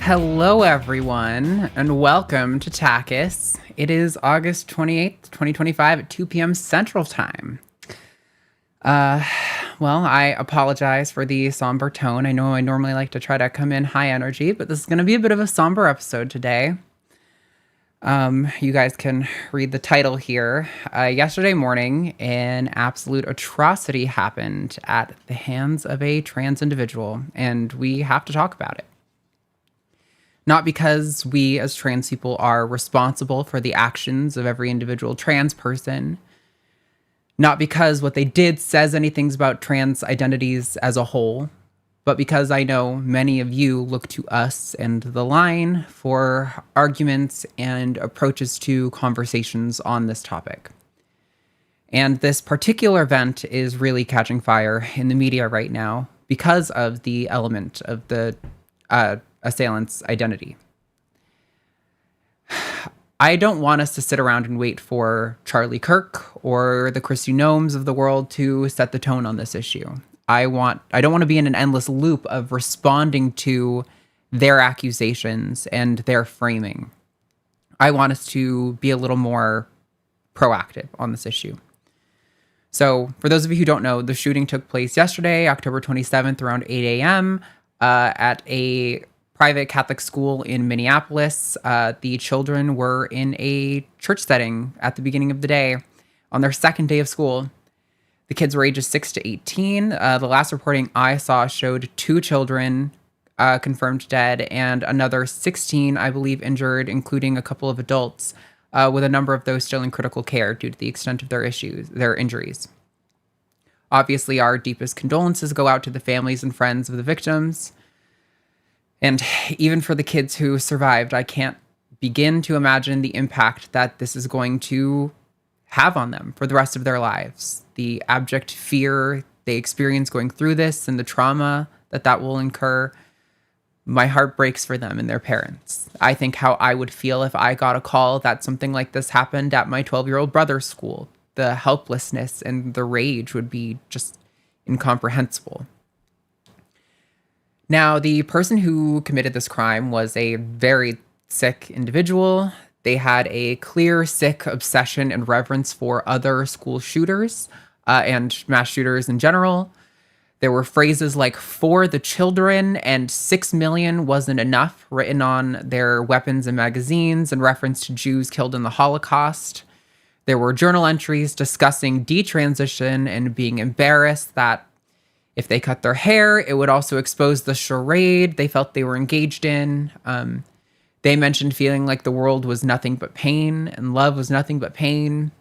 Hello, everyone, and welcome to TACIS. It is August 28th, 2025 at 2 p.m. Central Time. Well, I apologize for the somber tone. I know I normally like to try to come in high energy, but this is going to be a bit of a somber episode today. You guys can read the title here. Yesterday morning, an absolute atrocity happened at the hands of a trans individual, and we have to talk about it. Not because we as trans people are responsible for the actions of every individual trans person. Not because what they did says anything about trans identities as a whole, but because I know many of you look to us and the line for arguments and approaches to conversations on this topic. And this particular event is really catching fire in the media right now because of the element of the assailant's identity. I don't want us to sit around and wait for Charlie Kirk or the Christy Gnomes of the world to set the tone on this issue. I don't want to be in an endless loop of responding to their accusations and their framing. I want us to be a little more proactive on this issue. So for those of you who don't know, the shooting took place yesterday, October 27th, around 8 a.m. At a private Catholic school in Minneapolis. The children were in a church setting at the beginning of the day on their second day of school. The kids were ages 6 to 18. The last reporting I saw showed 2 children confirmed dead and another 16, I believe, injured, including a couple of adults, with a number of those still in critical care due to the extent of their injuries. Obviously, our deepest condolences go out to the families and friends of the victims. And even for the kids who survived, I can't begin to imagine the impact that this is going to have on them for the rest of their lives. The abject fear they experience going through this and the trauma that will incur. My heart breaks for them and their parents. I think how I would feel if I got a call that something like this happened at my 12-year-old brother's school. The helplessness and the rage would be just incomprehensible. Now, the person who committed this crime was a very sick individual. They had a clear, sick obsession and reverence for other school shooters and mass shooters in general. There were phrases like "for the children" and "6 million wasn't enough" written on their weapons and magazines in reference to Jews killed in the Holocaust. There were journal entries discussing detransition and being embarrassed that if they cut their hair, it would also expose the charade they felt they were engaged in. They mentioned feeling like the world was nothing but pain and love was nothing but pain.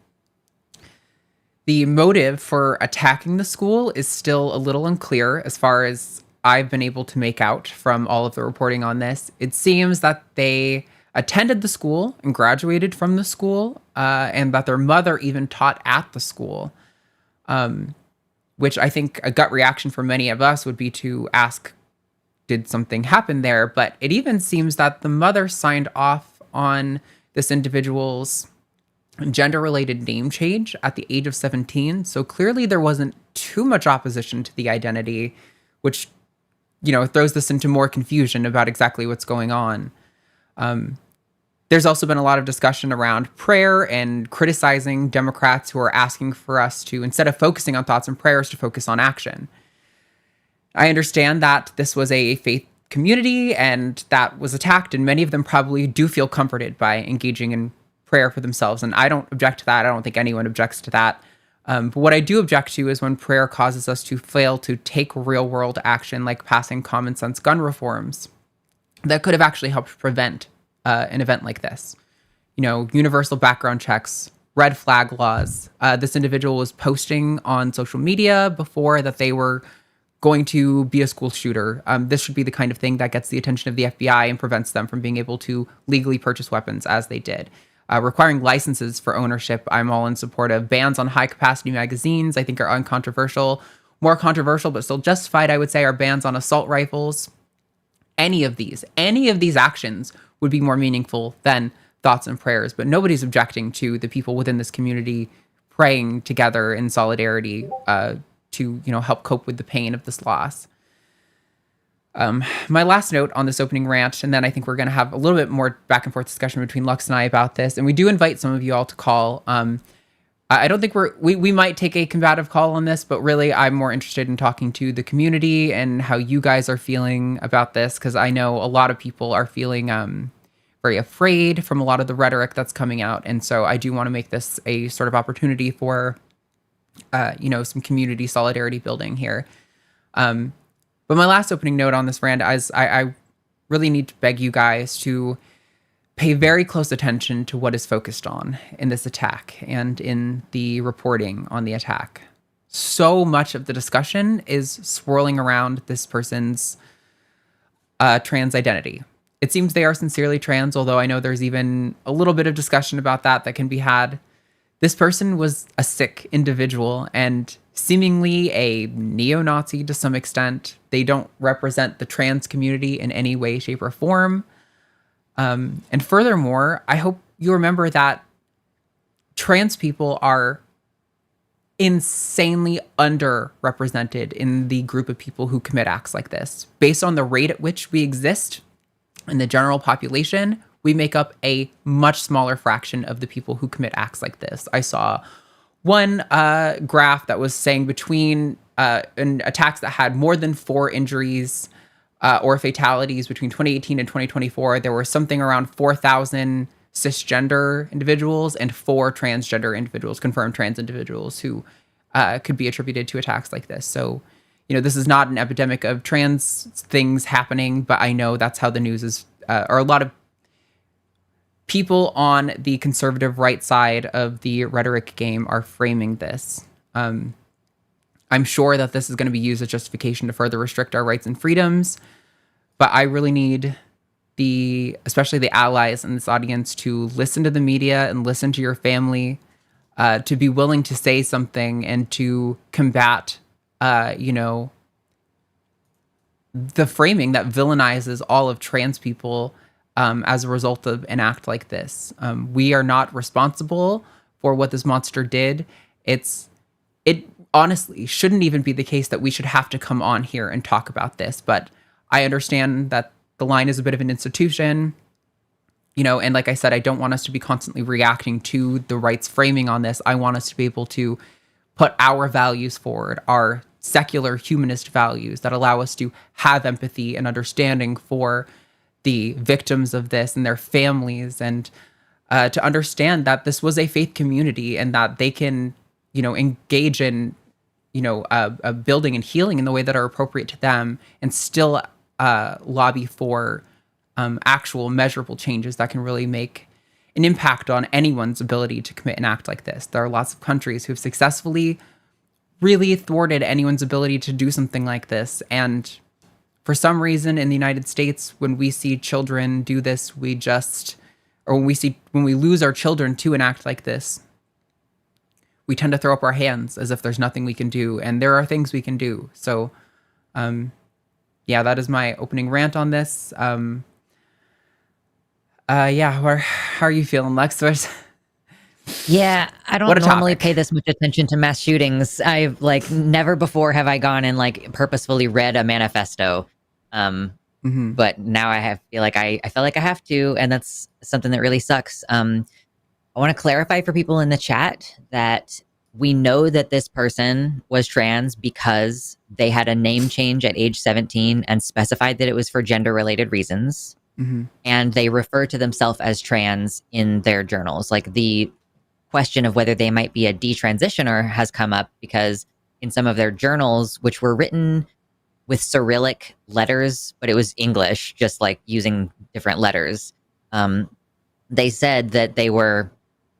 The motive for attacking the school is still a little unclear as far as I've been able to make out from all of the reporting on this. It seems that they attended the school and graduated from the school, and that their mother even taught at the school. Which I think a gut reaction for many of us would be to ask, did something happen there? But it even seems that the mother signed off on this individual's gender-related name change at the age of 17. So clearly there wasn't too much opposition to the identity, which, throws this into more confusion about exactly what's going on. There's also been a lot of discussion around prayer and criticizing Democrats who are asking for us to, instead of focusing on thoughts and prayers, to focus on action. I understand that this was a faith community and that was attacked, and many of them probably do feel comforted by engaging in prayer for themselves, and I don't object to that. I don't think anyone objects to that. But what I do object to is when prayer causes us to fail to take real-world action, like passing common-sense gun reforms that could have actually helped prevent an event like this. Universal background checks, red flag laws. This individual was posting on social media before that they were going to be a school shooter. This should be the kind of thing that gets the attention of the FBI and prevents them from being able to legally purchase weapons as they did. Requiring licenses for ownership, I'm all in support of. Bans on high-capacity magazines, I think, are uncontroversial. More controversial, but still justified, I would say, are bans on assault rifles. Any of these actions would be more meaningful than thoughts and prayers, but nobody's objecting to the people within this community praying together in solidarity to help cope with the pain of this loss. My last note on this opening rant, and then I think we're going to have a little bit more back and forth discussion between Lux and I about this. And we do invite some of you all to call. I don't think we might take a combative call on this, but really I'm more interested in talking to the community and how you guys are feeling about this, because I know a lot of people are feeling very afraid from a lot of the rhetoric that's coming out. And so I do want to make this a sort of opportunity for, some community solidarity building here. But my last opening note on this rant is I really need to beg you guys to pay very close attention to what is focused on in this attack and in the reporting on the attack. So much of the discussion is swirling around this person's trans identity. It seems they are sincerely trans, although I know there's even a little bit of discussion about that can be had. This person was a sick individual and seemingly a neo-Nazi to some extent. They don't represent the trans community in any way, shape, or form. And furthermore, I hope you remember that trans people are insanely underrepresented in the group of people who commit acts like this. Based on the rate at which we exist in the general population, we make up a much smaller fraction of the people who commit acts like this. I saw one graph that was saying between attacks that had more than 4 injuries or fatalities between 2018 and 2024, there were something around 4,000 cisgender individuals and 4 transgender individuals, confirmed trans individuals, who could be attributed to attacks like this. So, this is not an epidemic of trans things happening, but I know that's how the news is, or a lot of people on the conservative right side of the rhetoric game are framing this. I'm sure that this is going to be used as justification to further restrict our rights and freedoms, but I really need especially the allies in this audience to listen to the media and listen to your family, to be willing to say something and to combat, the framing that villainizes all of trans people as a result of an act like this. We are not responsible for what this monster did. It honestly shouldn't even be the case that we should have to come on here and talk about this, but I understand that the line is a bit of an institution, and like I said, I don't want us to be constantly reacting to the right's framing on this. I want us to be able to put our values forward, our secular humanist values that allow us to have empathy and understanding for the victims of this and their families, and to understand that this was a faith community and that they can, engage in, a building and healing in the way that are appropriate to them, and still lobby for actual measurable changes that can really make an impact on anyone's ability to commit an act like this. There are lots of countries who have successfully really thwarted anyone's ability to do something like this. And for some reason in the United States, when we see children do this, when we lose our children to an act like this, we tend to throw up our hands as if there's nothing we can do. And there are things we can do. So, that is my opening rant on this. How are you feeling, Lex? Yeah, I don't normally pay this much attention to mass shootings. I've never before have I gone and purposefully read a manifesto. But now I feel like I have to, and that's something that really sucks. I want to clarify for people in the chat that we know that this person was trans because they had a name change at age 17 and specified that it was for gender-related reasons. And they refer to themselves as trans in their journals. The question of whether they might be a detransitioner has come up because in some of their journals, which were written with Cyrillic letters, but it was English, just using different letters, they said that they were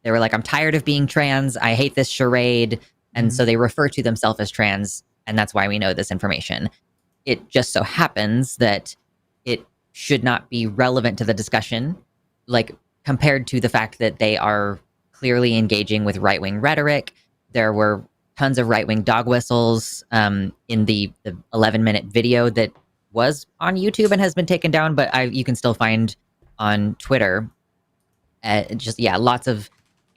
like, I'm tired of being trans. I hate this charade. And so they refer to themselves as trans. And that's why we know this information. It just so happens that it should not be relevant to the discussion, compared to the fact that they are clearly engaging with right-wing rhetoric. There were tons of right-wing dog whistles in the 11-minute video that was on YouTube and has been taken down, but you can still find on Twitter. Lots of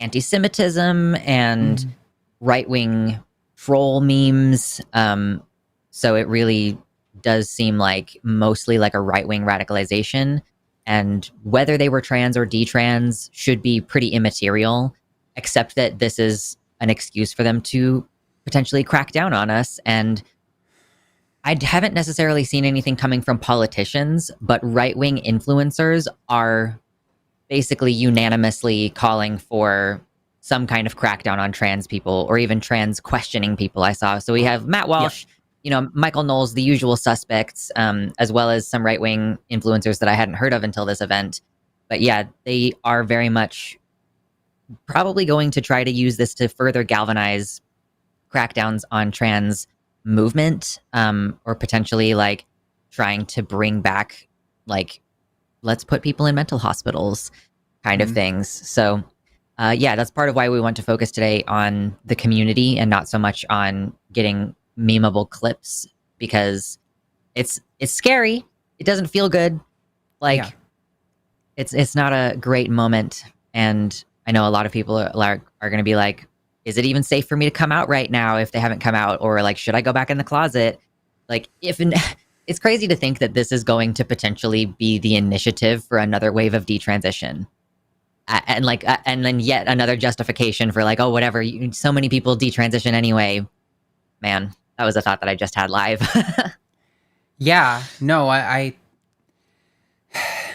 anti-Semitism and right-wing troll memes. So it really does seem like mostly like a right-wing radicalization, and whether they were trans or detrans should be pretty immaterial, except that this is an excuse for them to potentially crack down on us. And I haven't necessarily seen anything coming from politicians, but right-wing influencers are basically unanimously calling for some kind of crackdown on trans people, or even trans questioning people. I saw. So we have Matt Walsh, Michael Knowles, the usual suspects, as well as some right-wing influencers that I hadn't heard of until this event. But yeah, they are very much probably going to try to use this to further galvanize crackdowns on trans movement, or potentially like trying to bring back like, let's put people in mental hospitals kind of things. So yeah, that's part of why we want to focus today on the community and not so much on getting memeable clips, because it's scary. It doesn't feel good. Like it's not a great moment. And I know a lot of people are going to be like, is it even safe for me to come out right now if they haven't come out? Or like, should I go back in the closet? Like it's crazy to think that this is going to potentially be the initiative for another wave of detransition. And then yet another justification for like, oh, whatever, so many people detransition anyway. Man, that was a thought that I just had live. Yeah, no,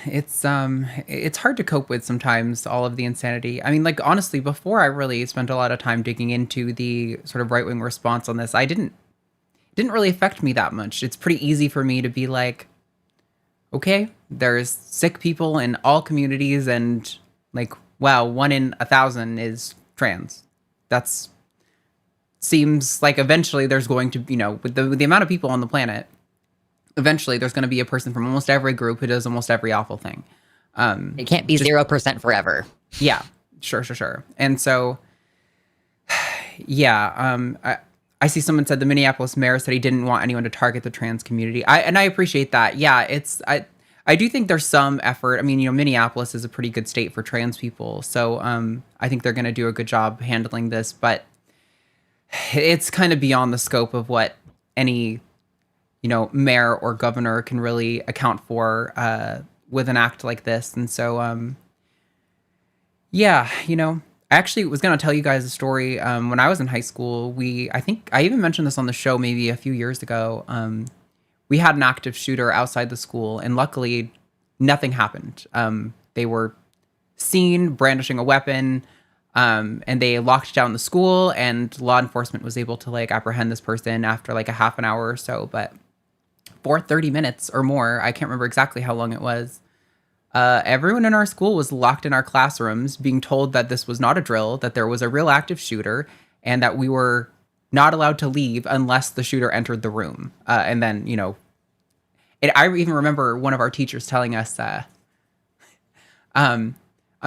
it's hard to cope with sometimes, all of the insanity. I mean, like, honestly, before I really spent a lot of time digging into the sort of right-wing response on this, it didn't really affect me that much. It's pretty easy for me to be like, okay, there's sick people in all communities, and like, wow, 1 in 1,000 is trans. That's seems like eventually there's going to, with the amount of people on the planet, eventually there's going to be a person from almost every group who does almost every awful thing. It can't be 0% forever. Yeah, sure. And so, yeah, I see someone said the Minneapolis mayor said he didn't want anyone to target the trans community. I appreciate that. Yeah, I do think there's some effort. I mean, Minneapolis is a pretty good state for trans people. So I think they're going to do a good job handling this, but it's kind of beyond the scope of what any, mayor or governor can really account for with an act like this. And so, yeah, I actually was going to tell you guys a story. When I was in high school, I think I even mentioned this on the show maybe a few years ago. We had an active shooter outside the school, and luckily nothing happened. They were seen brandishing a weapon, and they locked down the school, and law enforcement was able to like apprehend this person after like a half an hour or so. But for 30 minutes or more, I can't remember exactly how long it was, everyone in our school was locked in our classrooms being told that this was not a drill, that there was a real active shooter, and that we were not allowed to leave unless the shooter entered the room. And then, I even remember one of our teachers telling us, I'm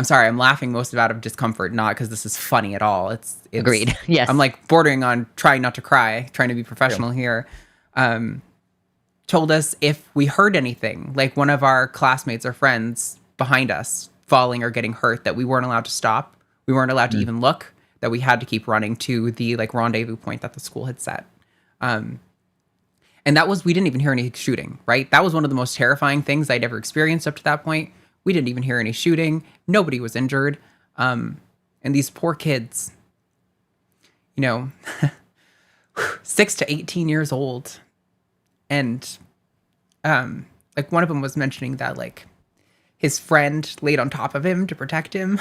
sorry, I'm laughing most of out of discomfort, not because this is funny at all. It's agreed. Yes. I'm like bordering on trying not to cry, trying to be professional here. Told us if we heard anything, like one of our classmates or friends behind us falling or getting hurt, that we weren't allowed to stop. We weren't allowed to even look, that we had to keep running to the like rendezvous point that the school had set. And that was, we didn't even hear any shooting, right? That was one of the most terrifying things I'd ever experienced up to that point. We didn't even hear any shooting. Nobody was injured. And these poor kids, 6 to 18 years old. And like one of them was mentioning that like his friend laid on top of him to protect him.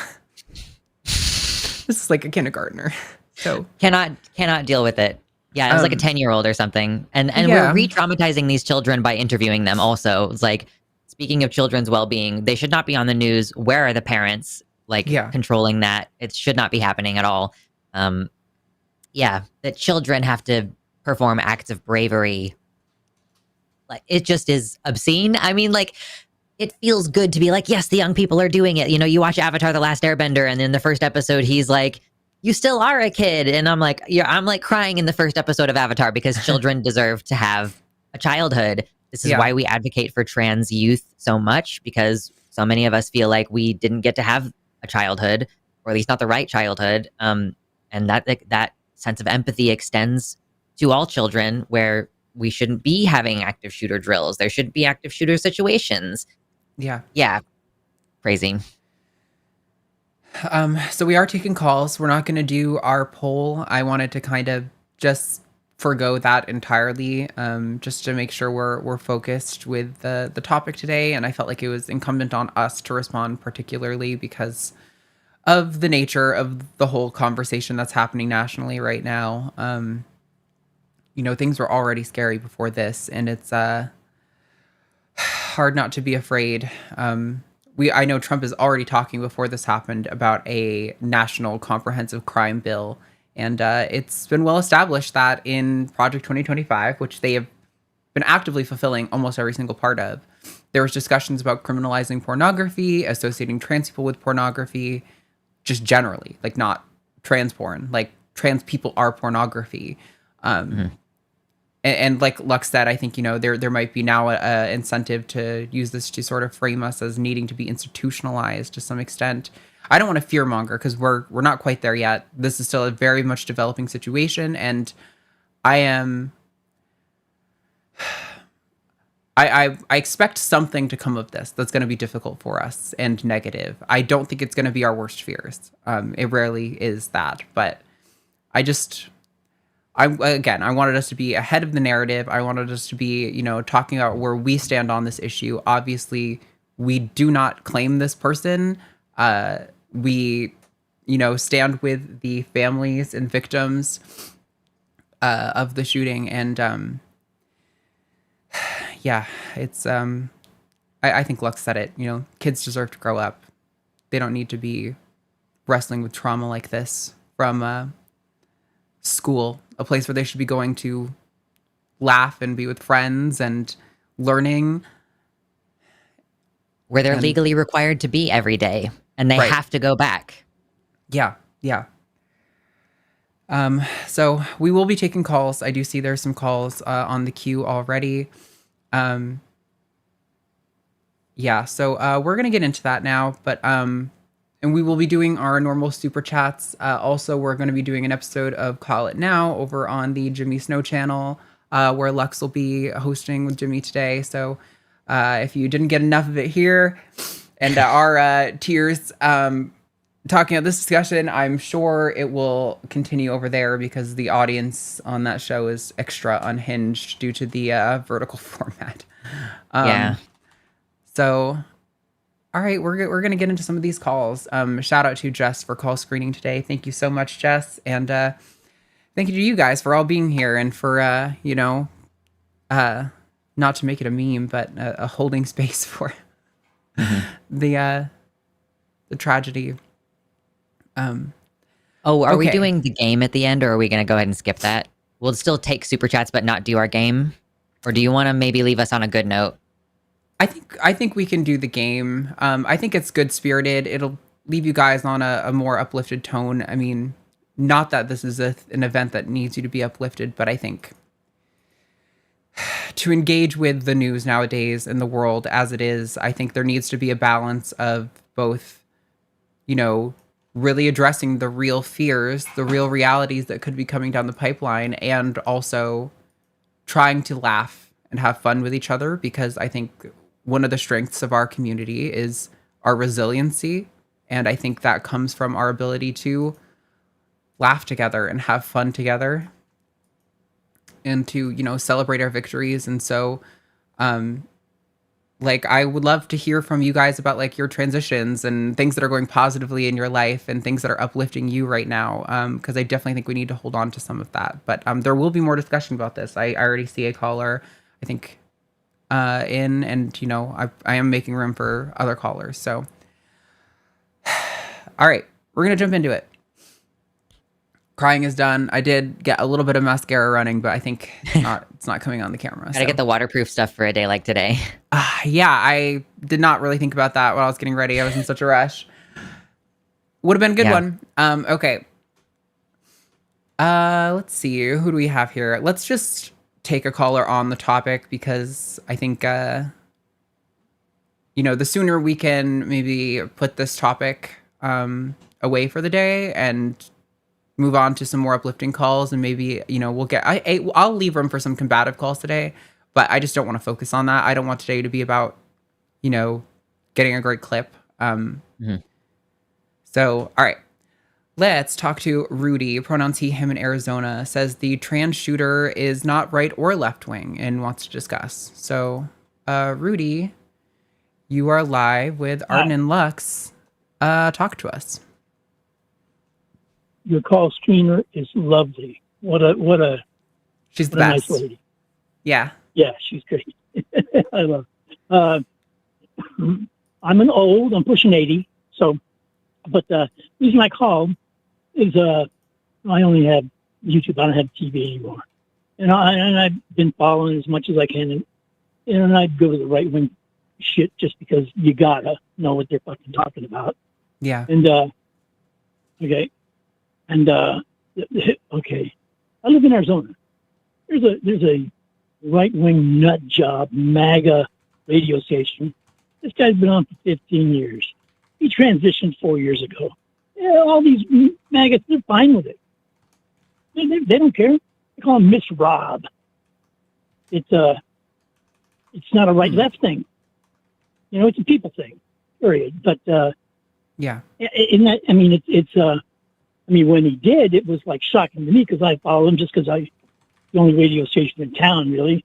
This is like a kindergartner. So cannot deal with it. Yeah, it was like a 10-year-old or something. And we're re-traumatizing these children by interviewing them also. It's like, speaking of children's well-being, they should not be on the news. Where are the parents controlling that? It should not be happening at all. That children have to perform acts of bravery. Like, it just is obscene. I mean, like, it feels good to be like, yes, the young people are doing it. You watch Avatar: The Last Airbender, and in the first episode, he's like, you still are a kid. And I'm like, I'm like crying in the first episode of Avatar because children deserve to have a childhood. This is why we advocate for trans youth so much, because so many of us feel like we didn't get to have a childhood, or at least not the right childhood. And that sense of empathy extends to all children, where we shouldn't be having active shooter drills. There shouldn't be active shooter situations. Yeah. Crazy. So we are taking calls. We're not going to do our poll. I wanted to kind of just forgo that entirely, just to make sure we're focused with the topic today. And I felt like it was incumbent on us to respond particularly because of the nature of the whole conversation that's happening nationally right now. Things were already scary before this, and it's hard not to be afraid. I know Trump is already talking before this happened about a national comprehensive crime bill. And it's been well established that in Project 2025, which they have been actively fulfilling almost every single part of, there was discussions about criminalizing pornography, associating trans people with pornography, just generally, like not trans porn, like trans people are pornography. And like Lux said, I think, there might be now a incentive to use this to sort of frame us as needing to be institutionalized to some extent. I don't want to fearmonger because we're not quite there yet. This is still a very much developing situation, and I expect something to come of this that's going to be difficult for us and negative. I don't think it's going to be our worst fears. It rarely is that, but I wanted us to be ahead of the narrative. I wanted us to be, talking about where we stand on this issue. Obviously, we do not claim this person. We, stand with the families and victims of the shooting. And it's, I think Lux said it, kids deserve to grow up. They don't need to be wrestling with trauma like this from school, a place where they should be going to laugh and be with friends and learning. Where they're legally required to be every day, and they have to go back. Yeah. So we will be taking calls. I do see there's some calls on the queue already. So we're going to get into that now, but and we will be doing our normal super chats. Also, we're going to be doing an episode of Call It Now over on the Jimmy Snow channel, where Lux will be hosting with Jimmy today. So if you didn't get enough of it here and our tears talking about this discussion, I'm sure it will continue over there because the audience on that show is extra unhinged due to the vertical format. So... All right, we're going to get into some of these calls. Shout out to Jess for call screening today. Thank you so much, Jess. And thank you to you guys for all being here and for, not to make it a meme, but a holding space for the tragedy. Are we doing the game at the end, or are we going to go ahead and skip that? We'll still take super chats, but not do our game? Or do you want to maybe leave us on a good note? I think we can do the game. I think it's good spirited. It'll leave you guys on a more uplifted tone. I mean, not that this is an event that needs you to be uplifted, but I think to engage with the news nowadays in the world as it is, I think there needs to be a balance of both, really addressing the real fears, the real realities that could be coming down the pipeline, and also trying to laugh and have fun with each other, because I think one of the strengths of our community is our resiliency. And I think that comes from our ability to laugh together and have fun together and to, celebrate our victories. And so, I would love to hear from you guys about your transitions and things that are going positively in your life and things that are uplifting you right now. Cause I definitely think we need to hold on to some of that, but there will be more discussion about this. I already see a caller, I think, in, and I am making room for other callers. So all right, we're gonna jump into it. Crying is done. I did get a little bit of mascara running, but I think it's not coming on the camera. Gotta get the waterproof stuff for a day like today. I did not really think about that while I was getting ready. I was in such a rush. Would have been a good one. Okay. Let's see, who do we have here? Let's just take a caller on the topic, because I think the sooner we can maybe put this topic away for the day and move on to some more uplifting calls, and maybe, we'll get, I'll leave room for some combative calls today, but I just don't want to focus on that. I don't want today to be about, getting a great clip. So, all right. Let's talk to Rudy. Pronouns he, him in Arizona. Says the trans shooter is not right or left wing and wants to discuss. So, Rudy, you are live with Arden and Lux. Talk to us. Your call screener is lovely. What a she's the best. Nice lady. Yeah. Yeah, she's great. I love her. I'm pushing 80. So, but the reason I called is I only have YouTube. I don't have TV anymore. And I've been following as much as I can. And I'd go to the right wing shit just because you gotta know what they're fucking talking about. Yeah. And, okay. And, okay. I live in Arizona. There's a right wing nut job, MAGA radio station. This guy's been on for 15 years. He transitioned 4 years ago. Yeah, all these maggots, they're fine with it. They don't care. They call him Miss Rob. It's not a right-left thing. It's a people thing, period. But, yeah. In that, when he did, it was like shocking to me because I follow him just because the only radio station in town, really.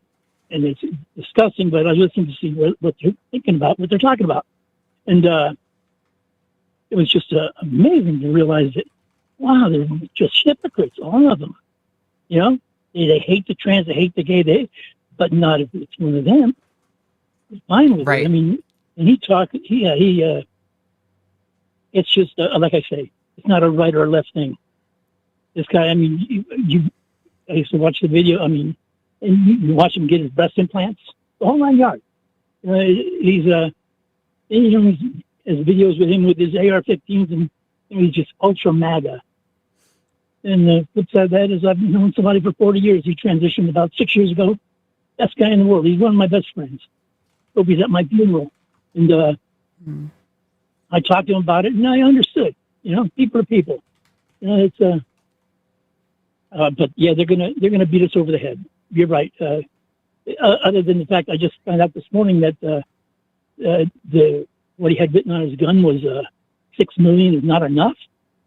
And it's disgusting, but I listen to see what they're thinking about, what they're talking about. And, it was just amazing to realize that, wow, they're just hypocrites, all of them. They hate the trans, they hate the gay, but not if it's one of them. It's fine with it. And he talked, it's just, like I say, it's not a right or a left thing. This guy, I used to watch the video, and you watch him get his breast implants, the whole 9 yards. He's his videos with him with his AR-15s, and he's just ultra MAGA. And the flip side of that is I've known somebody for 40 years. He transitioned about 6 years ago. Best guy in the world. He's one of my best friends. Hope he's at my funeral. And I talked to him about it, and I understood. People are people. It's but yeah, they're gonna beat us over the head. You're right. Other than the fact I just found out this morning that what he had written on his gun was $6 million is not enough.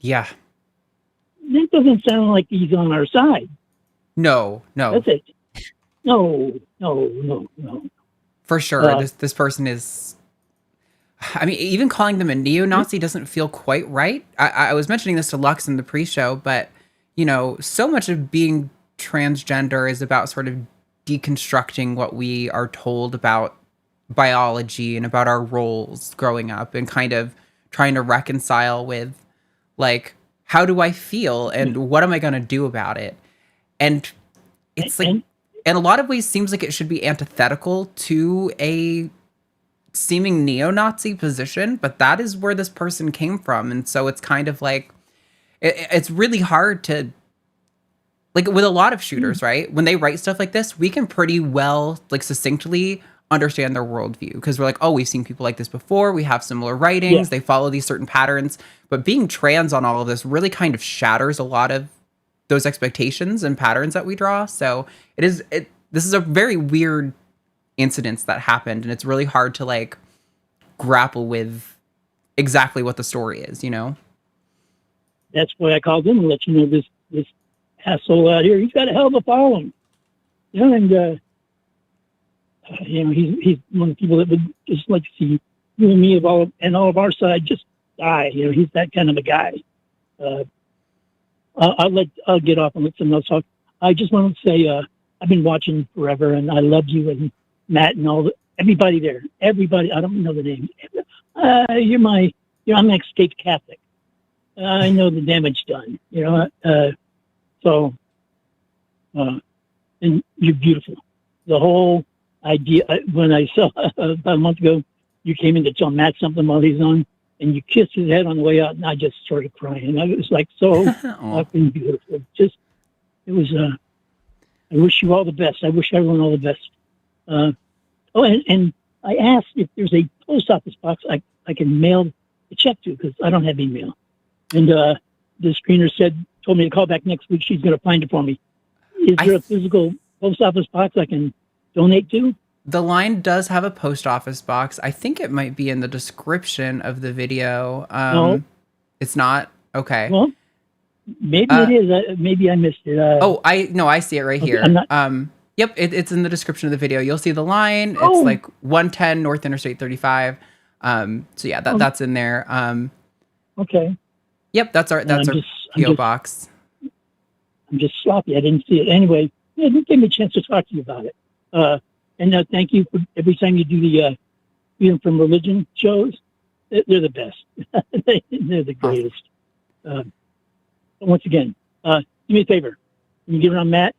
Yeah. That doesn't sound like he's on our side. No. That's it. No. For sure. This person is, even calling them a neo-Nazi doesn't feel quite right. I was mentioning this to Lux in the pre-show, but, so much of being transgender is about sort of deconstructing what we are told about biology and about our roles growing up, and kind of trying to reconcile with, like, how do I feel and what am I going to do about it? And it's like, in a lot of ways seems like it should be antithetical to a seeming neo-Nazi position, but that is where this person came from. And so it's kind of like, it's really hard to, like, with a lot of shooters, right? When they write stuff like this, we can pretty well, like, succinctly understand their worldview, because we're like, oh, we've seen people like this before. We have similar writings. They follow these certain patterns. But being trans on all of this really kind of shatters a lot of those expectations and patterns that we draw. So this is a very weird incident that happened, and it's really hard to, like, grapple with exactly what the story is, That's why I called in to let you know this asshole out here. He's got a hell of a following. And he's one of the people that would just like to see you and me all of our side just die. He's that kind of a guy. I'll get off and let someone else talk. I just want to say I've been watching forever, and I love you and Matt and everybody there. Everybody, I don't know the names. I'm an escaped Catholic. I know the damage done. And you're beautiful. The whole idea, when I saw about a month ago, you came in to tell Matt something while he's on, and you kissed his head on the way out, and I just started crying. I was like so fucking beautiful. Just, it was, I wish you all the best. I wish everyone all the best. And I asked if there's a post office box I can mail the check to, because I don't have email. And the screener told me to call back next week. She's going to find it for me. Is there a physical post office box I can donate to? The line does have a post office box. I think it might be in the description of the video. No. It's not? Okay. Well, maybe it is. Maybe I missed it. I see it right here. Yep, it's in the description of the video. You'll see the line. It's like 110 North Interstate 35. So yeah, that's in there. Okay. Yep, that's our PO box. I'm just sloppy. I didn't see it. Anyway, yeah, it gave me a chance to talk to you about it. And thank you for every time you do the Freedom from Religion shows. They're the best. They're the greatest. Once again, do me a favor. Can you give it on Matt?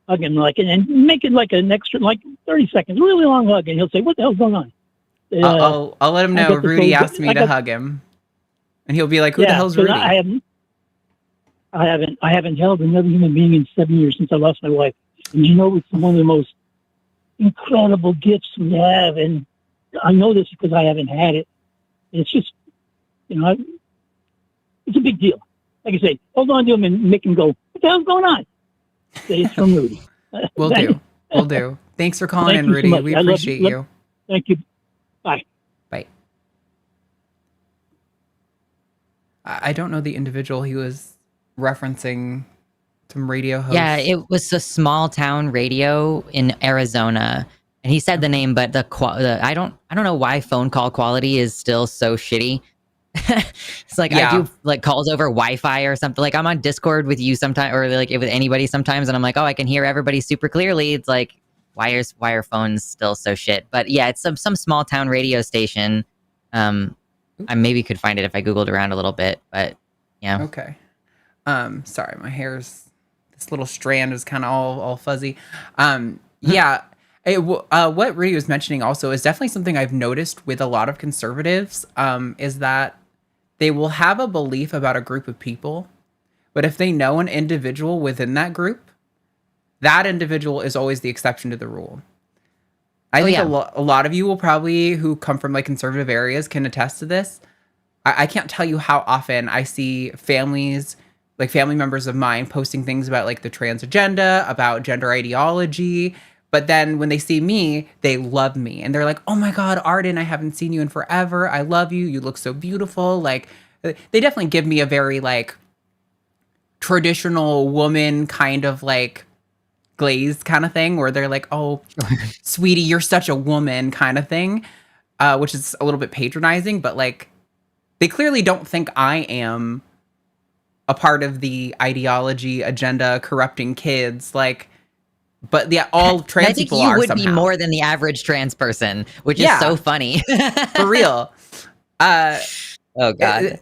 Hug him and make it like an extra, 30 seconds, really long hug, and he'll say, "What the hell's going on?" I'll let him know. Rudy asked me to hug him, and he'll be like, "Who the hell's Rudy?" I haven't held another human being in 7 years since I lost my wife. And it's one of the most incredible gifts we have, and I know this because I haven't had it. It's just, it's a big deal. Like I say, hold on to him and make him go, "What the hell's going on?" Say it's from Rudy. Will do. Thanks for calling in, Rudy. We appreciate you. Thank you. Bye. Bye. I don't know the individual he was referencing. Some radio host. Yeah, it was a small town radio in Arizona, and he said the name, but I don't know why phone call quality is still so shitty. It's like I do calls over Wi-Fi or something. Like I'm on Discord with you sometimes, or with anybody sometimes, and I'm like, oh, I can hear everybody super clearly. It's like, why are phones still so shit? But yeah, it's some small town radio station. I maybe could find it if I Googled around a little bit, but yeah. Okay. Sorry, my hair's this little strand is kind of all fuzzy. Yeah. What Rudy was mentioning also is definitely something I've noticed with a lot of conservatives, is that they will have a belief about a group of people, but if they know an individual within that group, that individual is always the exception to the rule. I think a lot of you will probably, who come from conservative areas, can attest to this. I can't tell you how often I see families, family members of mine, posting things about the trans agenda, about gender ideology. But then when they see me, they love me. And they're like, "Oh my God, Arden, I haven't seen you in forever. I love you. You look so beautiful." They definitely give me a very traditional woman kind of glazed kind of thing, where they're like, "Oh, sweetie, you're such a woman," kind of thing, which is a little bit patronizing. But they clearly don't think I am a part of the ideology agenda corrupting kids. But yeah, all trans people are somehow. I think you would be more than the average trans person, which is so funny. For real. Oh God.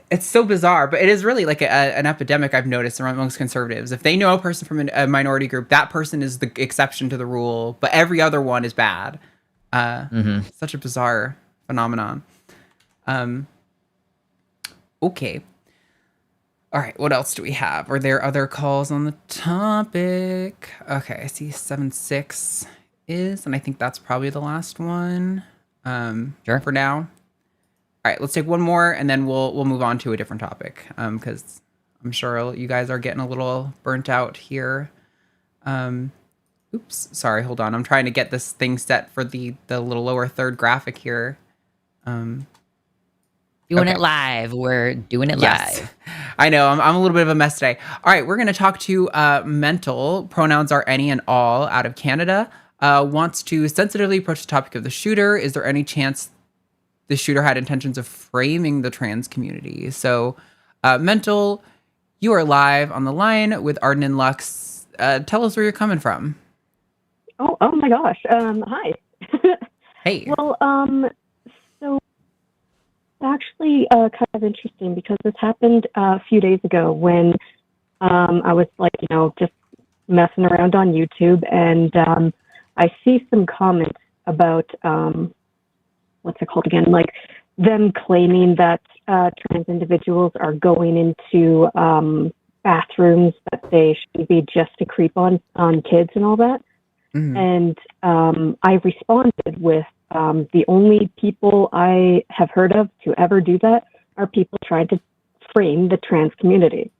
It's so bizarre, but it is really an epidemic I've noticed amongst conservatives. If they know a person from a minority group, that person is the exception to the rule, but every other one is bad. Such a bizarre phenomenon. Okay. All right, what else do we have? Are there other calls on the topic? Okay, I see 7-6 is, and I think that's probably the last one. Sure. For now. All right, let's take one more, and then we'll move on to a different topic, because I'm sure you guys are getting a little burnt out here. Oops, sorry, hold on. I'm trying to get this thing set for the little lower third graphic here. Doing it live. We're doing it live. I know. I'm a little bit of a mess today. All right. We're going to talk to Mental. Pronouns are any and all, out of Canada. Wants to sensitively approach the topic of the shooter. Is there any chance the shooter had intentions of framing the trans community? So, Mental, you are live on the line with Arden and Lux. Tell us where you're coming from. Oh my gosh. Hi. Hey. Well, so actually kind of interesting because this happened a few days ago when I was just messing around on YouTube, and I see some comments about what's it called again, them claiming that trans individuals are going into bathrooms that they should be just to creep on kids and all that. And I responded with the only people I have heard of to ever do that are people trying to frame the trans community,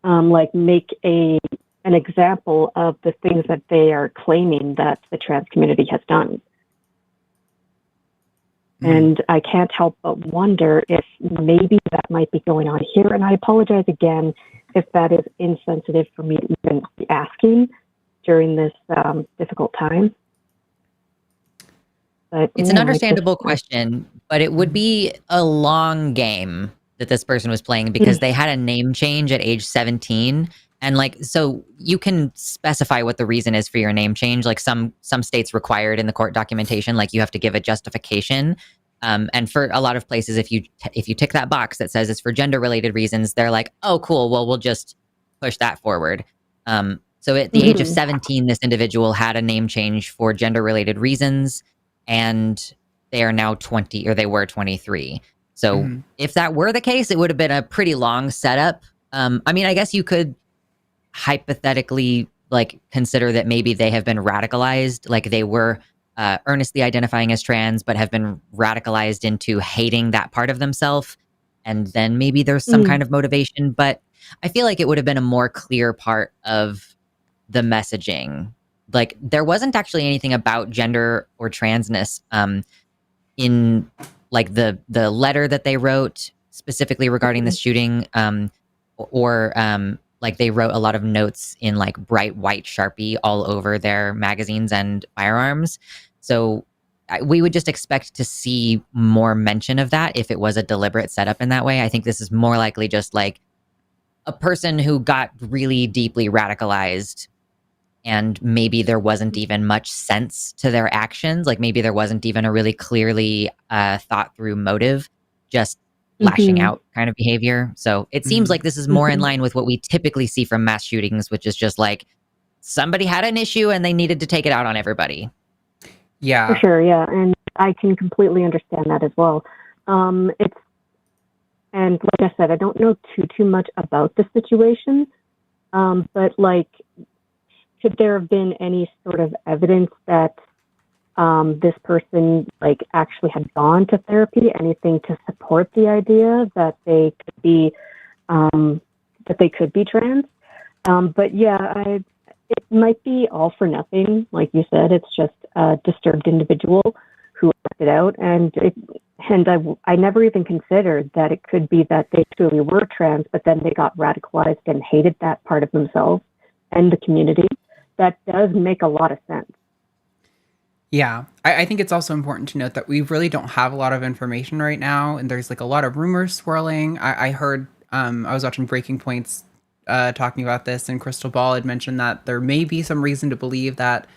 like make an example of the things that they are claiming that the trans community has done. And I can't help but wonder if maybe that might be going on here. And I apologize again if that is insensitive for me to even be asking during this difficult time. But, it's an understandable question, but it would be a long game that this person was playing because they had a name change at age 17. And like, so you can specify what the reason is for your name change. Like some states require it in the court documentation, like you have to give a justification. And for a lot of places, if you tick that box that says it's for gender related reasons, they're like, oh, cool. Well, we'll just push that forward. So at the age of 17, this individual had a name change for gender related reasons, and they are now 20, or they were 23. So if that were the case, it would have been a pretty long setup. I mean, I guess you could hypothetically like consider that maybe they have been radicalized, like they were earnestly identifying as trans, but have been radicalized into hating that part of themselves. And then maybe there's some kind of motivation, but I feel like it would have been a more clear part of the messaging. Like there wasn't actually anything about gender or transness in like the letter that they wrote specifically regarding the shooting, or like they wrote a lot of notes in like bright white Sharpie all over their magazines and firearms. So we would just expect to see more mention of that if it was a deliberate setup in that way. I think this is more likely just like a person who got really deeply radicalized, and maybe there wasn't even much sense to their actions. Like maybe there wasn't even a really clearly thought through motive, just lashing out kind of behavior. So it seems like this is more in line with what we typically see from mass shootings, which is just like somebody had an issue and they needed to take it out on everybody. Yeah. For sure, yeah. And I can completely understand that as well. And like I said, I don't know too much about the situation, but like, could there have been any sort of evidence that this person like actually had gone to therapy? Anything to support the idea that they could be trans? But yeah, it might be all for nothing. Like you said, it's just a disturbed individual who acted out, and I never even considered that it could be that they truly were trans, but then they got radicalized and hated that part of themselves and the community. That does make a lot of sense. Yeah, I think it's also important to note that we really don't have a lot of information right now, and there's like a lot of rumors swirling. I heard, I was watching Breaking Points talking about this, and Crystal Ball had mentioned that there may be some reason to believe that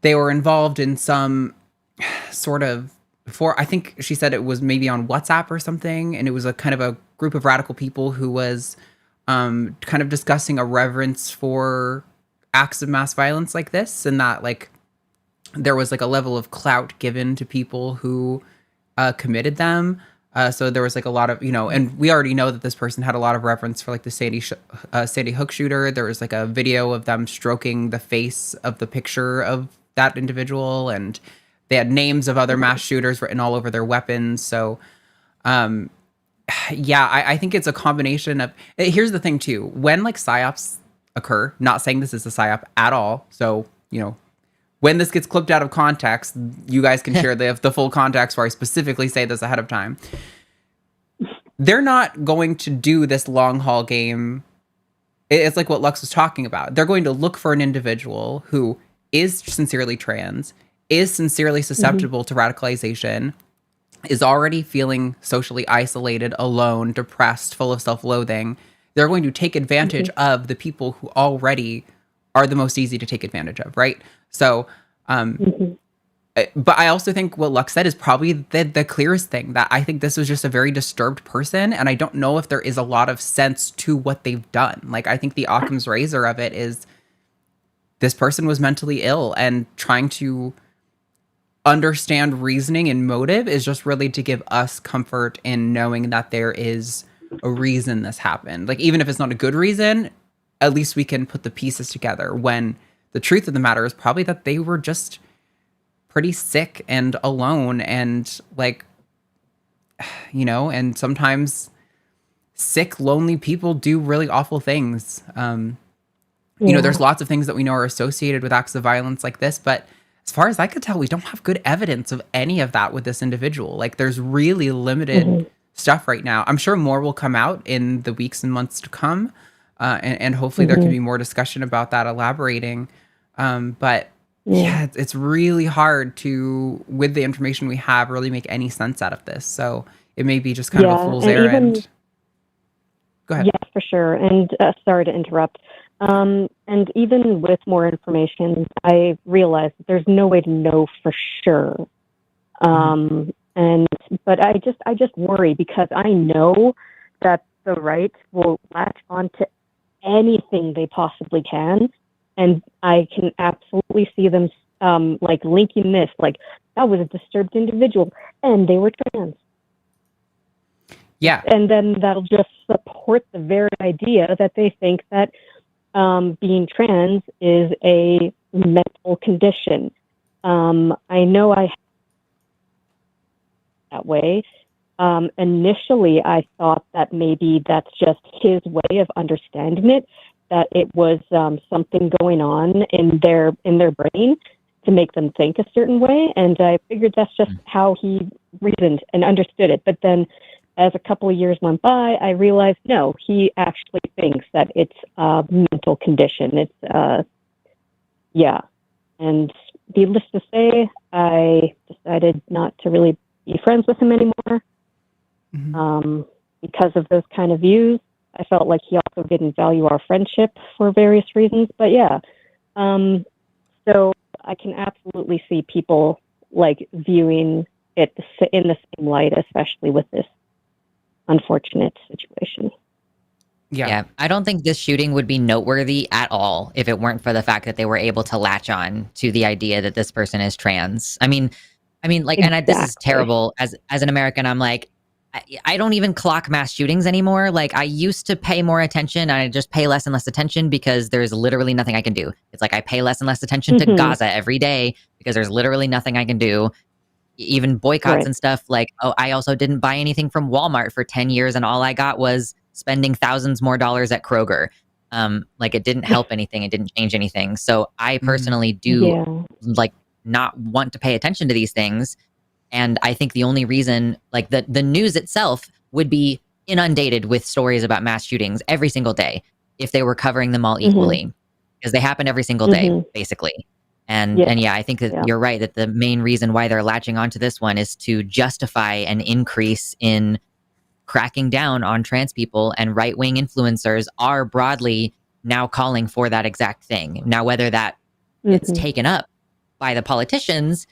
they were involved in some sort of, I think she said it was maybe on WhatsApp or something, and it was a kind of a group of radical people who was kind of discussing a reverence for acts of mass violence like this, and that like there was like a level of clout given to people who committed them. So there was like a lot of, and we already know that this person had a lot of reverence for like the Sandy Hook shooter. There was like a video of them stroking the face of the picture of that individual, and they had names of other mass shooters written all over their weapons. So yeah, I think it's a combination of, here's the thing too, when like psyops occur, not saying this is a psyop at all, so when this gets clipped out of context, you guys can share the full context where I specifically say this ahead of time. They're not going to do this long haul game. It's like what Lux was talking about. They're going to look for an individual who is sincerely trans, is sincerely susceptible to radicalization, is already feeling socially isolated, alone, depressed, full of self-loathing. They're going to take advantage of the people who already are the most easy to take advantage of, right? So, but I also think what Lux said is probably the clearest thing, that I think this was just a very disturbed person, and I don't know if there is a lot of sense to what they've done. Like, I think the Occam's razor of it is this person was mentally ill, and trying to understand reasoning and motive is just really to give us comfort in knowing that there is a reason this happened. Like, even if it's not a good reason, at least we can put the pieces together, when the truth of the matter is probably that they were just pretty sick and alone, and like, and sometimes sick, lonely people do really awful things. You know, there's lots of things that we know are associated with acts of violence like this, but as far as I could tell, we don't have good evidence of any of that with this individual. Like, there's really limited stuff right now. I'm sure more will come out in the weeks and months to come, and hopefully there can be more discussion about that, elaborating. But yeah, it's really hard to, with the information we have, really make any sense out of this. So it may be just kind of a fool's errand. Go ahead. Yeah, for sure. And sorry to interrupt. And even with more information, I realized that there's no way to know for sure. But I just worry because I know that the right will latch onto anything they possibly can, and I can absolutely see them like linking this, like that was a disturbed individual and they were trans. Yeah. And then that'll just support the very idea that they think that being trans is a mental condition. I know I that way. Initially, I thought that maybe that's just his way of understanding it, that it was something going on in their brain to make them think a certain way. And I figured that's just how he reasoned and understood it. But then as a couple of years went by, I realized, no, he actually thinks that it's a mental condition. It's, yeah. And needless to say, I decided not to really be friends with him anymore because of those kind of views. I felt like he also didn't value our friendship for various reasons. But yeah, so I can absolutely see people like viewing it in the same light, especially with this unfortunate situation. Yeah, I don't think this shooting would be noteworthy at all if it weren't for the fact that they were able to latch on to the idea that this person is trans. I mean, like, and this is terrible. As an American, I'm like, I don't even clock mass shootings anymore. Like, I used to pay more attention, and I just pay less and less attention because there's literally nothing I can do. It's like I pay less and less attention to Gaza every day because there's literally nothing I can do. Even boycotts and stuff. Like, I also didn't buy anything from Walmart for 10 years, and all I got was spending thousands more dollars at Kroger. Like, it didn't help anything. It didn't change anything. So I personally do like not want to pay attention to these things. And I think the only reason, like, the news itself would be inundated with stories about mass shootings every single day if they were covering them all equally, because they happen every single day, basically. And yeah, I think that you're right, that the main reason why they're latching onto this one is to justify an increase in cracking down on trans people, and right-wing influencers are broadly now calling for that exact thing. Now, whether that gets taken up by the politicians,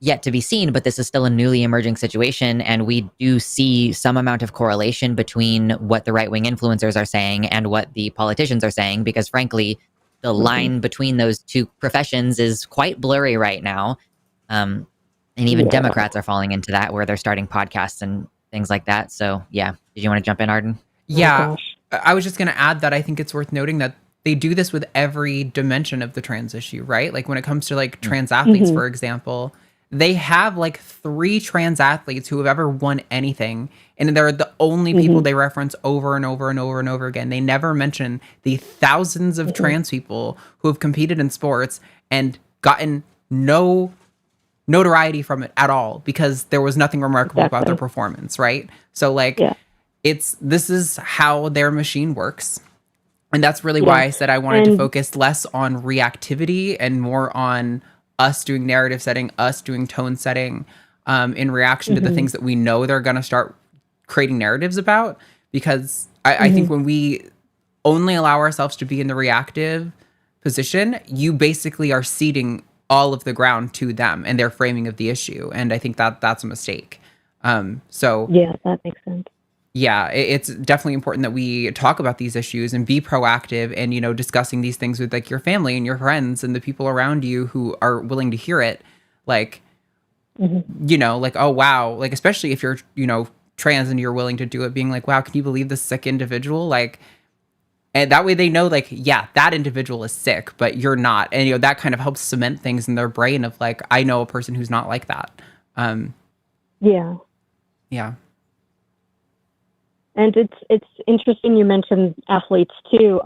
yet to be seen, but this is still a newly emerging situation, and we do see some amount of correlation between what the right-wing influencers are saying and what the politicians are saying, because frankly, the line between those two professions is quite blurry right now. And even Democrats are falling into that, where they're starting podcasts and things like that. So yeah, did you want to jump in, Arden? Yeah, I was just going to add that I think it's worth noting that they do this with every dimension of the trans issue, right? Like, when it comes to like trans athletes, for example, they have like 3 trans athletes who have ever won anything, and they're the only people they reference over and over and over and over again. They never mention the thousands of trans people who have competed in sports and gotten no notoriety from it at all because there was nothing remarkable about their performance, right? So like, this is how their machine works. And that's really why I said I wanted to focus less on reactivity and more on us doing narrative setting, us doing tone setting, in reaction to the things that we know they're going to start creating narratives about. Because I think when we only allow ourselves to be in the reactive position, you basically are ceding all of the ground to them and their framing of the issue. And I think that that's a mistake. So yeah, that makes sense. Yeah, it's definitely important that we talk about these issues and be proactive and, you know, discussing these things with like your family and your friends and the people around you who are willing to hear it. Like, you know, like, oh, wow. Like, especially if you're, you know, trans and you're willing to do it, being like, wow, can you believe this sick individual? Like, and that way they know, like, yeah, that individual is sick, but you're not. And, you know, that kind of helps cement things in their brain of like, I know a person who's not like that. Yeah. Yeah. And it's interesting you mentioned athletes too.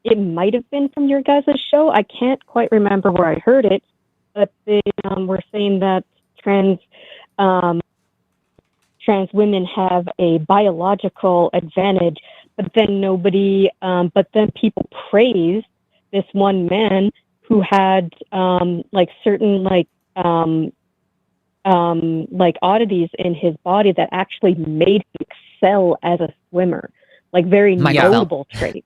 It might have been from your guys' show. I can't quite remember where I heard it, but they were saying that trans women have a biological advantage, but then people praise this one man who had certain oddities in his body that actually made him excel as a swimmer, like very notable traits.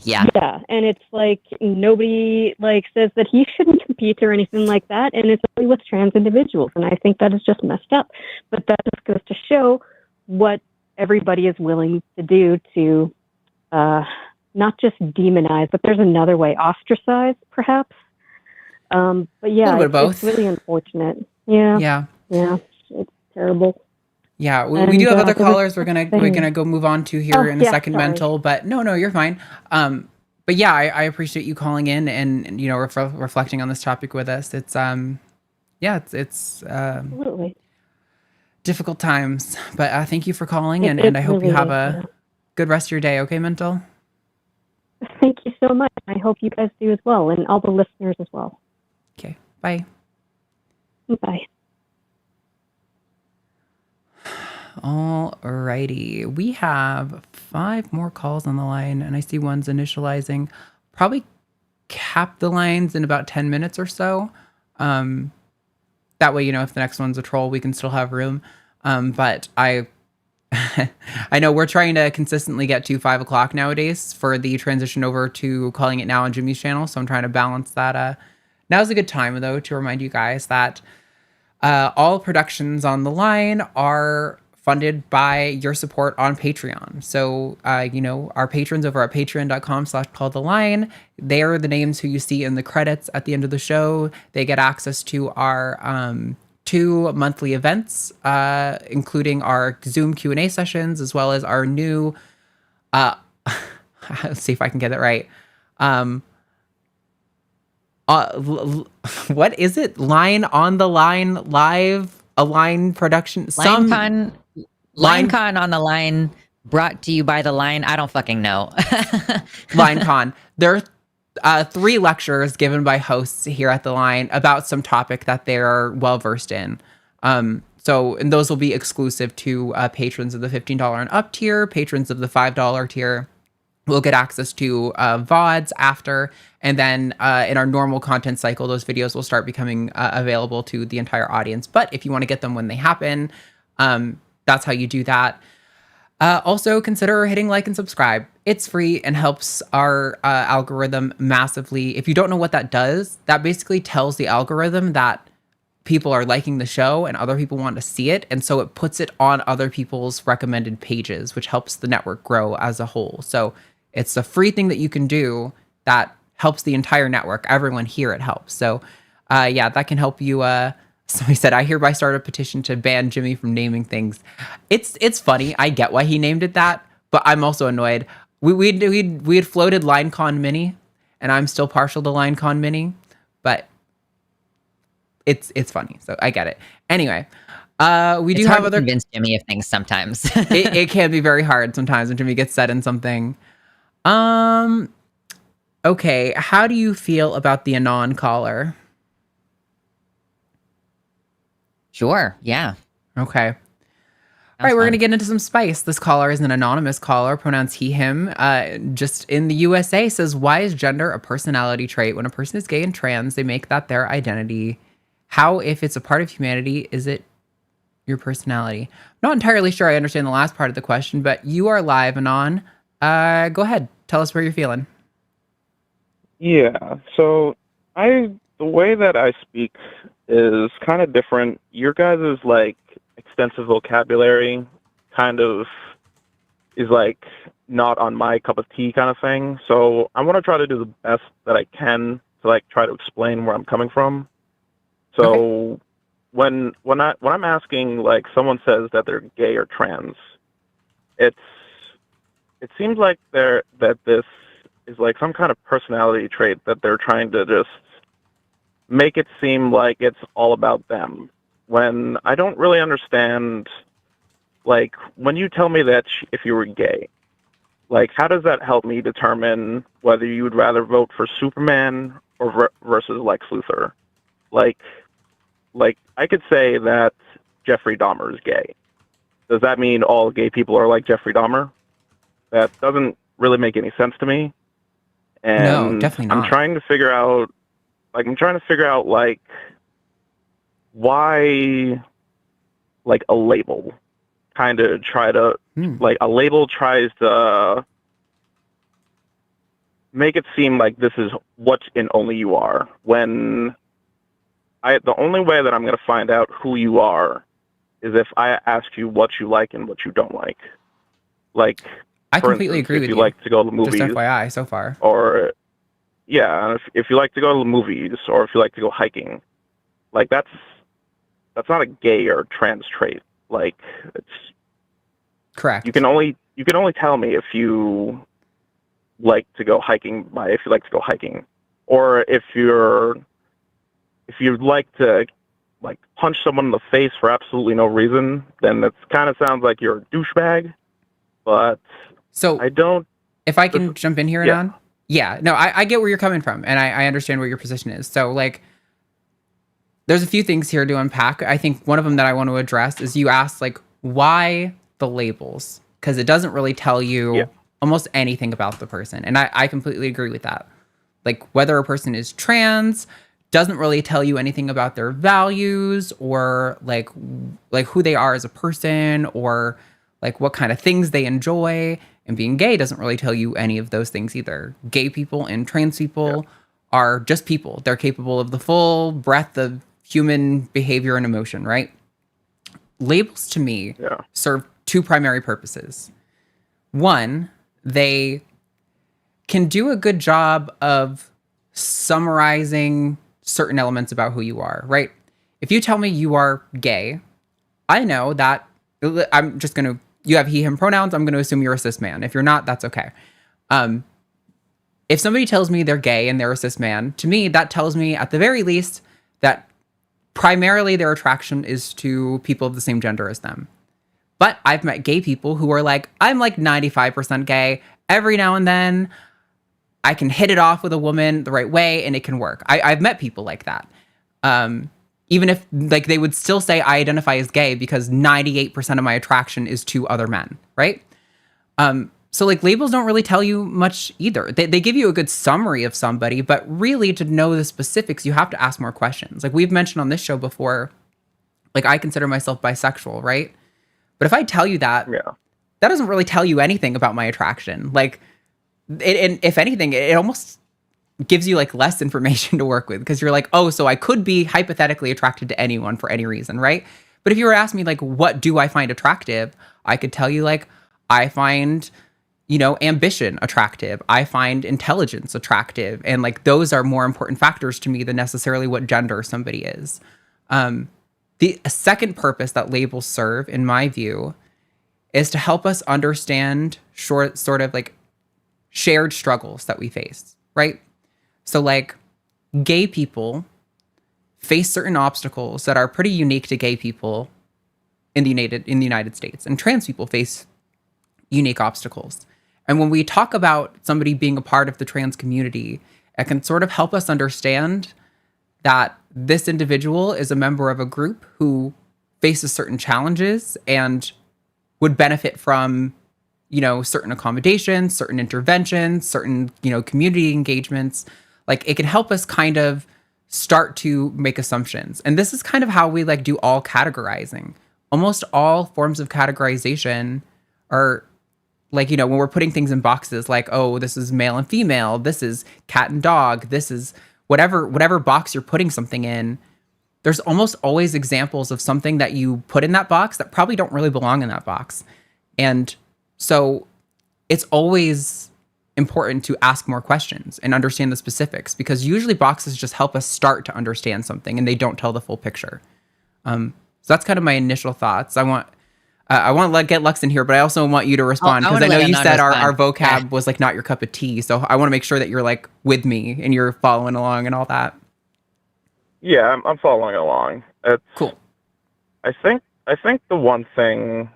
Yeah. And it's like nobody says that he shouldn't compete or anything like that, and it's only with trans individuals, and I think that is just messed up. But that just goes to show what everybody is willing to do to not just demonize, but there's another way, ostracize, perhaps. But yeah, it's really unfortunate. Yeah, it's terrible. Yeah, we do have other callers we're gonna go move on to here in a second, sorry. Mental, but no, you're fine. But yeah, I appreciate you calling in and reflecting on this topic with us. It's it's absolutely difficult times, but thank you for calling, and I hope really you have a good rest of your day. Okay, Mental? Thank you so much. I hope you guys do as well, and all the listeners as well. Okay, bye. Bye. Alrighty, we have 5 more calls on the line, and I see one's initializing. Probably cap the lines in about 10 minutes or so. That way, if the next one's a troll, we can still have room. But I know we're trying to consistently get to 5 o'clock nowadays for the transition over to calling it now on Jimmy's channel, so I'm trying to balance that. Now's a good time, though, to remind you guys that all productions on the line are funded by your support on Patreon. So, our patrons over at patreon.com/calltheline, they're the names who you see in the credits at the end of the show. They get access to our 2 monthly events, including our Zoom Q&A sessions, as well as our new, let's see if I can get it right. What is it? Line on the Line live, a line production. LineCon on the Line, brought to you by the Line. I don't fucking know. LineCon. There are 3 lectures given by hosts here at the Line about some topic that they're well versed in. And those will be exclusive to patrons of the $15 and up tier. Patrons of the $5 tier will get access to VODs after, and then in our normal content cycle, those videos will start becoming available to the entire audience. But if you want to get them when they happen, that's how you do that. Also, consider hitting like and subscribe. It's free and helps our algorithm massively. If you don't know what that does, that basically tells the algorithm that people are liking the show and other people want to see it. And so it puts it on other people's recommended pages, which helps the network grow as a whole. So it's a free thing that you can do that helps the entire network. Everyone here, it helps. So that can help you. Somebody said, I hereby start a petition to ban Jimmy from naming things. It's funny. I get why he named it that, but I'm also annoyed. We had floated LineCon Mini, and I'm still partial to LineCon Mini, but it's funny. So I get it. Anyway, it's hard to convince Jimmy of things sometimes. it can be very hard sometimes when Jimmy gets set in something. Okay, how do you feel about the Anon caller? Sure, yeah. Okay. All right, we're going to get into some spice. This caller is an anonymous caller, pronouns he, him. Just in the USA says, why is gender a personality trait? When a person is gay and trans, they make that their identity. How, if it's a part of humanity, is it your personality? I'm not entirely sure I understand the last part of the question, but you are live, Anon. Go ahead. Tell us where you're feeling. Yeah, so the way that I speak is kind of different. Your guys' extensive vocabulary kind of is not on my cup of tea kind of thing. So I want to try to do the best that I can to try to explain where I'm coming from. So okay. when I'm asking someone says that they're gay or trans, it seems like that this is some kind of personality trait that they're trying to just make it seem like it's all about them, when I don't really understand like, when you tell me that if you were gay, like, how does that help me determine whether you would rather vote for Superman or versus Lex Luthor? Like, I could say that Jeffrey Dahmer is gay. Does that mean all gay people are like Jeffrey Dahmer? That doesn't really make any sense to me. And no, definitely not. I'm trying to figure out, like, why, like, a label kind of like, a label tries to make it seem like this is what and only you are, when the only way that I'm going to find out who you are is if I ask you what you like and what you don't like. Like, I completely agree with you. If you like to go to the movies, just FYI, so far. Or, yeah, if you like to go to the movies, or if you like to go hiking, like, that's not a gay or trans trait. Like, it's correct. You can only tell me if you like to go hiking or if you'd like to, like, punch someone in the face for absolutely no reason, then that kind of sounds like you're a douchebag. But so I don't. If I can jump in here, Anon? Yeah, no, I get where you're coming from, and I understand where your position is. So, like, there's a few things here to unpack. I think one of them that I want to address is you asked, like, why the labels? Because it doesn't really tell you almost anything about the person. And I completely agree with that. Like, whether a person is trans doesn't really tell you anything about their values or like who they are as a person or like what kind of things they enjoy. And being gay doesn't really tell you any of those things either. Gay people and trans people are just people. They're capable of the full breadth of human behavior and emotion, right? Labels to me serve two primary purposes. One, they can do a good job of summarizing certain elements about who you are, right? If you tell me you are gay, I know that I'm just going to, you have he, him pronouns, I'm going to assume you're a cis man. If you're not, that's okay. If somebody tells me they're gay and they're a cis man, to me, that tells me at the very least that primarily their attraction is to people of the same gender as them. But I've met gay people who are like, I'm like 95% gay. Every now and then I can hit it off with a woman the right way and it can work. I've met people like that. Even if like they would still say I identify as gay because 98% of my attraction is to other men, right? So like labels don't really tell you much either. They give you a good summary of somebody, but really to know the specifics, you have to ask more questions. Like we've mentioned on this show before, like I consider myself bisexual, right? But if I tell you that, that doesn't really tell you anything about my attraction. Like, and if anything, it almost gives you like less information to work with because you're like, oh, so I could be hypothetically attracted to anyone for any reason, right? But if you were asking me like, what do I find attractive? I could tell you like, I find, ambition attractive. I find intelligence attractive. And like, those are more important factors to me than necessarily what gender somebody is. The second purpose that labels serve, in my view, is to help us understand sort of like shared struggles that we face, right? So like gay people face certain obstacles that are pretty unique to gay people in the United States, and trans people face unique obstacles. And when we talk about somebody being a part of the trans community, it can sort of help us understand that this individual is a member of a group who faces certain challenges and would benefit from, certain accommodations, certain interventions, certain, community engagements. Like it can help us kind of start to make assumptions. And this is kind of how we like do all categorizing. Almost all forms of categorization are like, when we're putting things in boxes like, oh, this is male and female, this is cat and dog, this is whatever box you're putting something in, there's almost always examples of something that you put in that box that probably don't really belong in that box. And so it's always important to ask more questions and understand the specifics because usually boxes just help us start to understand something and they don't tell the full picture. So that's kind of my initial thoughts. I want to get Lux in here, but I also want you to respond because I know you said our vocab was like not your cup of tea. So I want to make sure that you're like with me and you're following along and all that. Yeah, I'm following along. It's cool. I think the one thing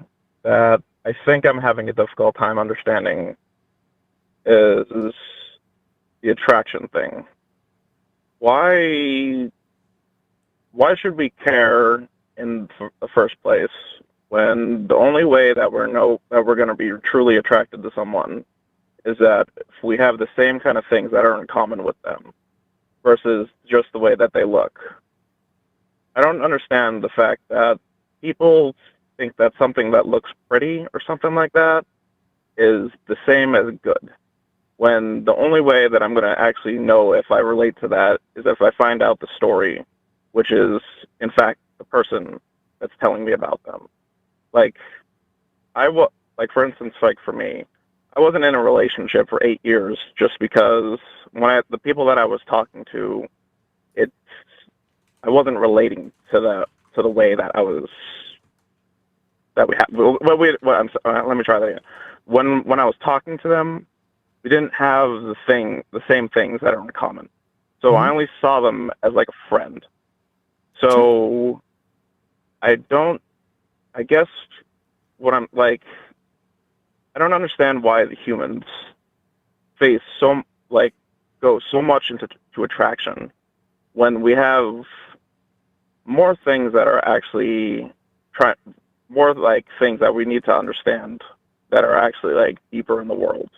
that I think I'm having a difficult time understanding is the attraction thing. Why should we care in the first place when the only way that we're going to be truly attracted to someone is that if we have the same kind of things that are in common with them versus just the way that they look? I don't understand the fact that people think that something that looks pretty or something like that is the same as good, when the only way that I'm going to actually know if I relate to that is if I find out the story, which is, in fact, the person that's telling me about them. Like, for instance, like for me, I wasn't in a relationship for 8 years just because the people that I was talking to, I wasn't relating to the way that we had. Let me try that again. When I was talking to them, we didn't have the same things that are in common. So I only saw them as like a friend. So I don't understand why the humans go so much into attraction when we have more things that are actually more like things that we need to understand that are actually like deeper in the world.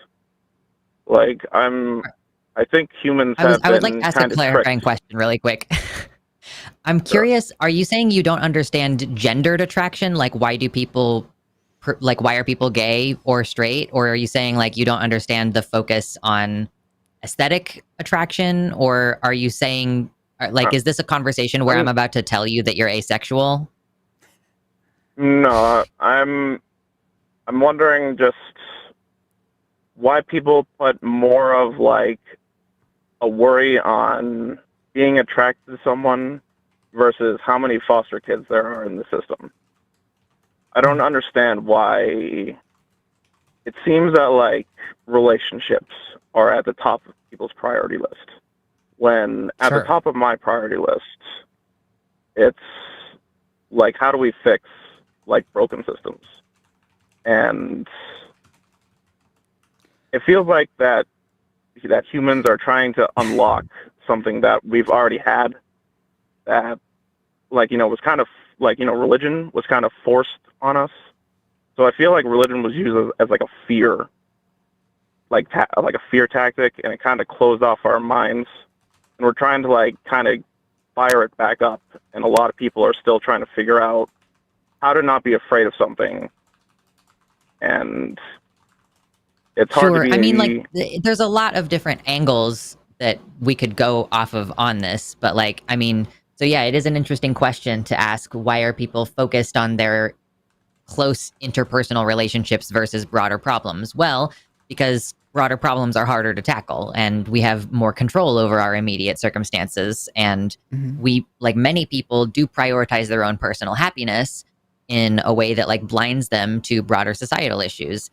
Like I think humans I would like to ask a clarifying question really quick. I'm curious, are you saying you don't understand gendered attraction? Like, why do people, why are people gay or straight? Or are you saying, like, you don't understand the focus on aesthetic attraction? Or are you saying, like, is this a conversation where I'm about to tell you that you're asexual? No, I'm wondering just why people put more of, like, a worry on being attracted to someone versus how many foster kids there are in the system. I don't understand why it seems that, like, relationships are at the top of people's priority list, when at the top of my priority list, it's like, how do we fix, like, broken systems? And it feels like that humans are trying to unlock something that we've already had, that, like, was kind of like, religion was kind of forced on us. So I feel like religion was used as like a fear, like a fear tactic, and it kind of closed off our minds. And we're trying to, like, kind of fire it back up. And a lot of people are still trying to figure out how to not be afraid of something. And it's hard to be... I mean, like, there's a lot of different angles that we could go off of on this, but, like, I mean, so yeah, it is an interesting question to ask, why are people focused on their close interpersonal relationships versus broader problems? Well, because broader problems are harder to tackle, and we have more control over our immediate circumstances, and we, like many people, do prioritize their own personal happiness in a way that, like, blinds them to broader societal issues.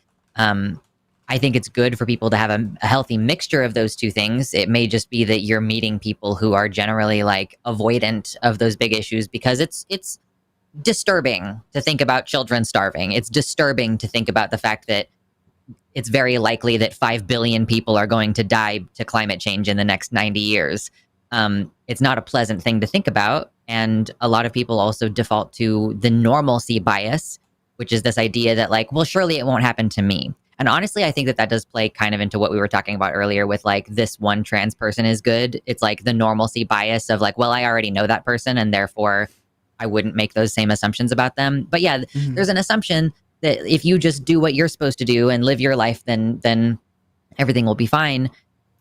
I think it's good for people to have a healthy mixture of those two things. It may just be that you're meeting people who are generally, like, avoidant of those big issues, because it's disturbing to think about children starving. It's disturbing to think about the fact that it's very likely that 5 billion people are going to die to climate change in the next 90 years. It's not a pleasant thing to think about. And a lot of people also default to the normalcy bias, which is this idea that, like, well, surely it won't happen to me. And honestly, I think that does play kind of into what we were talking about earlier with, like, this one trans person is good. It's like the normalcy bias of, like, well, I already know that person, and therefore I wouldn't make those same assumptions about them. But yeah, there's an assumption that if you just do what you're supposed to do and live your life, then everything will be fine.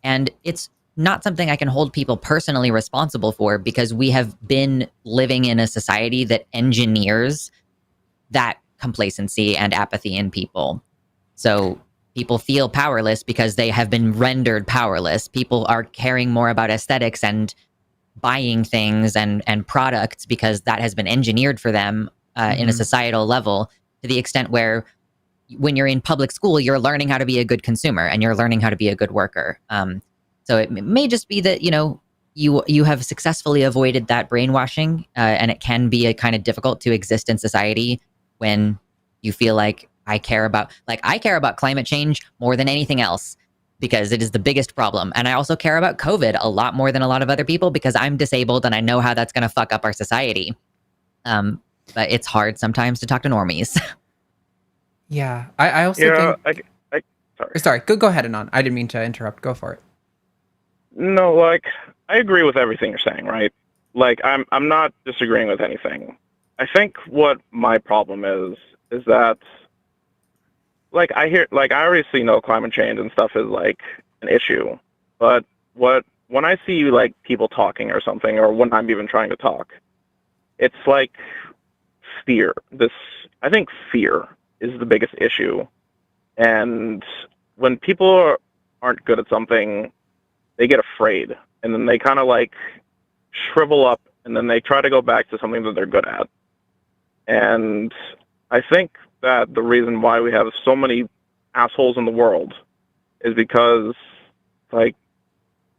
And it's not something I can hold people personally responsible for, because we have been living in a society that engineers that complacency and apathy in people. So people feel powerless because they have been rendered powerless. People are caring more about aesthetics and buying things and products because that has been engineered for them in a societal level, to the extent where when you're in public school, you're learning how to be a good consumer and you're learning how to be a good worker. So it may just be that, you have successfully avoided that brainwashing, and it can be a kind of difficult to exist in society when you feel like I care about climate change more than anything else because it is the biggest problem. And I also care about COVID a lot more than a lot of other people because I'm disabled and I know how that's going to fuck up our society. But it's hard sometimes to talk to normies. Yeah. I also think... Sorry. Go ahead, Anon. I didn't mean to interrupt. Go for it. No, like, I agree with everything you're saying, right? Like, I'm not disagreeing with anything. I think what my problem is that, like, I obviously know climate change and stuff is, like, an issue. But when I see, like, people talking or something, or when I'm even trying to talk, it's, like, fear. I think fear is the biggest issue. And when people aren't good at something, they get afraid. And then they kind of, like, shrivel up, and then they try to go back to something that they're good at. And I think that the reason why we have so many assholes in the world is because, like,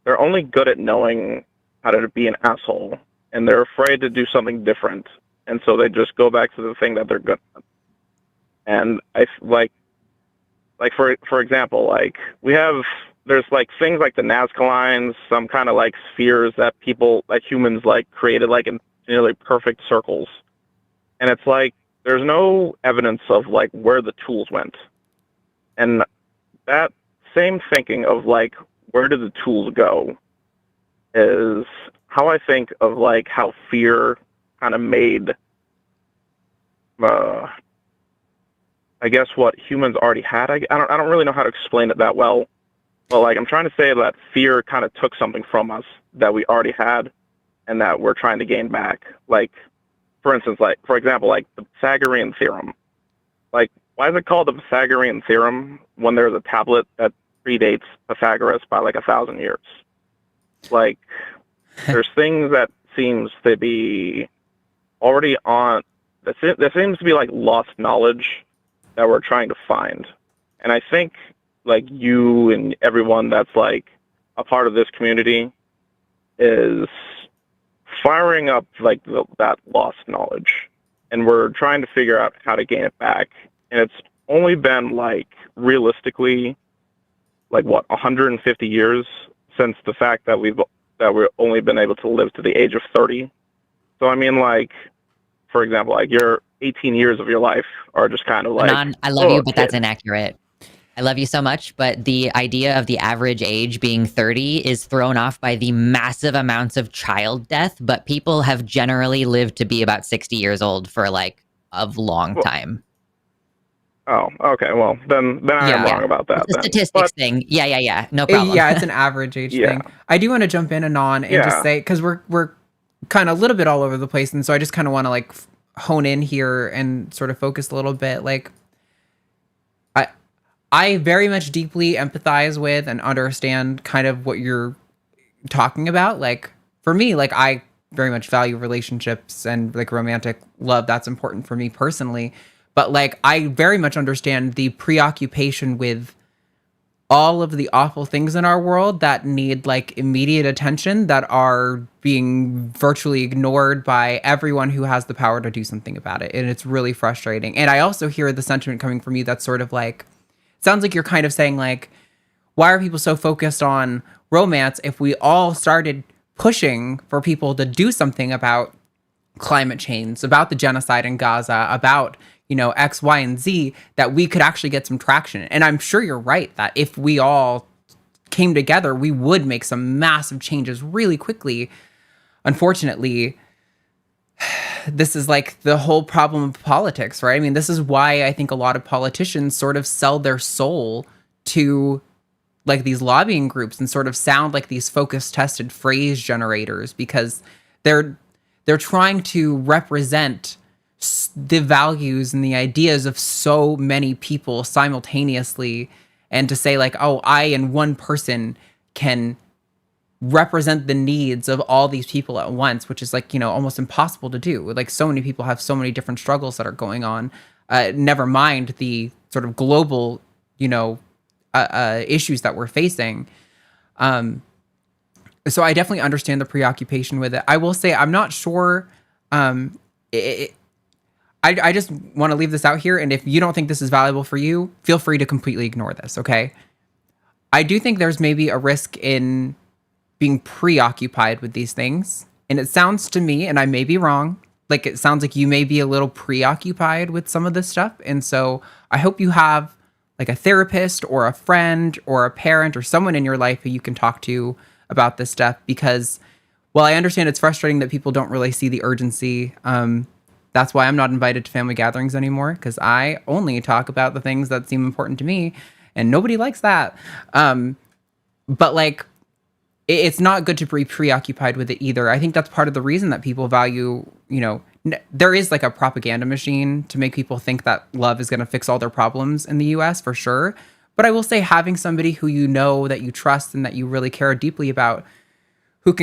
they're only good at knowing how to be an asshole, and they're afraid to do something different, and so they just go back to the thing that they're good at. And I like for example, like, there's like things like the Nazca lines, some kind of like spheres that humans like created like in nearly perfect circles. And it's like, there's no evidence of like where the tools went. And that same thinking of like, where did the tools go is how I think of like how fear kind of made, I guess what humans already had. I don't really know how to explain it that well. But like, I'm trying to say that fear kind of took something from us that we already had and that we're trying to gain back. Like, for instance, like, for example, like the Pythagorean theorem. Like, why is it called the Pythagorean theorem when there's a tablet that predates Pythagoras by like 1,000 years? Like, there's things that seems to be already on, there seems to be like lost knowledge that we're trying to find. And I think like you and everyone that's like a part of this community is firing up like that lost knowledge, and we're trying to figure out how to gain it back. And it's only been like realistically like 150 years since the fact that we've only been able to live to the age of 30. So I mean, like, for example, like your 18 years of your life are just kind of like, Anon, I love you, but that's inaccurate. I love you so much, but the idea of the average age being 30 is thrown off by the massive amounts of child death, but people have generally lived to be about 60 years old for like a long time. Oh, okay. Well, then I am wrong about that. It's a statistics thing. Yeah. No problem. Yeah, it's an average age thing. I do want to jump in, Anon, and just say, because we're kind of a little bit all over the place, and so I just kind of want to like hone in here and sort of focus a little bit. Like, I very much deeply empathize with and understand kind of what you're talking about. Like, for me, like, I very much value relationships and like romantic love. That's important for me personally. But like, I very much understand the preoccupation with all of the awful things in our world that need like immediate attention, that are being virtually ignored by everyone who has the power to do something about it. And it's really frustrating. And I also hear the sentiment coming from you that's sort of like, sounds like you're kind of saying like, why are people so focused on romance if we all started pushing for people to do something about climate change, about the genocide in Gaza, about, you know, X, Y, and Z, that we could actually get some traction. And I'm sure you're right that if we all came together, we would make some massive changes really quickly. Unfortunately, this is like the whole problem of politics, right? I mean, this is why I think a lot of politicians sort of sell their soul to like these lobbying groups and sort of sound like these focus tested phrase generators, because they're trying to represent the values and the ideas of so many people simultaneously, and to say like, oh, I and one person can represent the needs of all these people at once, which is like, you know, almost impossible to do. Like, so many people have so many different struggles that are going on, never mind the sort of global, you know, issues that we're facing. So I definitely understand the preoccupation with it. I will say I'm not sure. I I just want to leave this out here. And if you don't think this is valuable for you, feel free to completely ignore this. Okay. I do think there's maybe a risk in being preoccupied with these things. And it sounds to me, and I may be wrong, like it sounds like you may be a little preoccupied with some of this stuff. And so I hope you have like a therapist or a friend or a parent or someone in your life who you can talk to about this stuff, because while I understand it's frustrating that people don't really see the urgency, that's why I'm not invited to family gatherings anymore, because I only talk about the things that seem important to me, and nobody likes that. But like, it's not good to be preoccupied with it either. I think that's part of the reason that people value, there is like a propaganda machine to make people think that love is going to fix all their problems in the US for sure. But I will say having somebody who that you trust and that you really care deeply about, who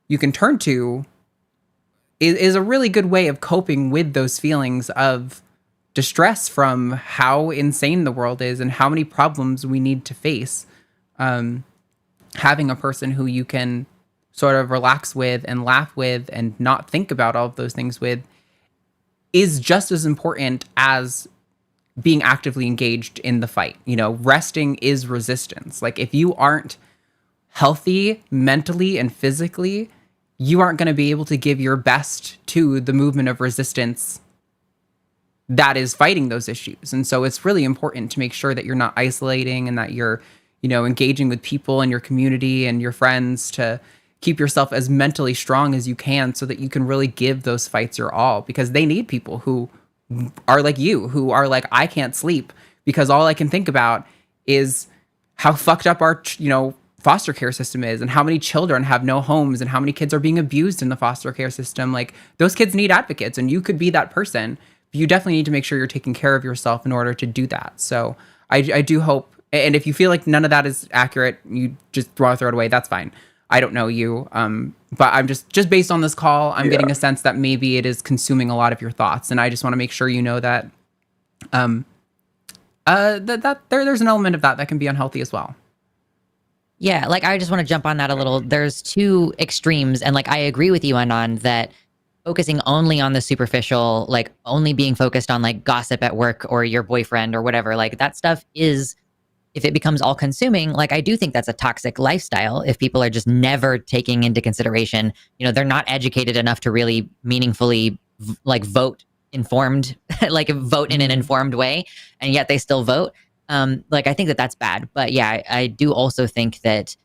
you can turn to, is a really good way of coping with those feelings of distress from how insane the world is and how many problems we need to face. Having a person who you can sort of relax with and laugh with and not think about all of those things with is just as important as being actively engaged in the fight. Resting is resistance. Like if you aren't healthy mentally and physically, you aren't going to be able to give your best to the movement of resistance that is fighting those issues. And so it's really important to make sure that you're not isolating and that you're, engaging with people in your community and your friends to keep yourself as mentally strong as you can so that you can really give those fights your all, because they need people who are like you, who are like, I can't sleep because all I can think about is how fucked up our, foster care system is and how many children have no homes and how many kids are being abused in the foster care system. Like those kids need advocates, and you could be that person, but you definitely need to make sure you're taking care of yourself in order to do that. So I do hope, and if you feel like none of that is accurate, you just throw it away. That's fine. I don't know you. But I'm just based on this call, I'm getting a sense that maybe it is consuming a lot of your thoughts. And I just want to make sure that, there's an element of that can be unhealthy as well. Yeah, like I just want to jump on that a little. There's two extremes, and like I agree with you, Anon, that focusing only on the superficial, like only being focused on like gossip at work or your boyfriend or whatever, like that stuff is, if it becomes all consuming, like I do think that's a toxic lifestyle. If people are just never taking into consideration, they're not educated enough to really meaningfully like vote informed, like vote in an informed way, and yet they still vote. Like I think that that's bad. But yeah, I do also think that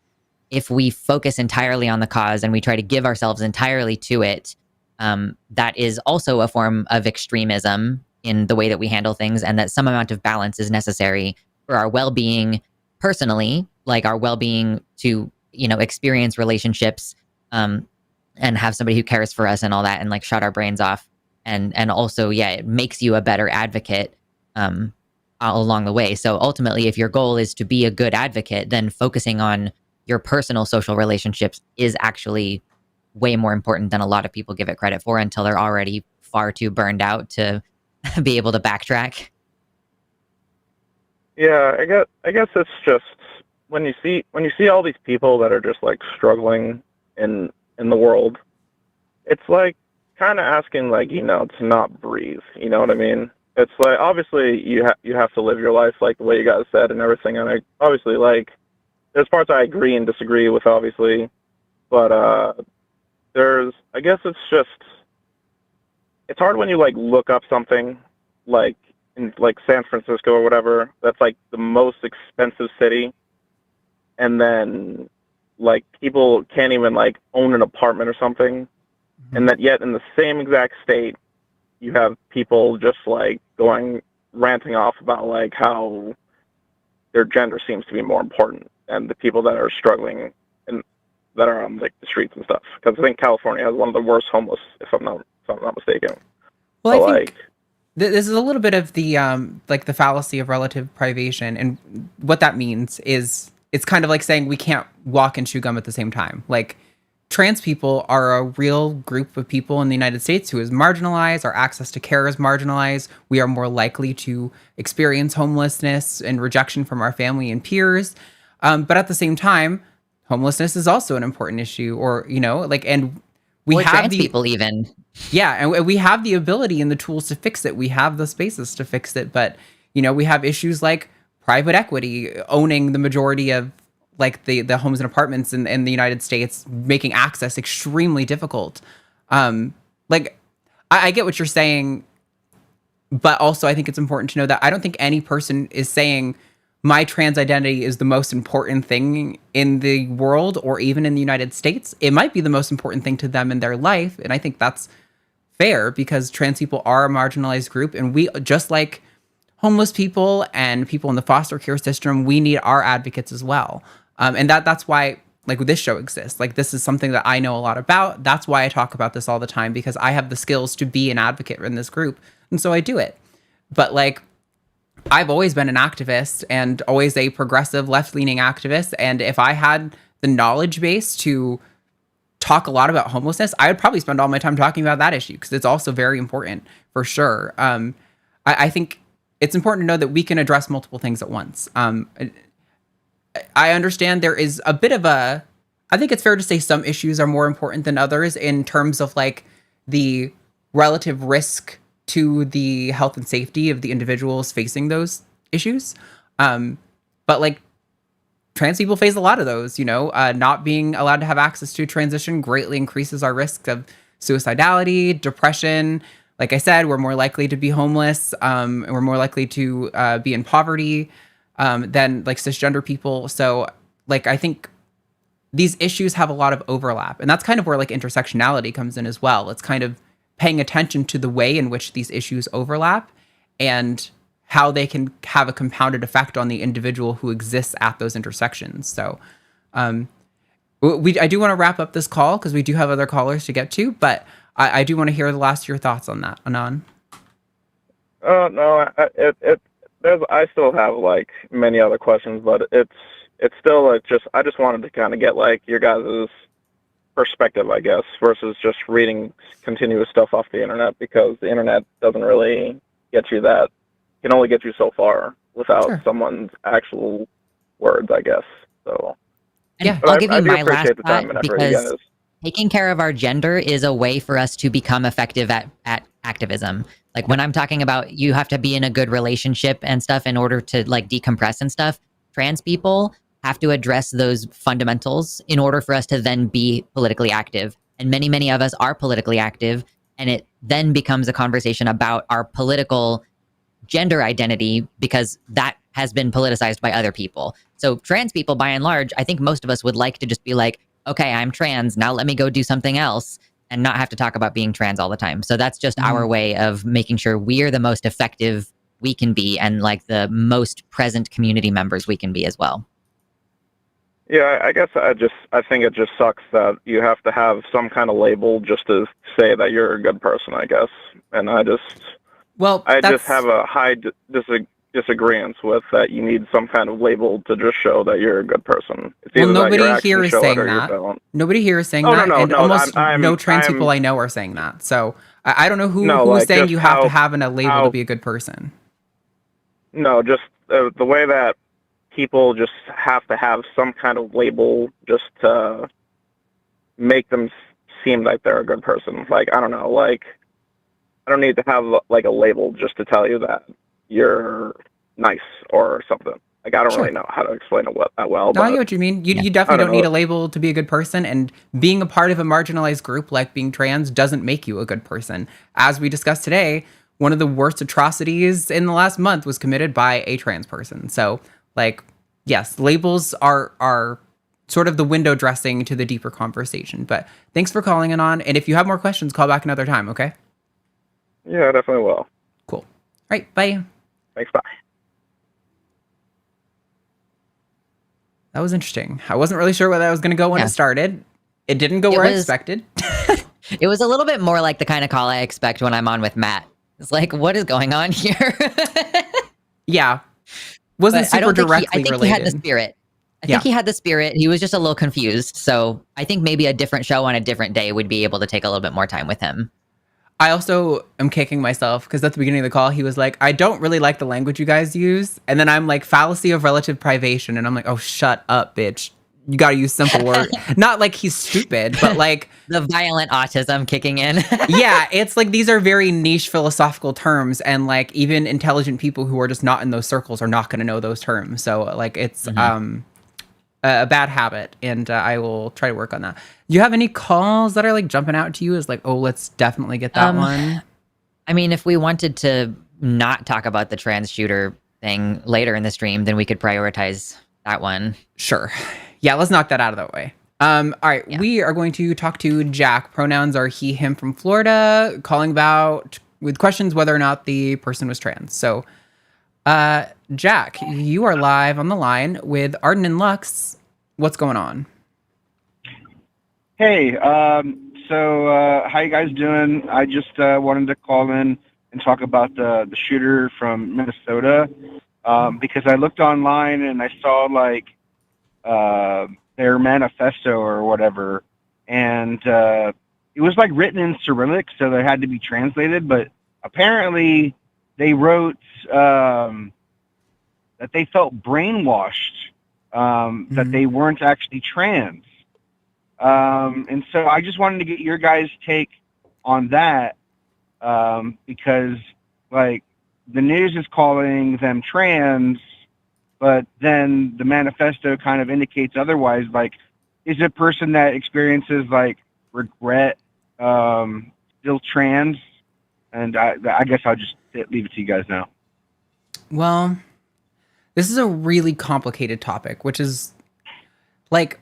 if we focus entirely on the cause and we try to give ourselves entirely to it, that is also a form of extremism in the way that we handle things, and that some amount of balance is necessary for our well-being personally, like our well-being to, experience relationships, and have somebody who cares for us and all that, and like shut our brains off. And also, yeah, it makes you a better advocate, along the way. So ultimately, if your goal is to be a good advocate, then focusing on your personal social relationships is actually way more important than a lot of people give it credit for, until they're already far too burned out to be able to backtrack. Yeah, I guess it's just when you see all these people that are just like struggling in the world, it's like kind of asking like, to not breathe. You know what I mean? It's like, obviously you have to live your life like the way you guys said and everything. And I obviously, like, there's parts I agree and disagree with, obviously, but I guess it's hard when you like look up something like in like San Francisco or whatever, that's like the most expensive city, and then like people can't even like own an apartment or something, and that yet in the same exact state you have people just like ranting off about like how their gender seems to be more important than the people that are struggling and that are on like the streets and stuff. Because I think California has one of the worst homeless, if I'm not mistaken. Well, so, I think this is a little bit of the like the fallacy of relative privation, and what that means is it's kind of like saying we can't walk and chew gum at the same time. Like, trans people are a real group of people in the United States who is marginalized. Our access to care is marginalized. We are more likely to experience homelessness and rejection from our family and peers. But at the same time, homelessness is also an important issue, or, and we or have trans people even. Yeah, and we have the ability and the tools to fix it. We have the spaces to fix it, but we have issues like private equity owning the majority of like the homes and apartments in the United States, making access extremely difficult. Like I get what you're saying, but also I think it's important to know that I don't think any person is saying my trans identity is the most important thing in the world or even in the United States. It might be the most important thing to them in their life, and I think that's fair because trans people are a marginalized group, and we, just like homeless people and people in the foster care system, we need our advocates as well. And that's why like this show exists. Like this is something that I know a lot about. That's why I talk about this all the time, because I have the skills to be an advocate in this group. And so I do it. But like, I've always been an activist and always a progressive left-leaning activist. And if I had the knowledge base to talk a lot about homelessness, I would probably spend all my time talking about that issue because it's also very important for sure. I think it's important to know that we can address multiple things at once. I understand there is a bit of I think it's fair to say some issues are more important than others in terms of like the relative risk to the health and safety of the individuals facing those issues. But like trans people face a lot of those, not being allowed to have access to transition greatly increases our risk of suicidality, depression. Like I said, we're more likely to be homeless, and we're more likely to be in poverty than like cisgender people. So like, I think these issues have a lot of overlap, and that's kind of where like intersectionality comes in as well. It's kind of paying attention to the way in which these issues overlap and how they can have a compounded effect on the individual who exists at those intersections. So I do want to wrap up this call because we do have other callers to get to, but I do want to hear the last of your thoughts on that, Anon. No, I still have like many other questions, but it's still like I just wanted to kind of get like your guys' perspective, I guess, versus just reading continuous stuff off the internet, because the internet doesn't really get you that. It can only get you so far without someone's actual words, I guess. So yeah, I'll give you my last thought, because taking care of our gender is a way for us to become effective at activism. Like when I'm talking about you have to be in a good relationship and stuff in order to like decompress and stuff, trans people have to address those fundamentals in order for us to then be politically active. And many, many of us are politically active, and it then becomes a conversation about our political gender identity because that has been politicized by other people. So trans people, by and large, I think most of us would like to just be like, okay, I'm trans, now let me go do something else and not have to talk about being trans all the time. So that's just our way of making sure we're the most effective we can be and like the most present community members we can be as well. Yeah, I guess I think it just sucks that you have to have some kind of label just to say that you're a good person, I guess. And I just have a high disagreement with that. You need some kind of label to just show that you're a good person. Well, nobody here is saying that. Nobody here is saying that. And almost no trans people I know are saying that. So I don't know who's saying you have to have a label to be a good person. No, just the way that people just have to have some kind of label just to make them seem like they're a good person. Like, I don't know, like, I don't need to have like a label just to tell you that you're nice or something. Like, I don't really know how to explain it that well. No, I get what you mean. You definitely don't need a label to be a good person, and being a part of a marginalized group like being trans doesn't make you a good person. As we discussed today, one of the worst atrocities in the last month was committed by a trans person. So, like, yes, labels are sort of the window dressing to the deeper conversation. But thanks for calling on. And if you have more questions, call back another time, okay? Yeah, I definitely will. Cool. All right, bye. Thanks, bye. That was interesting. I wasn't really sure where that was going to go when it started. It didn't go where I expected. It was a little bit more like the kind of call I expect when I'm on with Matt. It's like, what is going on here? Yeah. Wasn't super directly related. I think he had the spirit. I think he had the spirit. He was just a little confused. So I think maybe a different show on a different day would be able to take a little bit more time with him. I also am kicking myself because at the beginning of the call, he was like, I don't really like the language you guys use. And then I'm like, fallacy of relative privation. And I'm like, oh, shut up, bitch. you got to use simple words. Not like he's stupid, but like the violent autism kicking in. Yeah, it's like these are very niche philosophical terms, and like even intelligent people who are just not in those circles are not going to know those terms. So like it's a bad habit, and I will try to work on that. Do you have any calls that are like jumping out to you as like, oh, let's definitely get that one? I mean, if we wanted to not talk about the trans shooter thing later in the stream, then we could prioritize that one. Sure. Yeah, let's knock that out of the way. All right, we are going to talk to Jack. Pronouns are he, him from Florida, calling about with questions whether or not the person was trans. So, Jack, you are live on the line with Arden and Lux. What's going on? Hey, how you guys doing? I just wanted to call in and talk about the shooter from Minnesota because I looked online and I saw like their manifesto or whatever, and it was like written in Cyrillic, so they had to be translated. But apparently, they wrote that they felt brainwashed, that they weren't actually trans, and so I just wanted to get your guys' take on that, because like the news is calling them trans. But then the manifesto kind of indicates otherwise. Like, is a person that experiences like regret still trans? And I guess I'll just leave it to you guys now. Well, this is a really complicated topic, which is like,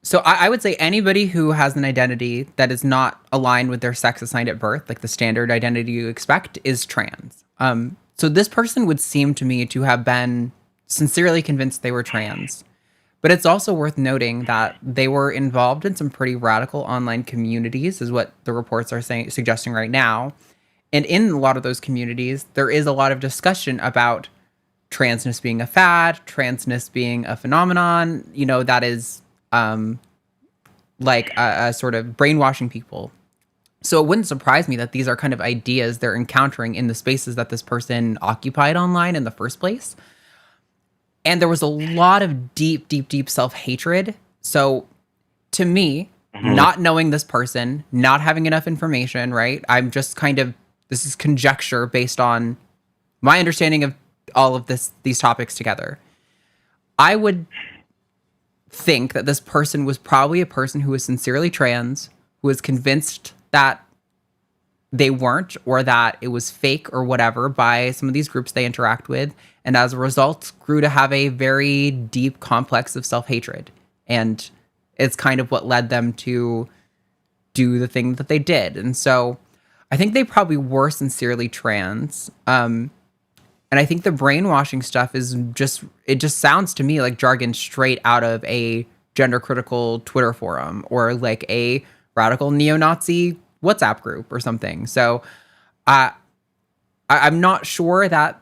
so I would say anybody who has an identity that is not aligned with their sex assigned at birth, like the standard identity you expect, is trans. So this person would seem to me to have been sincerely convinced they were trans. But it's also worth noting that they were involved in some pretty radical online communities, is what the reports are suggesting right now. And in a lot of those communities, there is a lot of discussion about transness being a fad, transness being a phenomenon, that is like a sort of brainwashing people. So it wouldn't surprise me that these are kind of ideas they're encountering in the spaces that this person occupied online in the first place. And there was a lot of deep, deep, deep self-hatred. So to me, not knowing this person, not having enough information, right? I'm just this is conjecture based on my understanding of all of these topics together. I would think that this person was probably a person who was sincerely trans, who was convinced that they weren't, or that it was fake or whatever by some of these groups they interact with, and as a result grew to have a very deep complex of self-hatred. And it's kind of what led them to do the thing that they did. And so I think they probably were sincerely trans. And I think the brainwashing stuff is it just sounds to me like jargon straight out of a gender critical Twitter forum or like a radical neo-Nazi WhatsApp group or something. So I'm not sure that,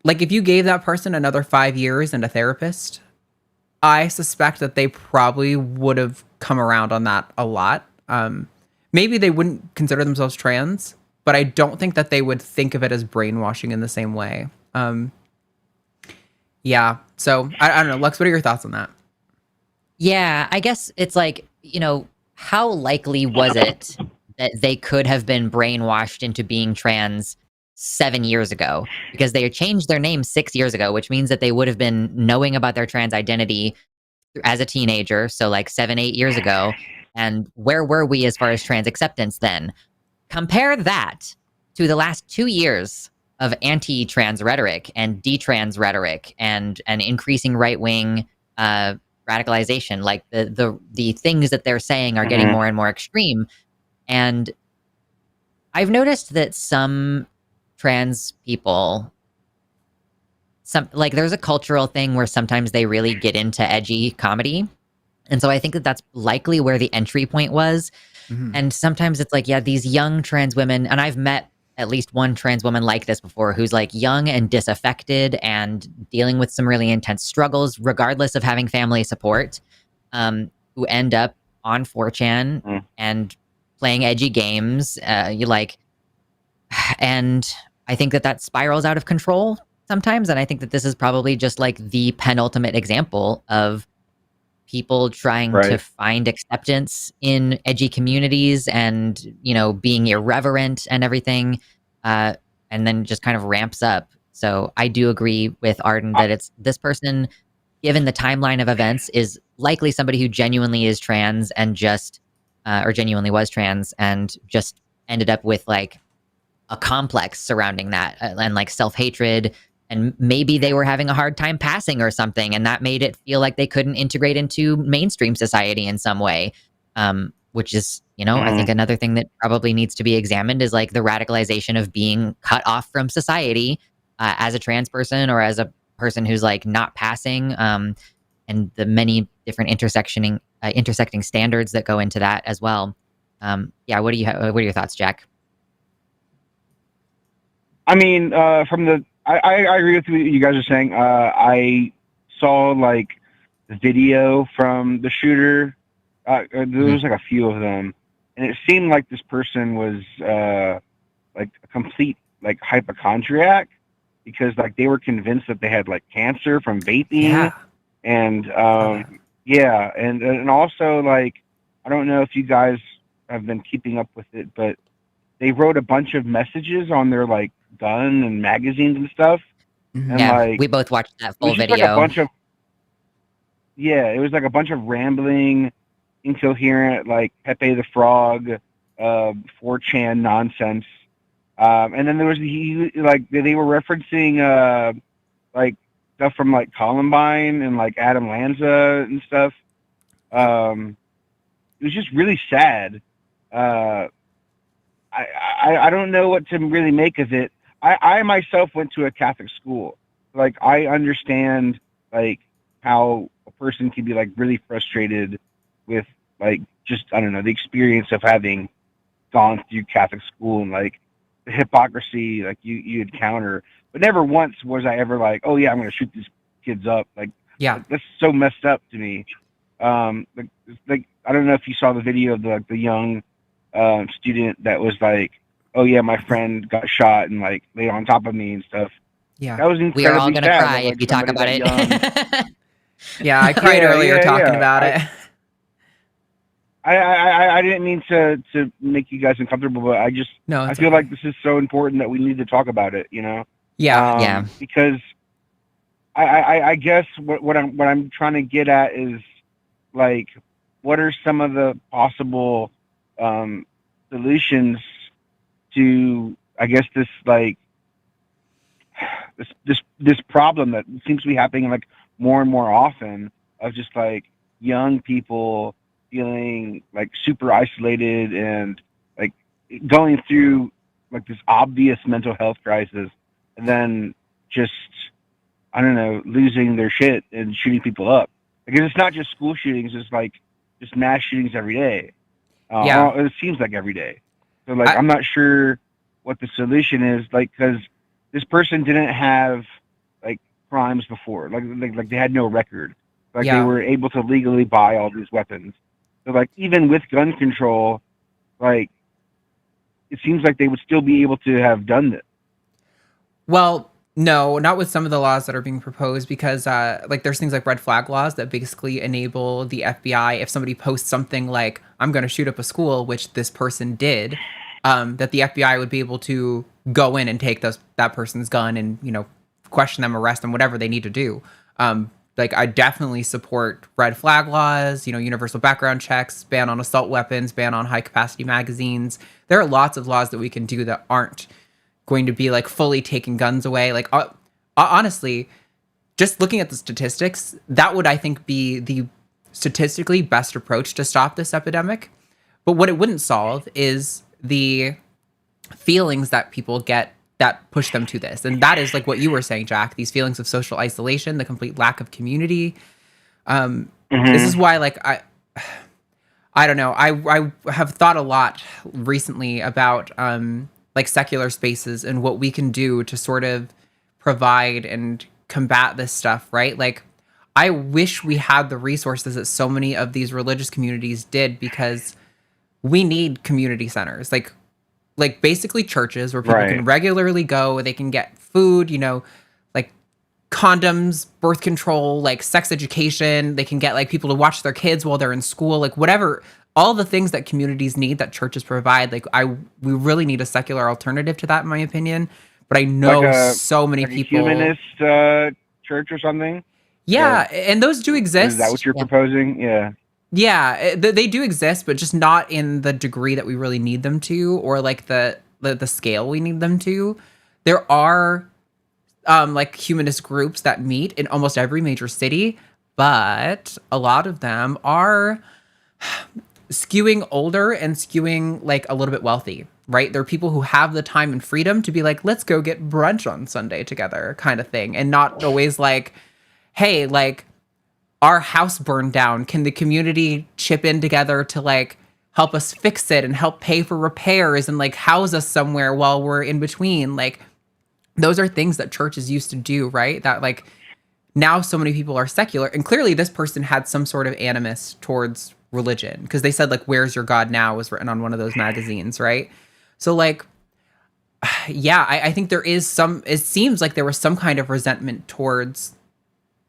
like, if you gave that person another 5 years and a therapist, I suspect that they probably would have come around on that a lot. Maybe they wouldn't consider themselves trans, but I don't think that they would think of it as brainwashing in the same way. Yeah. So I don't know. Lux, what are your thoughts on that? Yeah, I guess it's like, how likely was it that they could have been brainwashed into being trans 7 years ago? Because they changed their name 6 years ago, which means that they would have been knowing about their trans identity as a teenager. So like 7-8 years ago. And where were we as far as trans acceptance then? Compare that to the last 2 years of anti-trans rhetoric and detrans rhetoric and an increasing right-wing radicalization. Like the things that they're saying are getting more and more extreme. And I've noticed that some trans people, there's a cultural thing where sometimes they really get into edgy comedy. And so I think that that's likely where the entry point was. And sometimes it's like, yeah, these young trans women, and I've met at least one trans woman like this before, who's like young and disaffected and dealing with some really intense struggles, regardless of having family support, who end up on 4chan and playing edgy games. And I think that spirals out of control sometimes. And I think that this is probably just like the penultimate example of people trying to find acceptance in edgy communities and, you know, being irreverent and everything. And then just kind of ramps up. So I do agree with Arden that it's this person, given the timeline of events, is likely somebody who genuinely is trans and just, or genuinely was trans and just ended up with like a complex surrounding that and like self-hatred. And maybe they were having a hard time passing or something, and that made it feel like they couldn't integrate into mainstream society in some way. Which is, you know, I think another thing that probably needs to be examined is like the radicalization of being cut off from society as a trans person or as a person who's like not passing, and the many different intersecting standards that go into that as well. Yeah, what are your thoughts, Jack? I mean, I agree with what you guys are saying. I saw like the video from the shooter. There was like a few of them, and it seemed like this person was like a complete like hypochondriac, because like they were convinced that they had like cancer from vaping, and and also like, I don't know if you guys have been keeping up with it, but they wrote a bunch of messages on their like gun and magazines and stuff. And like, we both watched that full video. Like a bunch of, it was like a bunch of rambling, incoherent, like Pepe the Frog, 4chan nonsense. And then there was like they were referencing like stuff from like Columbine and like Adam Lanza and stuff. It was just really sad. I don't know what to really make of it. I myself went to a Catholic school. Like, I understand like how a person can be like really frustrated with like just, I don't know, the experience of having gone through Catholic school and like the hypocrisy like you encounter. But never once was I ever like, oh yeah, I'm gonna shoot these kids up. Like that's so messed up to me. Like I don't know if you saw the video of the young student that was like, oh yeah, my friend got shot and like laid on top of me and stuff. Yeah, that was incredibly we are all gonna sad, cry like, if you talk about it. Yeah, I cried earlier talking about it. I didn't mean to make you guys uncomfortable, but I feel like this is so important that we need to talk about it, you know? Yeah. Because I guess what I'm trying to get at is like, what are some of the possible solutions to, I guess, this like this problem that seems to be happening like more and more often, of just like young people feeling like super isolated and like going through like this obvious mental health crisis, and then just, I don't know, losing their shit and shooting people up. Because it's not just school shootings; it's like just mass shootings every day. It seems like every day. So like, I'm not sure what the solution is. Like, because this person didn't have like crimes before. Like they had no record. Like they were able to legally buy all these weapons. So like, even with gun control, like it seems like they would still be able to have done this. Well, no, not with some of the laws that are being proposed, because like there's things like red flag laws that basically enable the FBI, if somebody posts something like, I'm going to shoot up a school, which this person did, that the FBI would be able to go in and take that person's gun and, you know, question them, arrest them, whatever they need to do. Like, I definitely support red flag laws, you know, universal background checks, ban on assault weapons, ban on high capacity magazines. There are lots of laws that we can do that aren't going to be like fully taking guns away. Like, honestly, just looking at the statistics, that would, I think, be the statistically best approach to stop this epidemic. But what it wouldn't solve is the feelings that people get that push them to this. And that is like what you were saying, Jack, these feelings of social isolation, the complete lack of community. This is why, like, I don't know. I have thought a lot recently about like secular spaces and what we can do to sort of provide and combat this stuff, right? Like, I wish we had the resources that so many of these religious communities did, because we need community centers, like basically churches where people can regularly go, they can get food, you know, like condoms, birth control, like sex education. They can get like people to watch their kids while they're in school, like whatever, all the things that communities need that churches provide. Like we really need a secular alternative to that, in my opinion. But I know like so many like people. A humanist church or something? Yeah, and those do exist. Is that what you're proposing? Yeah. Yeah, they do exist, but just not in the degree that we really need them to, or like the scale we need them to. There are like humanist groups that meet in almost every major city, but a lot of them are skewing older and skewing like a little bit wealthy, right? There are people who have the time and freedom to be like, let's go get brunch on Sunday together kind of thing, and not always like, hey, like our house burned down. Can the community chip in together to like help us fix it and help pay for repairs and like house us somewhere while we're in between? Like those are things that churches used to do, right? That like now so many people are secular, and clearly this person had some sort of animus towards religion, because they said like, where's your God now was written on one of those magazines, right? So like, yeah, I think there is some, it seems like there was some kind of resentment towards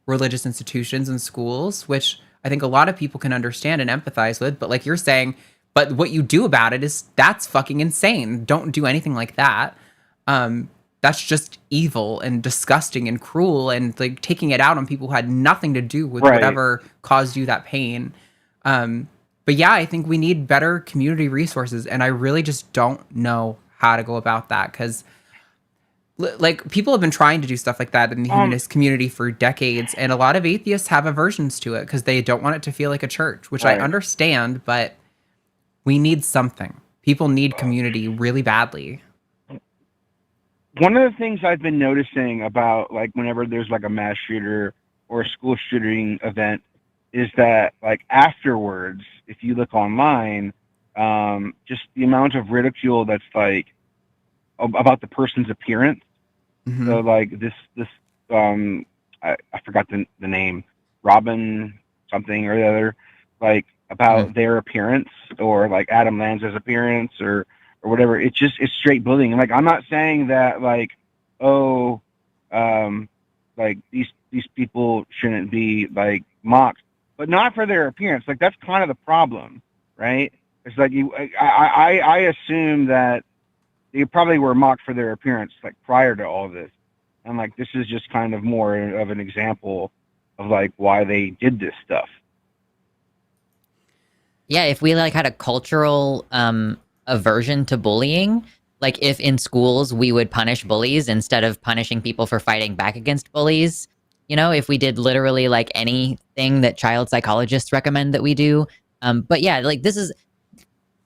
religious institutions and schools, which I think a lot of people can understand and empathize with. But like you're saying, but what you do about it is, that's fucking insane. Don't do anything like that. That's just evil and disgusting and cruel, and like taking it out on people who had nothing to do with whatever caused you that pain. But yeah, I think we need better community resources, and I really just don't know how to go about that, because like people have been trying to do stuff like that in the humanist community for decades, and a lot of atheists have aversions to it because they don't want it to feel like a church, which I understand, but we need something. People need community really badly. One of the things I've been noticing about like whenever there's like a mass shooter or a school shooting event is that like afterwards, if you look online, just the amount of ridicule that's like about the person's appearance. Mm-hmm. So like this I forgot the name, Robin something or the other, like about their appearance, or like Adam Lanza's appearance or whatever. It's straight bullying. And like, I'm not saying that like, like these people shouldn't be like mocked, but not for their appearance. Like that's kind of the problem, right? It's like I assume that they probably were mocked for their appearance like prior to all this, and like this is just kind of more of an example of like why they did this stuff. Yeah, if we like had a cultural aversion to bullying, like if in schools we would punish bullies instead of punishing people for fighting back against bullies, you know, if we did literally like anything that child psychologists recommend that we do. But yeah, like this is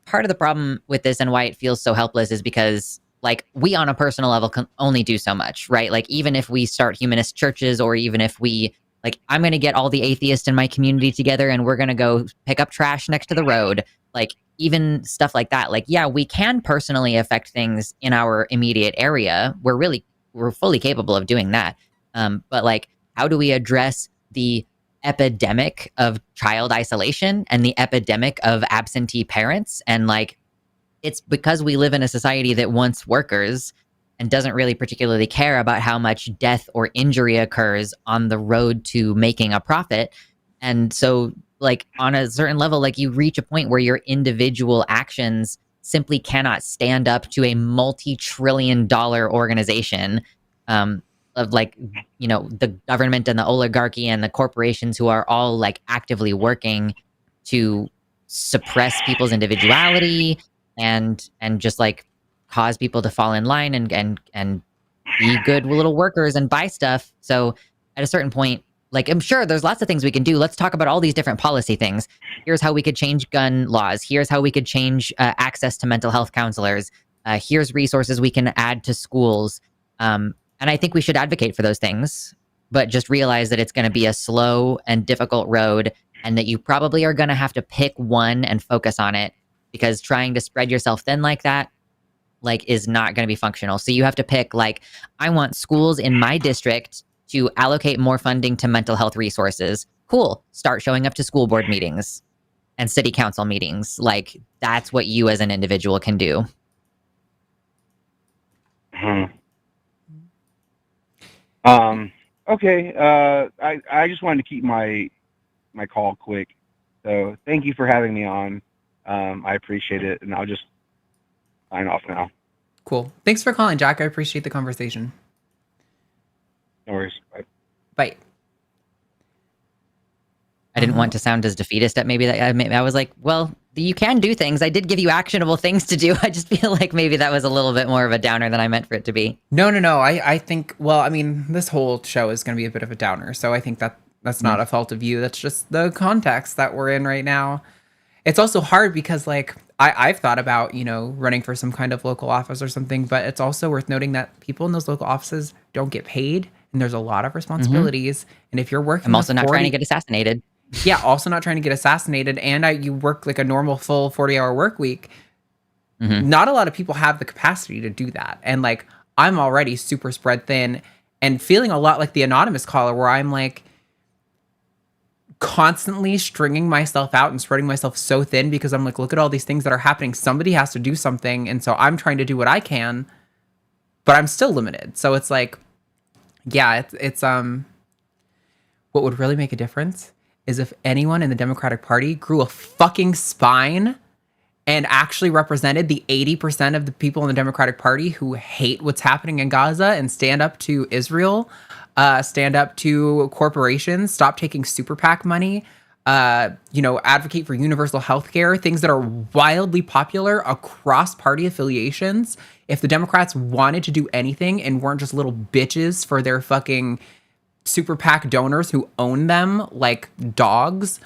part of the problem with this, and why it feels so helpless is because like we on a personal level can only do so much, right? Like even if we start humanist churches, or even if we like, I'm going to get all the atheists in my community together and we're going to go pick up trash next to the road. Like even stuff like that. Like, yeah, we can personally affect things in our immediate area. We're fully capable of doing that. But like, how do we address the epidemic of child isolation and the epidemic of absentee parents? And like, it's because we live in a society that wants workers and doesn't really particularly care about how much death or injury occurs on the road to making a profit. And so like on a certain level, like you reach a point where your individual actions simply cannot stand up to a multi-trillion-dollar organization of like, you know, the government and the oligarchy and the corporations who are all like actively working to suppress people's individuality and just like cause people to fall in line and be good little workers and buy stuff. So at a certain point, like, I'm sure there's lots of things we can do. Let's talk about all these different policy things. Here's how we could change gun laws. Here's how we could change access to mental health counselors. Here's resources we can add to schools. And I think we should advocate for those things, but just realize that it's going to be a slow and difficult road, and that you probably are going to have to pick one and focus on it, because trying to spread yourself thin like that, like, is not going to be functional. So you have to pick, like, I want schools in my district to allocate more funding to mental health resources. Cool. Start showing up to school board meetings and city council meetings. Like, that's what you as an individual can do. Okay. I just wanted to keep my call quick. So thank you for having me on. I appreciate it, and I'll just sign off now. Cool. Thanks for calling, Jack. I appreciate the conversation. No worries. Bye. Bye. I didn't want to sound as defeatist at maybe that. I was like, well, you can do things. I did give you actionable things to do. I just feel like maybe that was a little bit more of a downer than I meant for it to be. No. I think, well, I mean, this whole show is going to be a bit of a downer. So I think that's not a fault of you. That's just the context that we're in right now. It's also hard because, like, I've thought about, running for some kind of local office or something, but it's also worth noting that people in those local offices don't get paid, and there's a lot of responsibilities. Mm-hmm. And if you're working, I'm also not trying to get assassinated. Yeah, also not trying to get assassinated, and you work like a normal full 40-hour work week. Mm-hmm. Not a lot of people have the capacity to do that, and like I'm already super spread thin, and feeling a lot like the anonymous caller, where I'm like constantly stringing myself out and spreading myself so thin because I'm like, look at all these things that are happening. Somebody has to do something. And so I'm trying to do what I can, but I'm still limited. So it's like, yeah, it's what would really make a difference is if anyone in the Democratic Party grew a fucking spine and actually represented the 80% of the people in the Democratic Party who hate what's happening in Gaza and stand up to Israel, stand up to corporations, stop taking super PAC money, advocate for universal health care, things that are wildly popular across party affiliations. If the Democrats wanted to do anything and weren't just little bitches for their fucking super PAC donors who own them like dogs,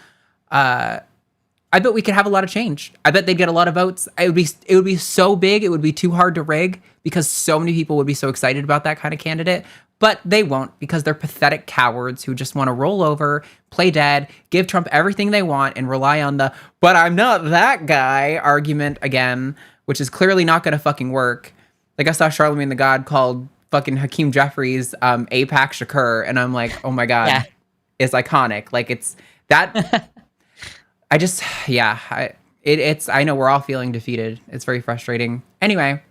I bet we could have a lot of change. I bet they'd get a lot of votes. It would be so big, it would be too hard to rig because so many people would be so excited about that kind of candidate. But they won't because they're pathetic cowards who just want to roll over, play dead, give Trump everything they want, and rely on the "but I'm not that guy" argument again, which is clearly not going to fucking work. Like I saw Charlemagne the God called fucking Hakeem Jeffries AIPAC Shakur, and I'm like, oh my God, yeah. It's iconic. Like it's that. I just, yeah, I know we're all feeling defeated. It's very frustrating. Anyway.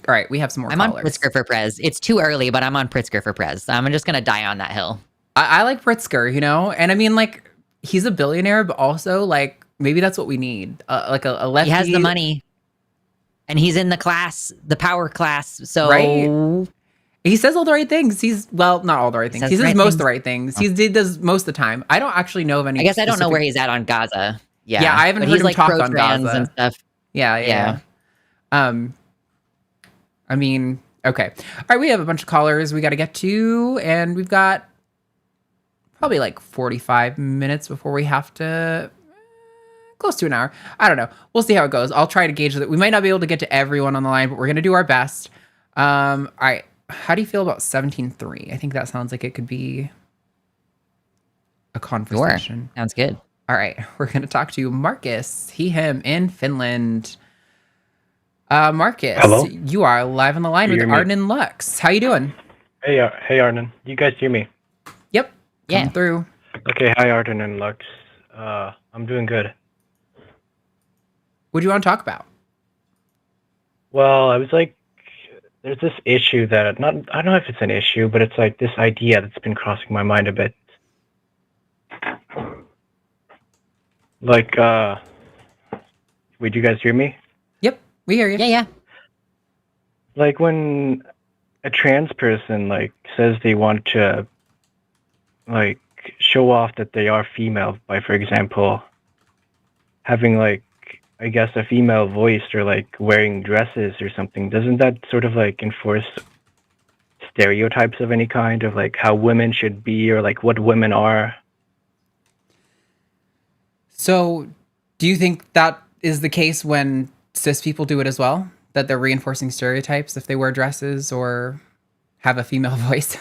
All right, we have some more callers. I'm on Pritzker for Prez. It's too early, but I'm on Pritzker for Prez. I'm just going to die on that hill. I like Pritzker, And I mean, like, he's a billionaire, but also, like, maybe that's what we need. Like a lefty. He has the money. And he's in the class, the power class. So. Right? He says all the right things. Not all the right things. He says most of the right things. He does most of the time. I don't actually know of any. I guess I don't know where he's at on Gaza. Yeah, I haven't heard him talk on Gaza and stuff. Yeah. I mean, okay. All right, we have a bunch of callers we got to get to, and we've got probably like 45 minutes before we have to, close to an hour. I don't know. We'll see how it goes. I'll try to gauge that. We might not be able to get to everyone on the line, but we're going to do our best. All right. How do you feel about 17.3? I think that sounds like it could be a conversation. Sure. Sounds good. All right. We're going to talk to Marcus, he, him, in Finland. Marcus, hello? You are live on the line with Arden and Lux. How you doing? Hey, Arden. You guys hear me? Yep. Come through. Okay, hi, Arden and Lux. I'm doing good. What do you want to talk about? Well, I was like, there's this issue that, I don't know if it's an issue, but it's like this idea that's been crossing my mind a bit. Like, wait, do you guys hear me? We hear you. Yeah. Like when a trans person like says they want to like show off that they are female by, for example, having like, I guess, a female voice or like wearing dresses or something, doesn't that sort of like enforce stereotypes of any kind of like how women should be or like what women are? So do you think that is the case when cis people do it as well? That they're reinforcing stereotypes if they wear dresses or have a female voice?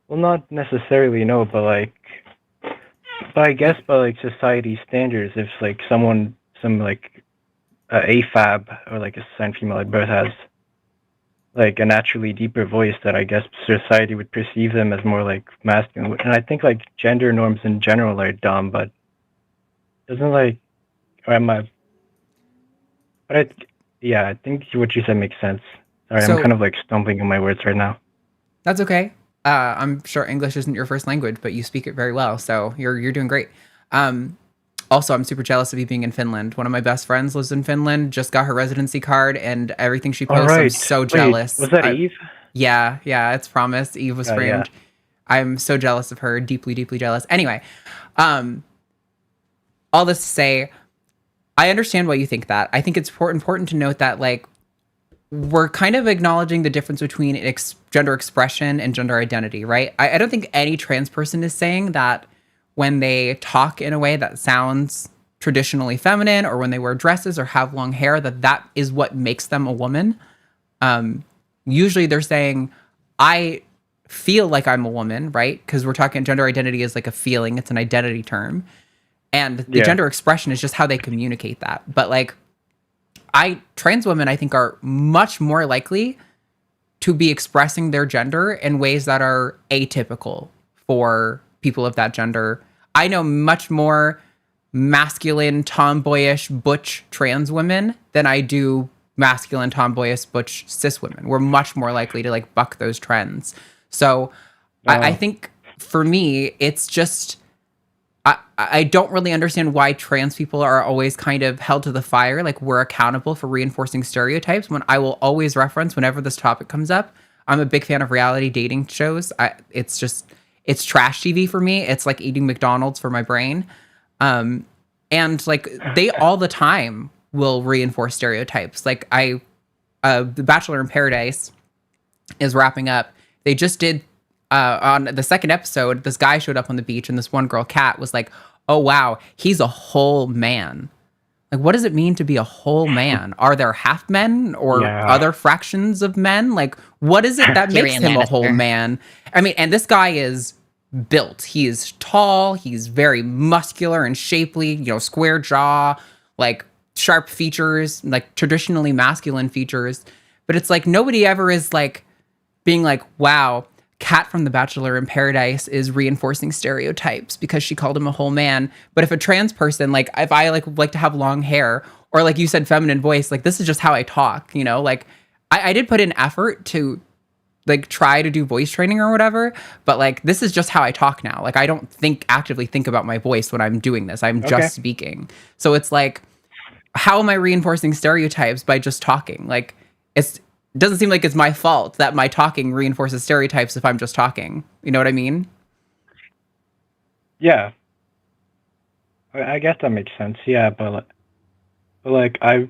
Well, not necessarily, no, but I guess by like society standards, if like some like AFAB or like a cis female at birth has like a naturally deeper voice, that I guess society would perceive them as more like masculine. And I think like gender norms in general are dumb, but doesn't like, or am I? But I think what you said makes sense. Sorry, I'm kind of like stumbling on my words right now. That's okay. I'm sure English isn't your first language, but you speak it very well, so you're doing great. Also, I'm super jealous of you being in Finland. One of my best friends lives in Finland, just got her residency card, and everything she posts, I'm so jealous. Was that Eve? Yeah, it's Promise. Eve was framed. Yeah. I'm so jealous of her, deeply, deeply jealous. Anyway, all this to say, I understand why you think that. I think it's important to note that, like, we're kind of acknowledging the difference between gender expression and gender identity, right? I don't think any trans person is saying that when they talk in a way that sounds traditionally feminine, or when they wear dresses or have long hair, that is what makes them a woman. Usually they're saying, I feel like I'm a woman, right? Because we're talking gender identity is like a feeling, it's an identity term. And the gender expression is just how they communicate that. But like, trans women, I think, are much more likely to be expressing their gender in ways that are atypical for people of that gender. I know much more masculine, tomboyish, butch trans women than I do masculine, tomboyish, butch cis women. We're much more likely to like buck those trends. So I think for me, it's just, I don't really understand why trans people are always kind of held to the fire. Like, we're accountable for reinforcing stereotypes, when I will always reference, whenever this topic comes up, I'm a big fan of reality dating shows. It's trash TV for me. It's like eating McDonald's for my brain. And like, they all the time will reinforce stereotypes. Like The Bachelor in Paradise is wrapping up. They just did, on the second episode, this guy showed up on the beach, and this one girl, Kat, was like, oh, wow, he's a whole man. Like, what does it mean to be a whole man? Are there half men or other fractions of men? Like, what is it that makes him a whole man? I mean, and this guy is built. He is tall. He's very muscular and shapely, square jaw, like sharp features, like traditionally masculine features. But it's like, nobody ever is like being like, wow, Kat from The Bachelor in Paradise is reinforcing stereotypes because she called him a whole man. But if a trans person, like, if I like to have long hair, or like you said, feminine voice, like, this is just how I talk, like, I did put in effort to like try to do voice training or whatever, but like, this is just how I talk now. Like, I don't actively think about my voice when I'm doing this. I'm just speaking. So it's like, how am I reinforcing stereotypes by just talking? Like, it doesn't seem like it's my fault that my talking reinforces stereotypes if I'm just talking. You know what I mean? Yeah. I guess that makes sense. Yeah, but like, I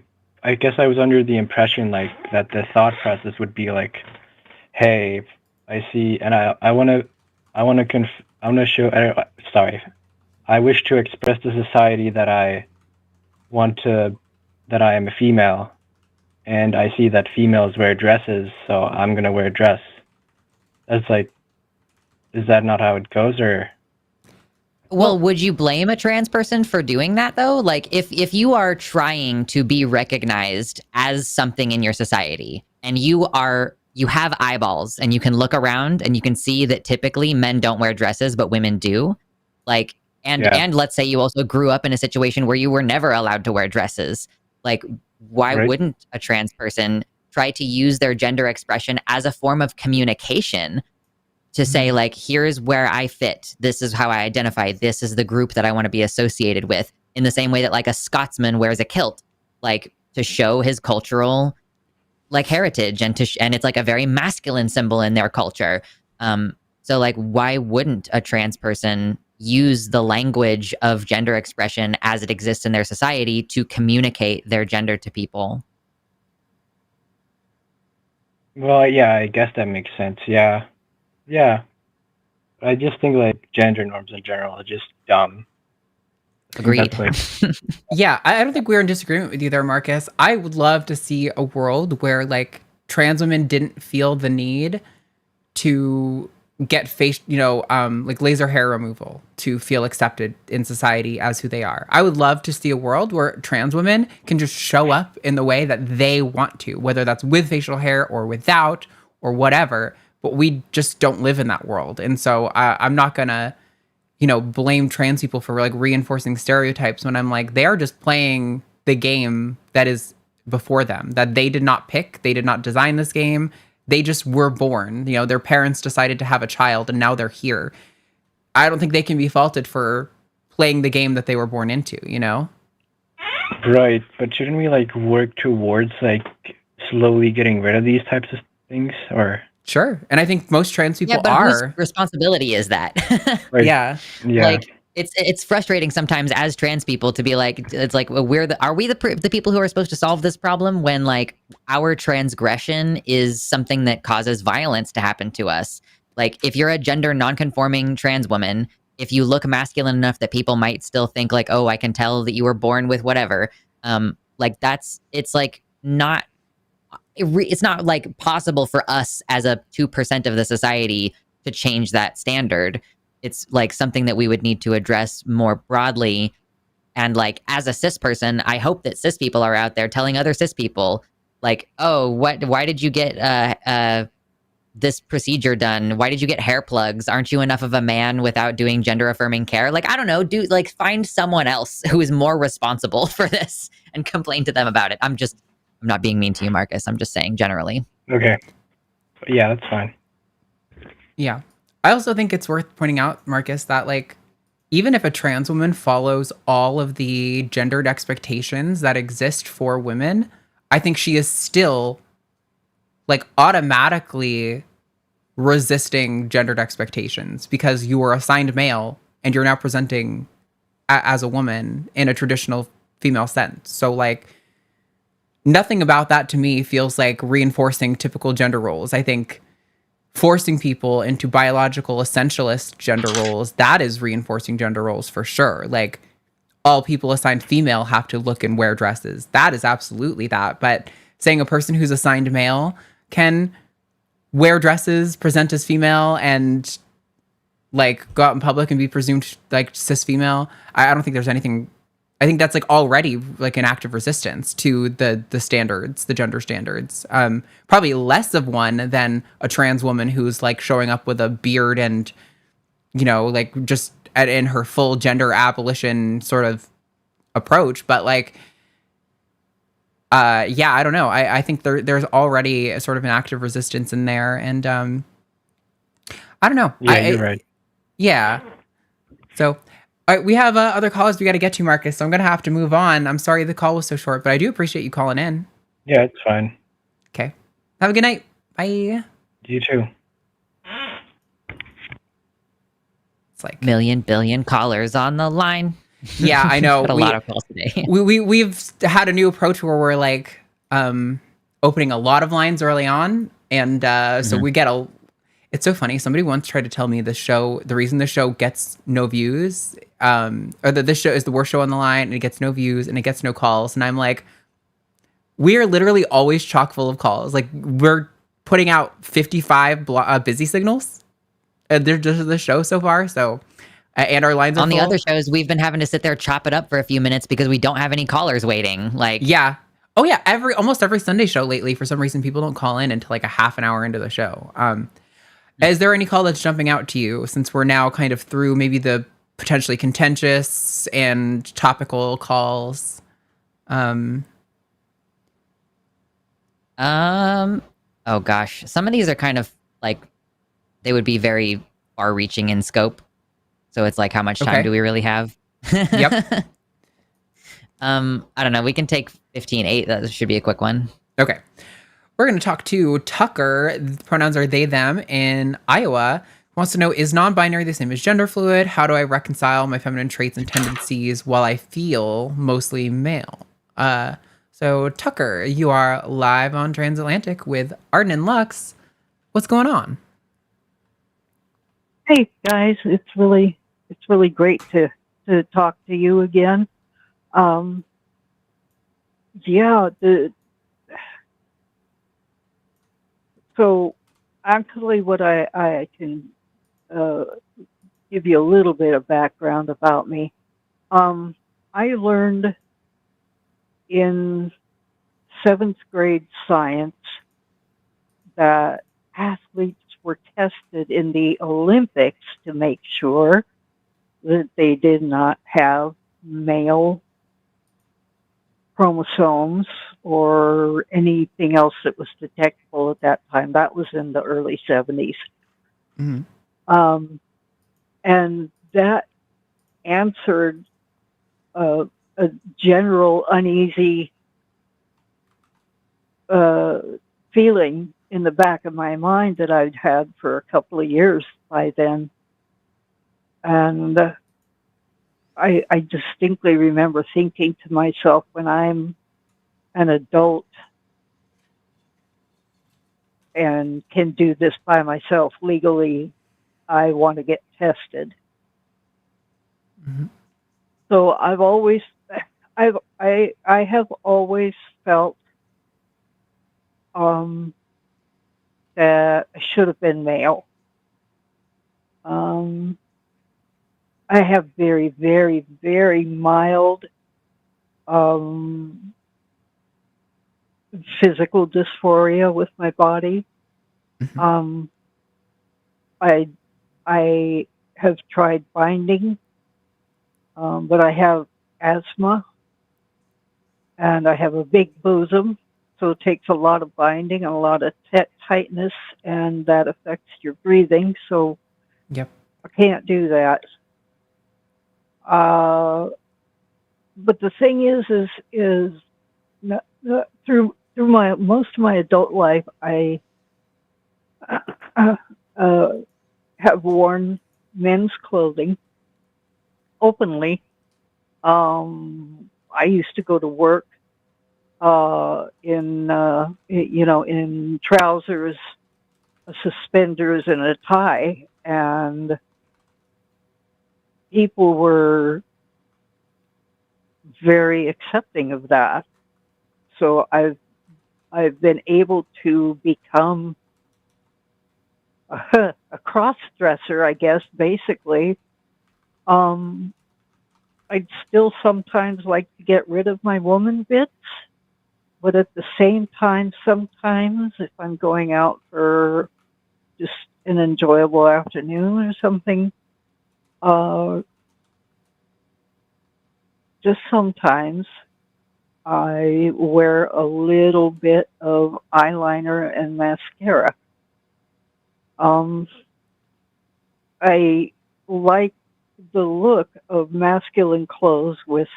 guess I was under the impression like that the thought process would be like, hey, I see, and I wish to express to society that I am a female. And I see that females wear dresses, so I'm going to wear a dress. It's like, is that not how it goes, or? Well, would you blame a trans person for doing that, though? Like, if you are trying to be recognized as something in your society, and you have eyeballs, and you can look around, and you can see that typically men don't wear dresses, but women do. Like, and let's say you also grew up in a situation where you were never allowed to wear dresses. Like, why wouldn't a trans person try to use their gender expression as a form of communication to say, like, here's where I fit. This is how I identify. This is the group that I want to be associated with, in the same way that like a Scotsman wears a kilt, like, to show his cultural like heritage, and it's like a very masculine symbol in their culture. So like, why wouldn't a trans person use the language of gender expression as it exists in their society to communicate their gender to people? Well, yeah, I guess that makes sense. Yeah. I just think like gender norms in general are just dumb. Agreed. Yeah, I don't think we're in disagreement with you there, Marcus. I would love to see a world where like trans women didn't feel the need to get face, like laser hair removal to feel accepted in society as who they are. I would love to see a world where trans women can just show up in the way that they want to, whether that's with facial hair or without or whatever, but we just don't live in that world. And so I'm not gonna, blame trans people for like reinforcing stereotypes when I'm like, they are just playing the game that is before them, that they did not pick, they did not design this game. they just were born. You know, their parents decided to have a child and now they're here. I don't think they can be faulted for playing the game that they were born into, you know? Right, but shouldn't we like work towards like slowly getting rid of these types of things, or? Sure, and I think most trans people but are. Whose responsibility is that? Right. Yeah. Like it's frustrating sometimes as trans people to be like, it's like, are we the people who are supposed to solve this problem when like our transgression is something that causes violence to happen to us? Like if you're a gender non-conforming trans woman, if you look masculine enough that people might still think like, oh, I can tell that you were born with whatever, like it's like not, it's not like possible for us as a 2% of the society to change that standard. It's like something that we would need to address more broadly. And like as a cis person, I hope that cis people are out there telling other cis people like, oh, why did you get this procedure done? Why did you get hair plugs? Aren't you enough of a man without doing gender affirming care? Like, I don't know, find someone else who is more responsible for this and complain to them about it. I'm not being mean to you, Marcus. I'm just saying generally. Okay. Yeah, that's fine. Yeah. I also think it's worth pointing out, Marcus, that like, even if a trans woman follows all of the gendered expectations that exist for women, I think she is still like automatically resisting gendered expectations because you were assigned male and you're now presenting as a woman in a traditional female sense. So like nothing about that to me feels like reinforcing typical gender roles. I think forcing people into biological essentialist gender roles, that is reinforcing gender roles for sure. Like all people assigned female have to look and wear dresses. That is absolutely that. But saying a person who's assigned male can wear dresses, present as female, and like go out in public and be presumed like cis female, I don't think there's anything. I think that's like already like an act of resistance to the standards, the gender standards. Probably less of one than a trans woman who's like showing up with a beard and, you know, like just in her full gender abolition sort of approach. But like, yeah, I don't know. I think there's already a sort of an active resistance in there, and I don't know. Yeah, you're right. Yeah. So. All right, we have other callers we got to get to, Marcus, so I'm going to have to move on. I'm sorry the call was so short, but I do appreciate you calling in. Yeah, it's fine. Okay. Have a good night. Bye. You too. It's like million billion callers on the line. Yeah, I know. Got a lot of calls today. We've had a new approach where we're like opening a lot of lines early on, and so we get It's so funny. Somebody once tried to tell me the reason the show gets no views, or that this show is the worst show on the line, and it gets no views and it gets no calls. And I'm like, we are literally always chock full of calls. Like we're putting out 55 busy signals. They're just the show so far. So, and our lines are on full. The other shows, we've been having to sit there, chop it up for a few minutes because we don't have any callers waiting. Like, yeah. Oh yeah. Almost every Sunday show lately, for some reason, people don't call in until like a half an hour into the show. Is there any call that's jumping out to you, since we're now kind of through maybe the potentially contentious and topical calls? Oh gosh, some of these are kind of like, they would be very far-reaching in scope. So it's like, how much time do we really have? Yep. I don't know. We can take 15-8. That should be a quick one. Okay. We're going to talk to Tucker. The pronouns are they, them in Iowa. Wants to know, is non-binary the same as gender fluid? How do I reconcile my feminine traits and tendencies while I feel mostly male? So Tucker, you are live on Transatlantic with Arden and Lux. What's going on? Hey guys, it's really great to talk to you again. So actually what I can give you a little bit of background about me. I learned in 7th grade science that athletes were tested in the Olympics to make sure that they did not have male chromosomes or anything else that was detectable at that time. That was in the early 70s. And that answered a general uneasy feeling in the back of my mind that I'd had for a couple of years by then. And I distinctly remember thinking to myself, when I'm an adult and can do this by myself legally, I want to get tested. So I have always felt that I should have been male. I have very, very, very mild physical dysphoria with my body. I have tried binding, but I have asthma and I have a big bosom, so it takes a lot of binding and a lot of tightness, and that affects your breathing. So I can't do that. But the thing is through most of my adult life, I have worn men's clothing openly. I used to go to work in trousers, suspenders, and a tie, and people were very accepting of that. So I've been able to become a cross-dresser, I guess, basically. I'd still sometimes like to get rid of my woman bits, but at the same time, sometimes if I'm going out for just an enjoyable afternoon or something, just sometimes I wear a little bit of eyeliner and mascara. I like the look of masculine clothes with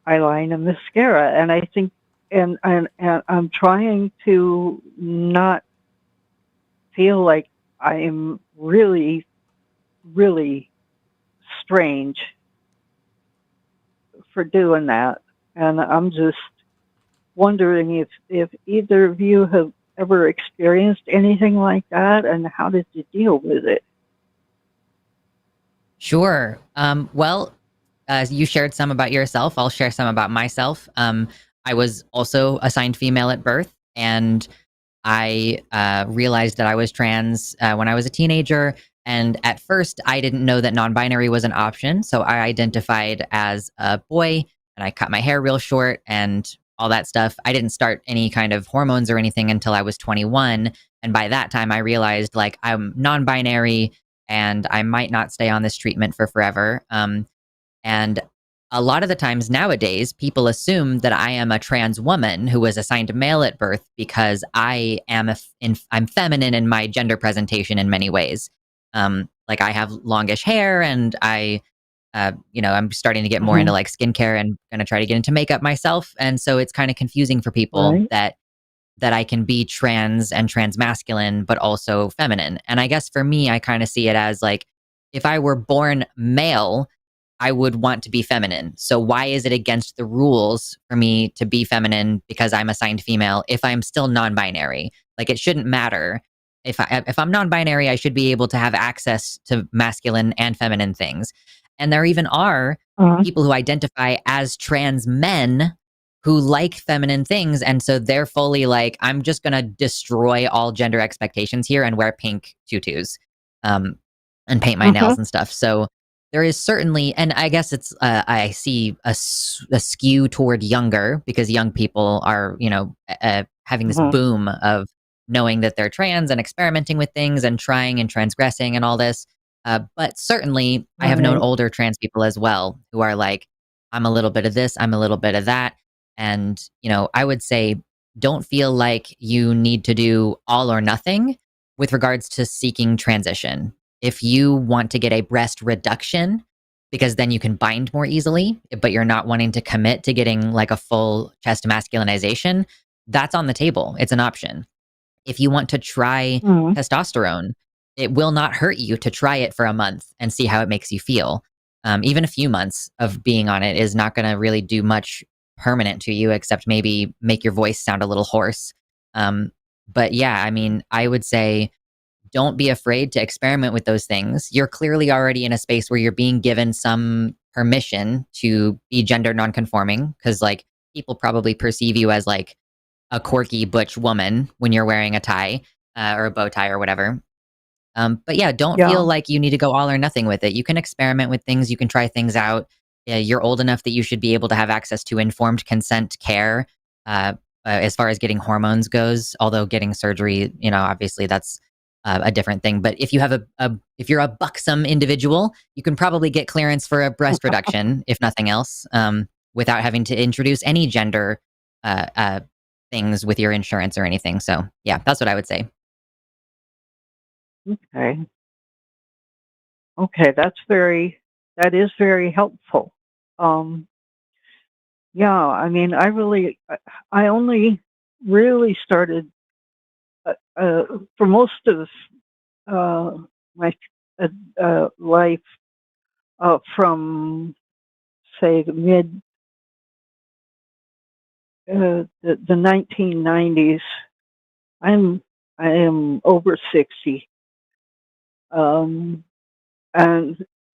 eyeliner and mascara, and I think, and I'm trying to not feel like I'm really, really strange for doing that. And I'm just wondering if either of you have ever experienced anything like that, and how did you deal with it? Sure. Well, you shared some about yourself. I'll share some about myself. I was also assigned female at birth, and I realized that I was trans when I was a teenager. And at first, I didn't know that non-binary was an option. So I identified as a boy, and I cut my hair real short and all that stuff. I didn't start any kind of hormones or anything until I was 21. And by that time, I realized like I'm non-binary and I might not stay on this treatment for forever. And a lot of the times nowadays, people assume that I am a trans woman who was assigned male at birth because I am I'm feminine in my gender presentation in many ways. Like I have longish hair, and I'm starting to get more into like skincare and gonna try to get into makeup myself. And so it's kind of confusing for people that I can be trans and transmasculine, but also feminine. And I guess for me, I kind of see it as like, if I were born male, I would want to be feminine. So why is it against the rules for me to be feminine because I'm assigned female if I'm still non-binary? Like it shouldn't matter. If I'm non-binary, I should be able to have access to masculine and feminine things. And there even are people who identify as trans men who like feminine things. And so they're fully like, I'm just going to destroy all gender expectations here and wear pink tutus and paint my nails and stuff. So there is certainly, and I guess it's, I see a skew toward younger, because young people are, having this boom of knowing that they're trans and experimenting with things and trying and transgressing and all this. But certainly I have known older trans people as well who are like, I'm a little bit of this, I'm a little bit of that. And, I would say don't feel like you need to do all or nothing with regards to seeking transition. If you want to get a breast reduction, because then you can bind more easily, but you're not wanting to commit to getting like a full chest masculinization, that's on the table. It's an option. If you want to try testosterone, it will not hurt you to try it for a month and see how it makes you feel. Even a few months of being on it is not going to really do much permanent to you, except maybe make your voice sound a little hoarse. But yeah, I mean, I would say don't be afraid to experiment with those things. You're clearly already in a space where you're being given some permission to be gender nonconforming, because like people probably perceive you as like a quirky butch woman when you're wearing a tie or a bow tie or whatever. But yeah, don't feel like you need to go all or nothing with it. You can experiment with things. You can try things out. You're old enough that you should be able to have access to informed consent care as far as getting hormones goes. Although getting surgery, obviously that's a different thing. But if you have if you're a buxom individual, you can probably get clearance for a breast reduction, if nothing else, without having to introduce any gender things with your insurance or anything. So yeah, that's what I would say. Okay. Okay, that is very helpful. Yeah, I mean, I only really started for most of my life from say the 1990s. I am over 60. And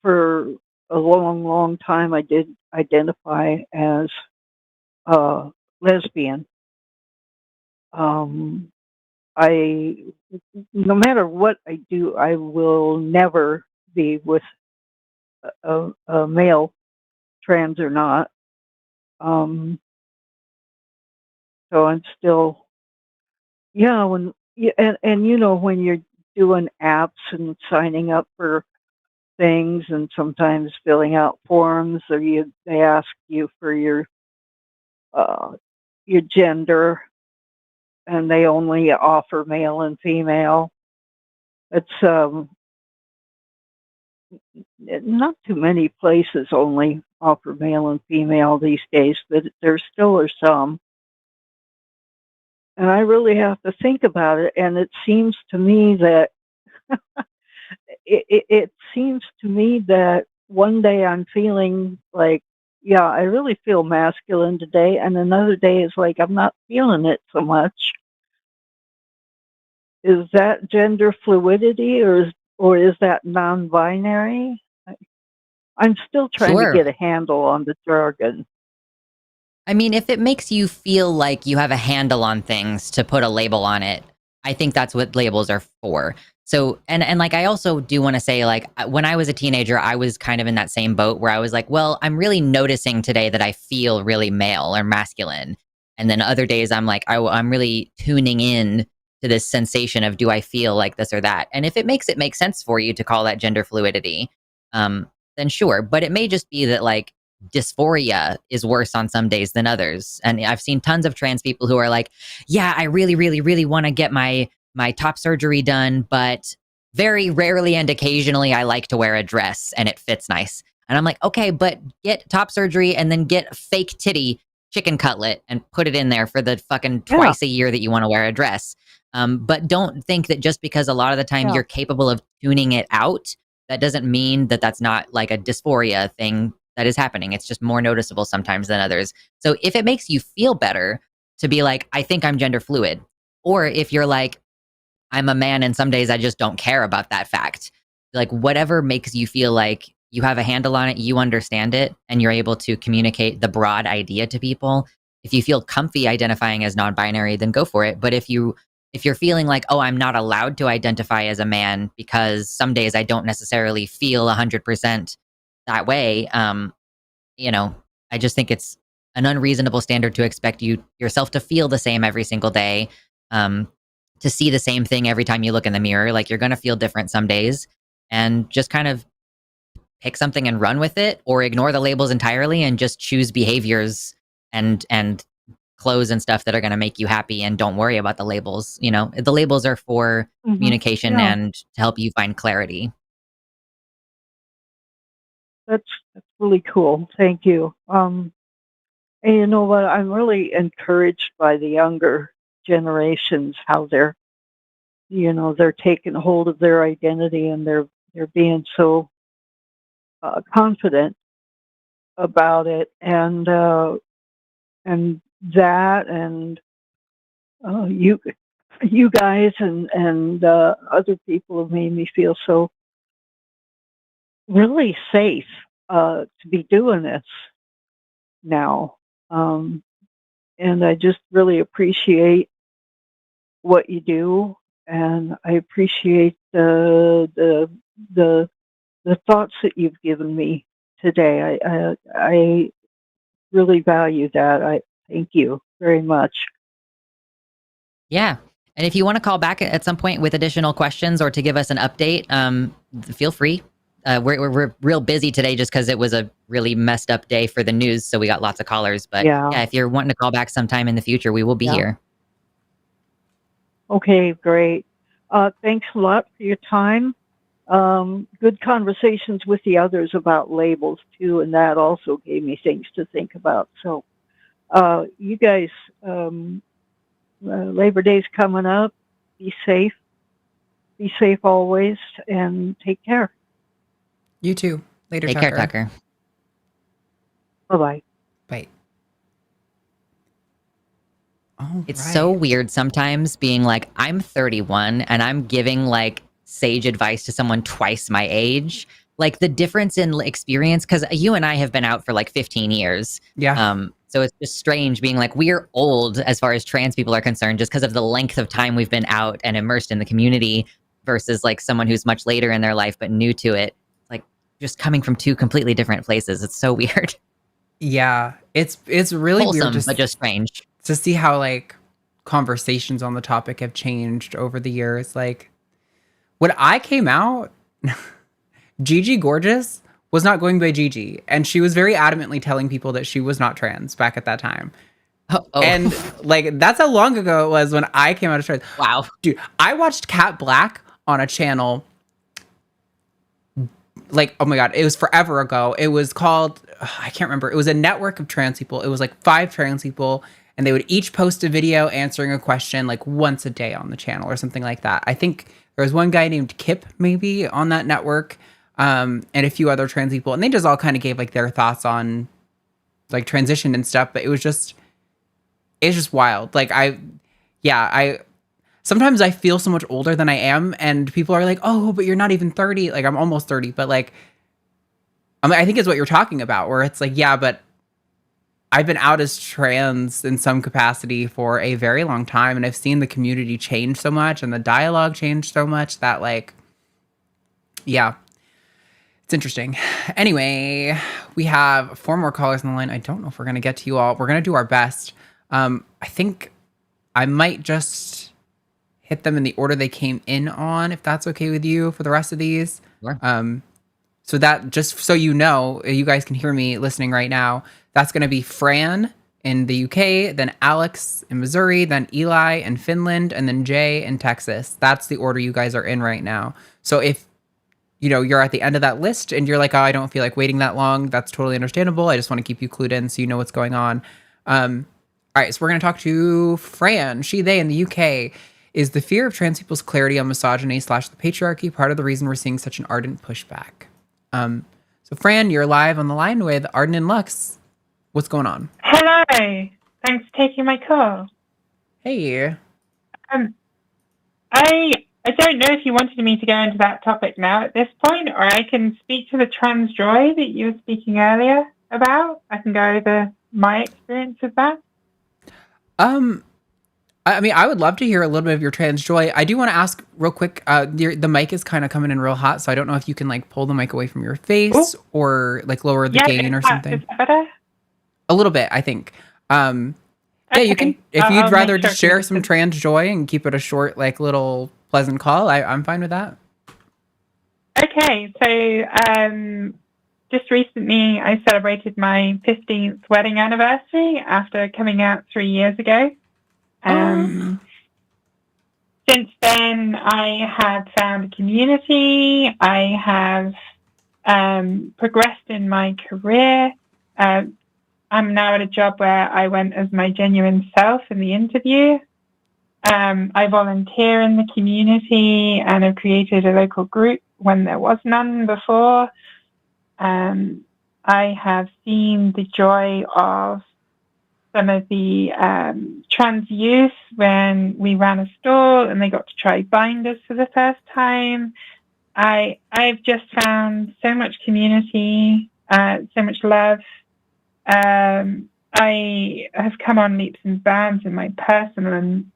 for a long, long time, I did identify as lesbian. I, no matter what I do, I will never be with a male, trans or not. So I'm still, yeah. When when you're doing apps and signing up for things and sometimes filling out forms, or they ask you for your gender, and they only offer male and female. It's not too many places only offer male and female these days, but there still are some. And I really have to think about it. And it seems to me that it seems to me that one day I'm feeling like, yeah, I really feel masculine today, and another day is like I'm not feeling it so much. Is that gender fluidity, or is that non-binary? I'm still trying to get a handle on the jargon. I mean, if it makes you feel like you have a handle on things to put a label on it, I think that's what labels are for. So, and like, I also do want to say, like, when I was a teenager, I was kind of in that same boat where I was like, well, I'm really noticing today that I feel really male or masculine. And then other days I'm like, I'm really tuning in to this sensation of, do I feel like this or that? And if it makes it make sense for you to call that gender fluidity, then sure. But it may just be that like dysphoria is worse on some days than others. And I've seen tons of trans people who are like, yeah, I really, really, really want to get my top surgery done, but very rarely and occasionally I like to wear a dress and it fits nice. And I'm like, okay, but get top surgery and then get fake titty chicken cutlet and put it in there for the fucking twice a year that you want to wear a dress. But don't think that just because a lot of the time you're capable of tuning it out, that doesn't mean that that's not like a dysphoria thing that is happening. It's just more noticeable sometimes than others. So if it makes you feel better to be like, I think I'm gender fluid, or if you're like, I'm a man and some days I just don't care about that fact, like whatever makes you feel like you have a handle on it, you understand it, and you're able to communicate the broad idea to people. If you feel comfy identifying as non-binary, then go for it. But if you're feeling like, oh, I'm not allowed to identify as a man because some days I don't necessarily feel 100% that way, I just think it's an unreasonable standard to expect yourself to feel the same every single day, to see the same thing every time you look in the mirror. Like, you're going to feel different some days, and just kind of pick something and run with it, or ignore the labels entirely and just choose behaviors and clothes and stuff that are going to make you happy, and don't worry about the labels. You know, the labels are for communication and to help you find clarity. That's really cool. Thank you. And you know what? I'm really encouraged by the younger generations, how they're taking hold of their identity, and they're being so confident about it, and that, and you guys and other people have made me feel so really safe to be doing this now. And I just really appreciate what you do, and I appreciate the thoughts that you've given me today. I really value that. I thank you very much. Yeah. And if you want to call back at some point with additional questions or to give us an update, feel free. We're real busy today just because it was a really messed up day for the news, so we got lots of callers. But yeah, if you're wanting to call back sometime in the future, we will be here. Okay, great. Thanks a lot for your time. Good conversations with the others about labels too, and that also gave me things to think about. So, you guys, Labor Day's coming up. Be safe. Be safe always, and take care. You too. Later, Take Tucker. care, Tucker. Bye-bye. Bye. It's so weird sometimes being like, I'm 31 and I'm giving like sage advice to someone twice my age. Like the difference in experience, because you and I have been out for like 15 years. Yeah. So it's just strange being like, we're old as far as trans people are concerned, just because of the length of time we've been out and immersed in the community, versus like someone who's much later in their life but new to it. Like just coming from two completely different places. It's so weird. Yeah. It's really wholesome, weird but just strange to see how like conversations on the topic have changed over the years. Like when I came out, Gigi Gorgeous was not going by Gigi, and she was very adamantly telling people that she was not trans back at that time. Oh. And like that's how long ago it was when I came out as trans. Wow. Dude, I watched Cat Black on a channel like, oh my God, it was forever ago. It was called, I can't remember. It was a network of trans people. It was like 5 trans people, and they would each post a video answering a question like once a day on the channel or something like that. I think there was one guy named Kip maybe on that network, and a few other trans people. And they just all kind of gave like their thoughts on like transition and stuff. But it's just wild. Like sometimes I feel so much older than I am, and people are like, oh, but you're not even 30. Like, I'm almost 30, but like, I think it's what you're talking about, where it's like, yeah, but I've been out as trans in some capacity for a very long time, and I've seen the community change so much and the dialogue change so much that like, yeah, it's interesting. Anyway, we have 4 more callers on the line. I don't know if we're going to get to you all. We're going to do our best. I think I might just hit them in the order they came in on, if that's okay with you for the rest of these. Sure. So that, just so you know, you guys can hear me listening right now, that's going to be Fran in the UK, then Alex in Missouri, then Eli in Finland, and then Jay in Texas. That's the order you guys are in right now. So if you're at the end of that list and you're like, oh, I don't feel like waiting that long, that's totally understandable. I just want to keep you clued in so you know what's going on. All right, so we're going to talk to Fran. She, they in the UK. Is the fear of trans people's clarity on misogyny / the patriarchy part of the reason we're seeing such an ardent pushback? So Fran, you're live on the line with Arden and Lux. What's going on? Hello. Thanks for taking my call. Hey. I don't know if you wanted me to go into that topic now at this point, or I can speak to the trans joy that you were speaking earlier about. I can go over my experience with that. I mean, I would love to hear a little bit of your trans joy. I do want to ask real quick, the mic is kind of coming in real hot, so I don't know if you can like pull the mic away from your face or like lower the gain or something. Is that better? A little bit, I think. Yeah, you can, if you'd rather just share some trans joy and keep it a short, like little pleasant call, I'm fine with that. Okay, so just recently I celebrated my 15th wedding anniversary after coming out 3 years ago. Since then, I have found a community. I have progressed in my career. I'm now at a job where I went as my genuine self in the interview. I volunteer in the community and have created a local group when there was none before. I have seen the joy of some of the trans youth when we ran a stall and they got to try binders for the first time. I've just found so much community, so much love. I have come on leaps and bounds in my personal and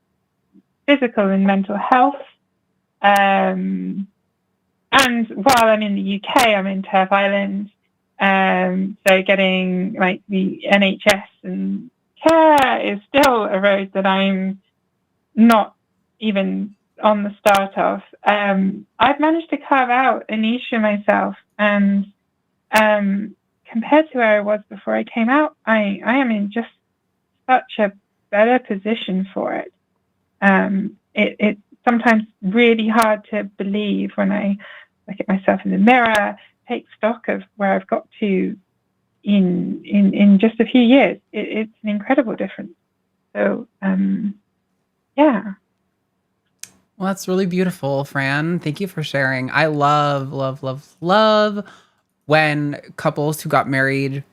physical and mental health. And while I'm in the UK, I'm in Turf Island. So getting like the NHS and care is still a road that I'm not even on the start of. I've managed to carve out a niche for myself, and compared to where I was before I came out, I am in just such a better position for it. It's sometimes really hard to believe when I look at myself in the mirror, take stock of where I've got to in just a few years. It's an incredible difference. So, yeah. Well, that's really beautiful, Fran. Thank you for sharing. I love, love, love, love when couples who got married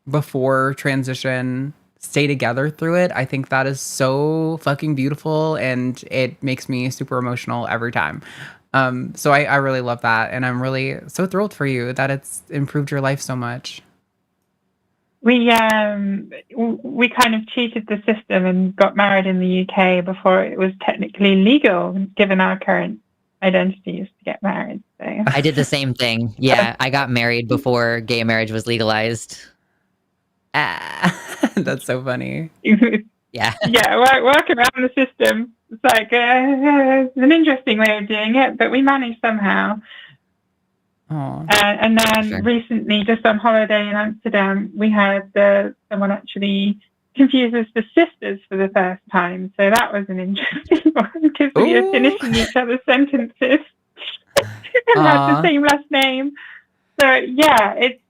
before transition stay together through it. I think that is so fucking beautiful, and it makes me super emotional every time. So I really love that, and I'm really so thrilled for you that it's improved your life so much. We kind of cheated the system and got married in the UK before it was technically legal, given our current identities, to get married. So I did the same thing. Yeah, I got married before gay marriage was legalized. That's so funny. Yeah. Yeah, work around the system. It's like it's an interesting way of doing it, but we managed somehow. And then recently, just on holiday in Amsterdam, we had someone actually confuse us for sisters for the first time. So that was an interesting one because we were finishing each other's sentences and had the same last name. So yeah, it's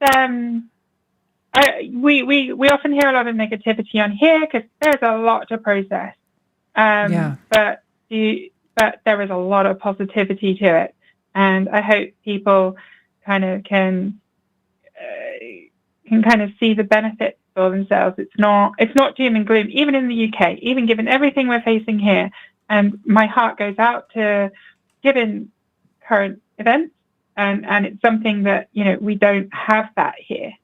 we often hear a lot of negativity on here because there's a lot to process. But there is a lot of positivity to it, and I hope people kind of can kind of see the benefits for themselves. It's not doom and gloom, even in the UK, even given everything we're facing here. And my heart goes out to given current events, and it's something that we don't have that here.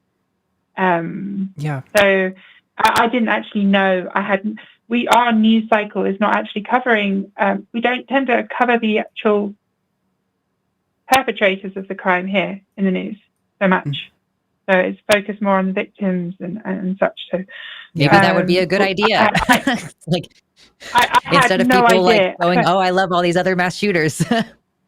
So I didn't actually know our news cycle is not actually covering, we don't tend to cover the actual perpetrators of the crime here in the news so much. So it's focused more on the victims and such. So maybe that would be a good idea. Instead of people going, "Oh, I love all these other mass shooters."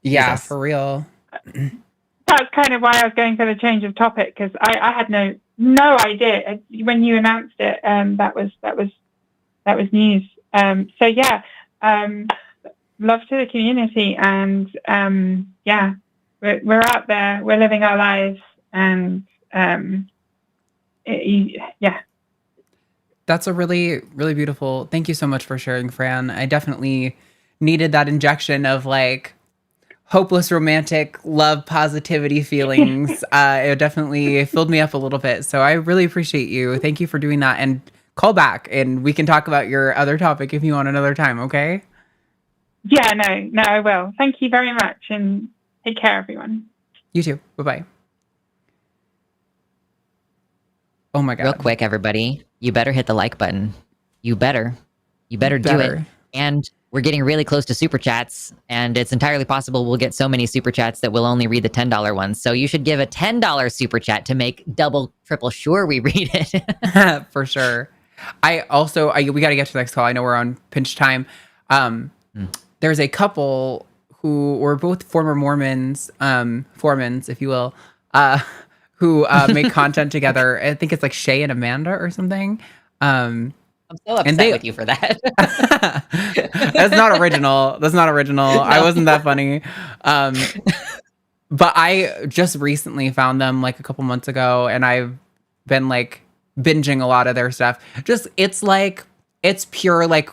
Yeah, for real. That's kind of why I was going for the change of topic, because I had no idea when you announced it. That was news. So yeah, love to the community, and yeah, we're out there, we're living our lives, and yeah. That's a really, really beautiful. Thank you so much for sharing, Fran. I definitely needed that injection of like hopeless romantic love positivity feelings. It definitely filled me up a little bit. So I really appreciate you. Thank you for doing that, and call back and we can talk about your other topic if you want another time. Okay. Yeah, no, I will. Thank you very much, and take care, everyone. You too. Bye-bye. Oh my God. Real quick, everybody, you better hit the like button. You better do it. And we're getting really close to super chats, and it's entirely possible we'll get so many super chats that we'll only read the $10 ones. So you should give a $10 super chat to make double, triple sure we read it. For sure. We got to get to the next call. I know we're on pinch time. There's a couple who were both former Mormons, Formans, if you will, who make content together. I think it's like Shay and Amanda or something. I'm so upset with you for that. That's not original. No. I wasn't that funny. But I just recently found them like a couple months ago, and I've been like binging a lot of their stuff. Just it's pure like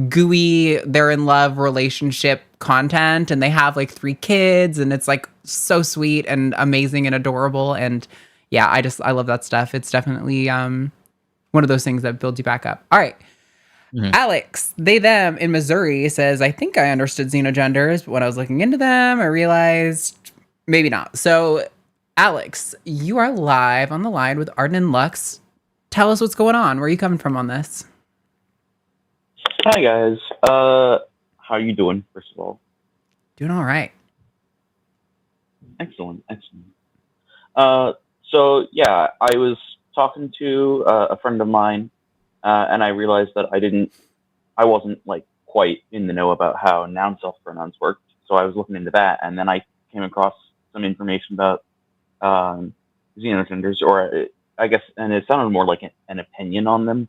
gooey, they're in love relationship content, and they have like 3 kids, and it's like so sweet and amazing and adorable. And yeah, I love that stuff. It's definitely one of those things that builds you back up. All right. Mm-hmm. Alex, they, them in Missouri says, I think I understood xenogenders, but when I was looking into them, I realized maybe not. So, Alex, you are live on the line with Arden and Lux. Tell us what's going on. Where are you coming from on this? Hi, guys. How are you doing, first of all? Doing all right. Excellent. So, yeah, I was talking to a friend of mine, and I realized that I wasn't like quite in the know about how noun self pronouns worked. So I was looking into that, and then I came across some information about xenogenders, or I guess, and it sounded more like an opinion on them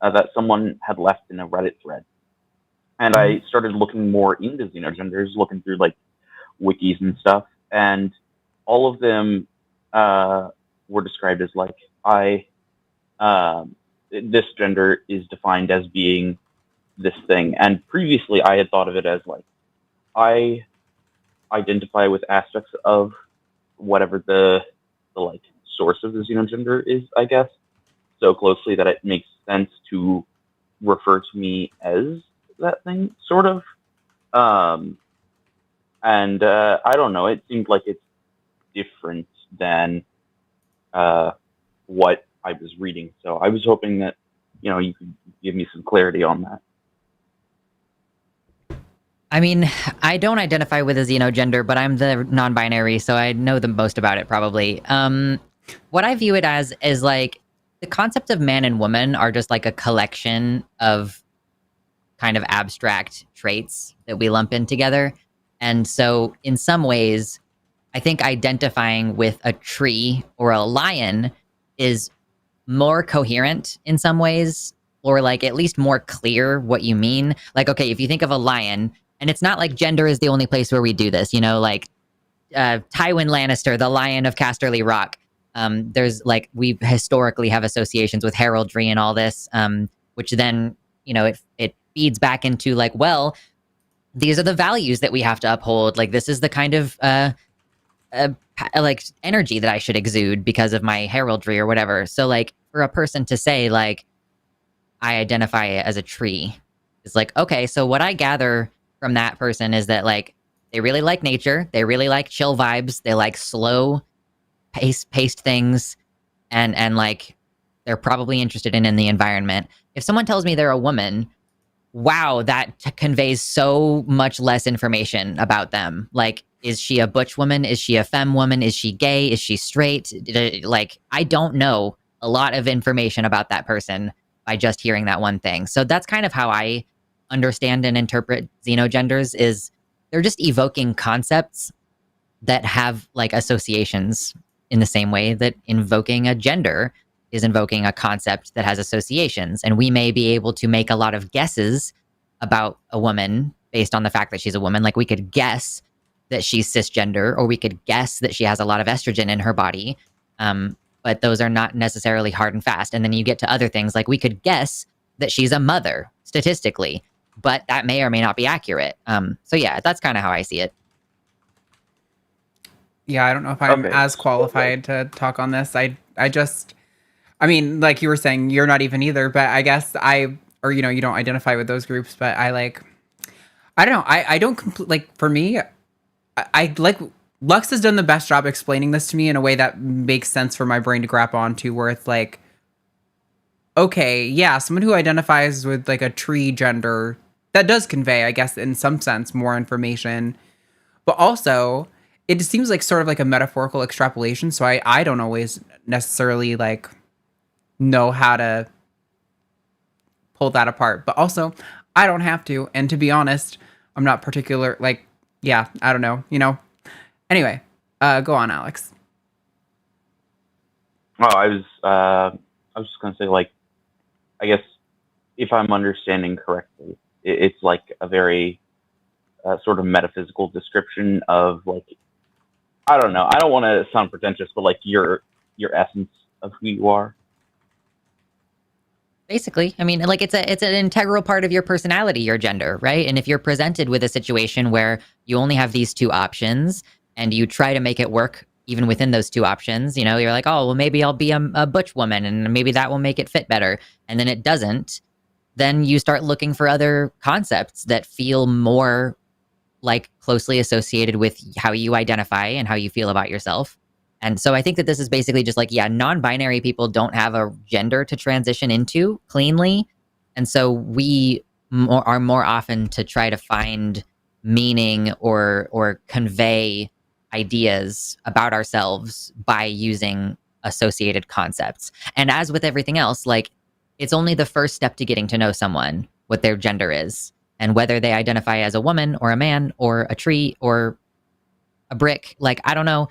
that someone had left in a Reddit thread. And I started looking more into xenogenders, looking through like wikis and stuff, and all of them were described as like this gender is defined as being this thing. And previously I had thought of it as like, I identify with aspects of whatever the like source of the xenogender is, I guess, so closely that it makes sense to refer to me as that thing, sort of. And I don't know, it seemed like it's different than what I was reading. So I was hoping that, you could give me some clarity on that. I mean, I don't identify with a xenogender, but I'm the non-binary, so I know the most about it probably. What I view it as is like the concept of man and woman are just like a collection of kind of abstract traits that we lump in together. And so in some ways, I think identifying with a tree or a lion is more coherent in some ways, or like at least more clear what you mean. Like, okay, if you think of a lion, and it's not like gender is the only place where we do this, like Tywin Lannister, the Lion of Casterly Rock. There's like, we historically have associations with heraldry and all this, which then, it feeds back into like, well, these are the values that we have to uphold. Like, this is the kind of like energy that I should exude because of my heraldry or whatever. So like for a person to say like, I identify as a tree, it's like, okay, so what I gather from that person is that like, they really like nature. They really like chill vibes. They like slow paced things. And like, they're probably interested in the environment. If someone tells me they're a woman, wow, that conveys so much less information about them. Like, is she a butch woman? Is she a femme woman? Is she gay? Is she straight? Like, I don't know a lot of information about that person by just hearing that one thing. So that's kind of how I understand and interpret xenogenders, is they're just evoking concepts that have like associations in the same way that invoking a gender is invoking a concept that has associations. And we may be able to make a lot of guesses about a woman based on the fact that she's a woman. Like, we could guess that she's cisgender, or we could guess that she has a lot of estrogen in her body. But those are not necessarily hard and fast. And then you get to other things, like we could guess that she's a mother statistically, but that may or may not be accurate. So yeah, that's kind of how I see it. Yeah, I don't know if I'm as qualified to talk on this. I mean, like you were saying, you're not even either, but I guess you don't identify with those groups, but I don't know. I don't like, for me, I like, Lux has done the best job explaining this to me in a way that makes sense for my brain to grab onto, where it's like, okay, yeah, someone who identifies with like a tree gender, that does convey, I guess, in some sense, more information. But also, it just seems like sort of like a metaphorical extrapolation. So I don't always necessarily like know how to pull that apart. But also, I don't have to. And to be honest, I'm not particular, like, yeah, I don't know, Anyway, go on, Alex. Oh, I was just gonna say, like, I guess if I'm understanding correctly, it's like a very sort of metaphysical description of, like, I don't know. I don't want to sound pretentious, but like your essence of who you are. Basically, I mean, like it's an integral part of your personality, your gender, right? And if you're presented with a situation where you only have these two options and you try to make it work even within those two options, you're like, oh, well, maybe I'll be a butch woman and maybe that will make it fit better. And then it doesn't. Then you start looking for other concepts that feel more like closely associated with how you identify and how you feel about yourself. And so I think that this is basically just like, non-binary people don't have a gender to transition into cleanly. And so we are more often to try to find meaning or convey ideas about ourselves by using associated concepts. And as with everything else, like, it's only the first step to getting to know someone, what their gender is, and whether they identify as a woman or a man or a tree or a brick. Like, I don't know.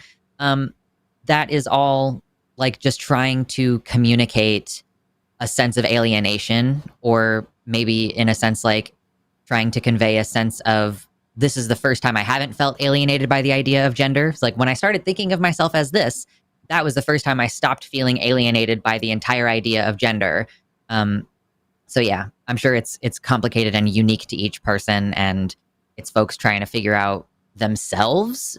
That is all like just trying to communicate a sense of alienation, or maybe in a sense like trying to convey a sense of, this is the first time I haven't felt alienated by the idea of gender. It's like when I started thinking of myself as this, that was the first time I stopped feeling alienated by the entire idea of gender. So yeah, I'm sure it's complicated and unique to each person, and it's folks trying to figure out themselves.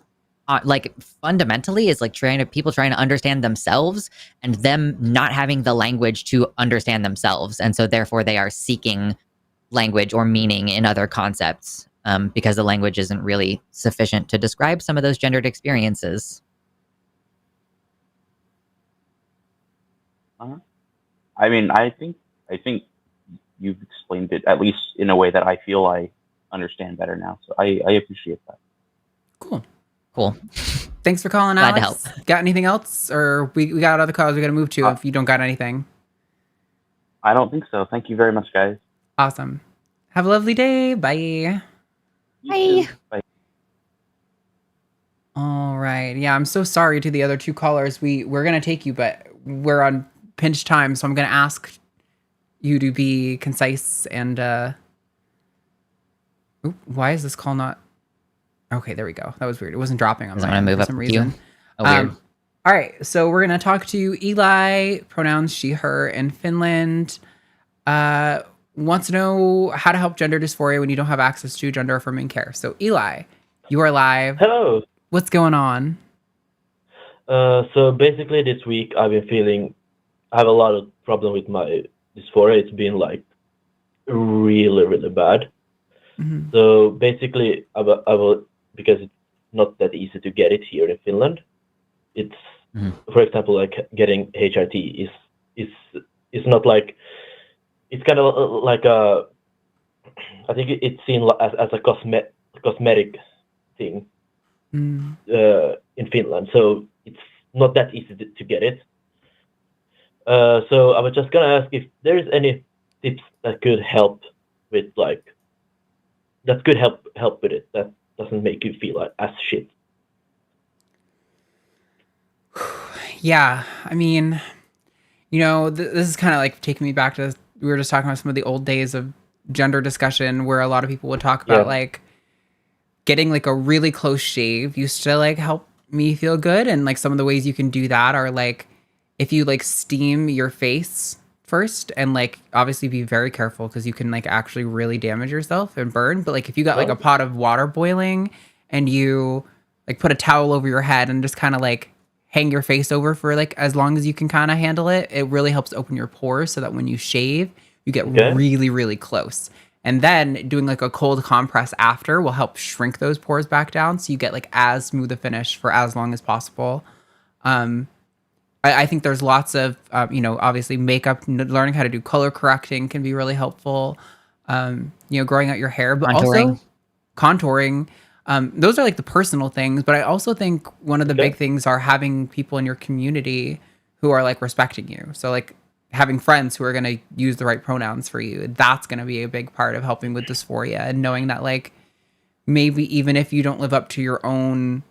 Like fundamentally, is like people trying to understand themselves and them not having the language to understand themselves, and so therefore they are seeking language or meaning in other concepts because the language isn't really sufficient to describe some of those gendered experiences. I mean, I think you've explained it, at least in a way that I feel I understand better now. So I appreciate that. Cool. Thanks for calling, Glad Alex. to help. Got anything else? Or we got other calls we got to move to if you don't got anything. I don't think so. Thank you very much, guys. Awesome. Have a lovely day. Bye. Bye. Bye. All right. Yeah, I'm so sorry to the other two callers. We're going to take you, but we're on pinch time, so I'm going to ask you to be concise and why is this call not? Okay, there we go. That was weird. It wasn't dropping on my end for some reason. Oh, weird. All right, so we're going to talk to Eli, pronouns she, her, in Finland. Wants to know how to help gender dysphoria when you don't have access to gender affirming care. So Eli, you are live. Hello. What's going on? So basically this week I have a lot of problem with my dysphoria. It's been like really, really bad. Mm-hmm. So basically I will, because it's not that easy to get it here in Finland. It's, for example, like getting HRT is not like, it's kind of like I think it's seen as a cosmetic thing in Finland. So it's not that easy to get it. So I was just gonna ask if there is any tips that could help with help with it, that doesn't make you feel like as shit. Yeah, I mean, this is kind of like taking me back to, we were just talking about some of the old days of gender discussion where a lot of people would talk about like getting like a really close shave used to like help me feel good. And like some of the ways you can do that are like if you like steam your face first, and like obviously be very careful because you can like actually really damage yourself and burn. But like if you got like a pot of water boiling and you like put a towel over your head and just kind of like hang your face over for like as long as you can kind of handle it, it really helps open your pores so that when you shave, you get really, really close. And then doing like a cold compress after will help shrink those pores back down so you get like as smooth a finish for as long as possible. I think there's lots of, obviously makeup, learning how to do color correcting can be really helpful. Growing out your hair, but also contouring. Those are like the personal things, but I also think one of the big things are having people in your community who are like respecting you. So like having friends who are going to use the right pronouns for you. That's going to be a big part of helping with dysphoria, and knowing that like maybe even if you don't live up to your own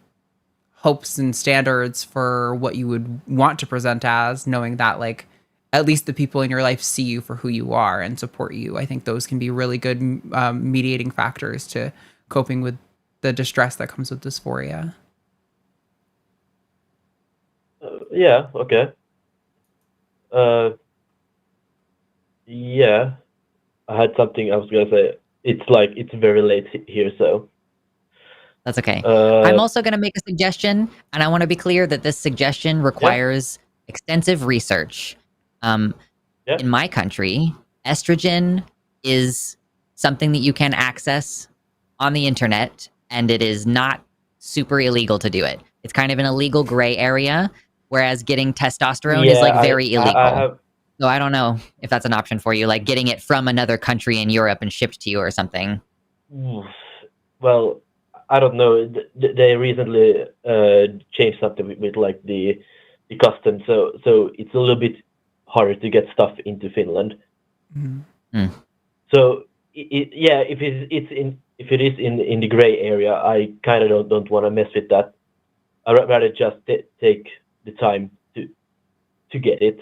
hopes and standards for what you would want to present as, knowing that like at least the people in your life see you for who you are and support you. I think those can be really good mediating factors to coping with the distress that comes with dysphoria. Yeah, okay. Yeah, I had something I was gonna say. It's very late here, so that's okay. I'm also gonna make a suggestion, and I want to be clear that this suggestion requires extensive research. In my country, estrogen is something that you can access on the internet, and it is not super illegal to do it. It's kind of an illegal gray area, whereas getting testosterone is like very illegal. So I don't know if that's an option for you, like getting it from another country in Europe and shipped to you or something. Well, I don't know. They recently changed something with like the custom, so it's a little bit harder to get stuff into Finland. So if it is in the gray area, I kind of don't want to mess with that. I'd rather just take the time to get it.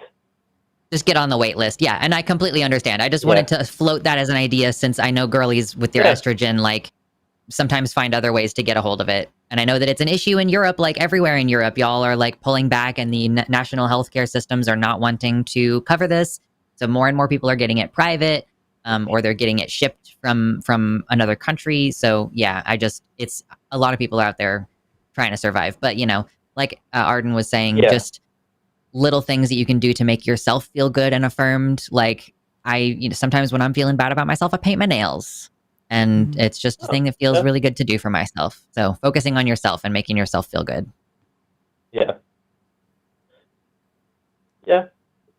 Just get on the wait list. Yeah, and I completely understand. I just wanted to float that as an idea, since I know girlies with their estrogen like sometimes find other ways to get a hold of it. And I know that it's an issue in Europe, like everywhere in Europe. Y'all are like pulling back, and the national healthcare systems are not wanting to cover this. So more and more people are getting it private, or they're getting it shipped from another country. So yeah, it's a lot of people out there trying to survive. But you know, like Arden was saying, just little things that you can do to make yourself feel good and affirmed. Like sometimes when I'm feeling bad about myself, I paint my nails. And it's just a thing that feels really good to do for myself. So focusing on yourself and making yourself feel good. Yeah.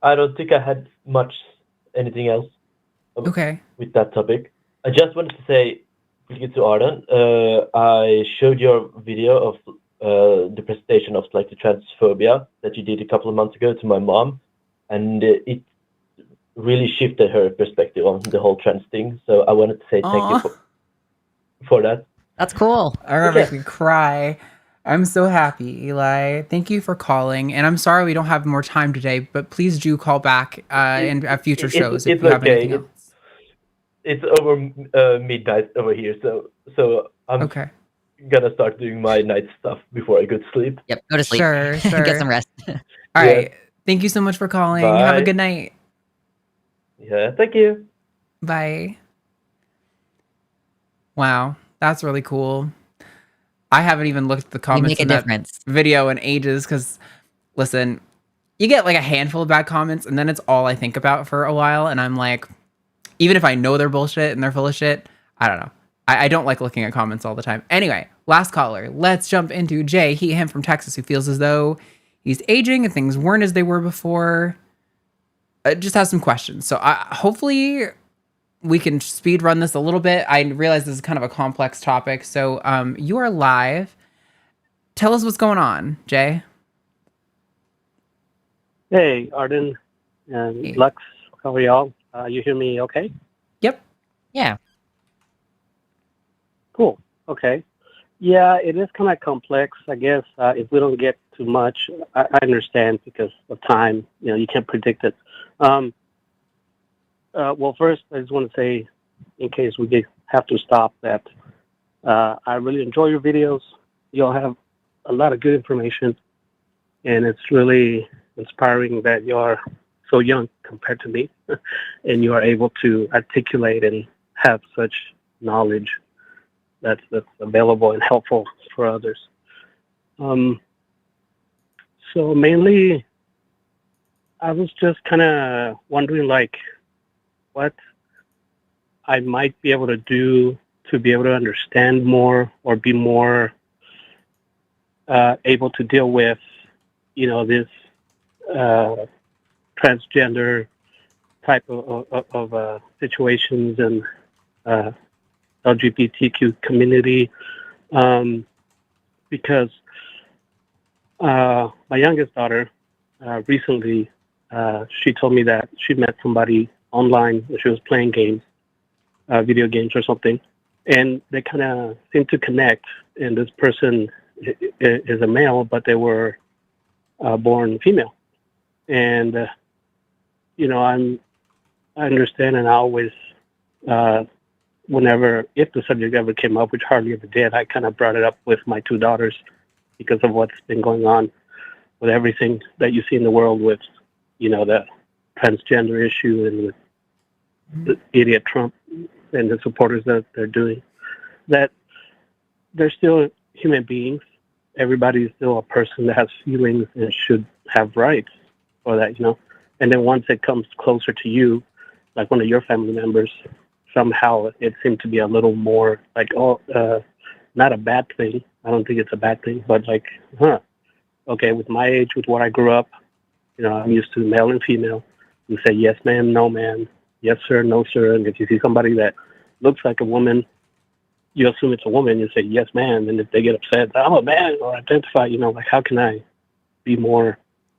I don't think I had anything else with that topic. I just wanted to say to Arden, I showed your video of the presentation of like the transphobia that you did a couple of months ago to my mom, and it really shifted her perspective on the whole trans thing. So I wanted to say thank you for that. That's cool. That makes me cry. I'm so happy, Eli. Thank you for calling. And I'm sorry we don't have more time today, but please do call back at future shows if you have anything else. It's over midnight over here, so I'm gonna start doing my night stuff before I go to sleep. Yep, go to sleep. Sure. Get some rest. All right. Thank you so much for calling. Bye. Have a good night. Yeah, thank you. Bye. Wow, that's really cool. I haven't even looked at the comments in that video in ages because, listen, you get like a handful of bad comments and then it's all I think about for a while. And I'm like, even if I know they're bullshit and they're full of shit, I don't know. I don't like looking at comments all the time. Anyway, last caller. Let's jump into Jay, him from Texas, who feels as though he's aging and things weren't as they were before. Just has some questions. So hopefully we can speed run this a little bit. I realize this is kind of a complex topic. So you are live. Tell us what's going on, Jay. Hey, Arden and Lux. How are y'all? You hear me okay? Yep. Yeah. Cool. Okay. Yeah, it is kind of complex. I guess if we don't get too much, I understand because of time. You know, you can't predict it. Well, first, I just want to say, in case we have to stop, that I really enjoy your videos. You all have a lot of good information, and it's really inspiring that you are so young compared to me, and you are able to articulate and have such knowledge that's available and helpful for others. So mainly, I was just kind of wondering, like, what I might be able to do to be able to understand more or be more able to deal with, you know, this transgender type of situations and LGBTQ community, because my youngest daughter recently, she told me that she met somebody online when she was playing games, video games or something, and they kind of seemed to connect, and this person is a male, but they were born female. And you know, I understand, and I always, if the subject ever came up, which hardly ever did, I kind of brought it up with my two daughters because of what's been going on with everything that you see in the world with, you know, the transgender issue and with the idiot Trump and the supporters that they're doing, that they're still human beings. Everybody is still a person that has feelings and should have rights for that, you know. And then once it comes closer to you, like one of your family members, somehow it seemed to be a little more like, not a bad thing. I don't think it's a bad thing, but like, okay, with my age, with what I grew up, you know, I'm used to male and female. You say yes, ma'am, no, ma'am, yes, sir, no, sir. And if you see somebody that looks like a woman, you assume it's a woman. You say yes, ma'am. And if they get upset, I'm a man, or identify, you know, like, how can I be more?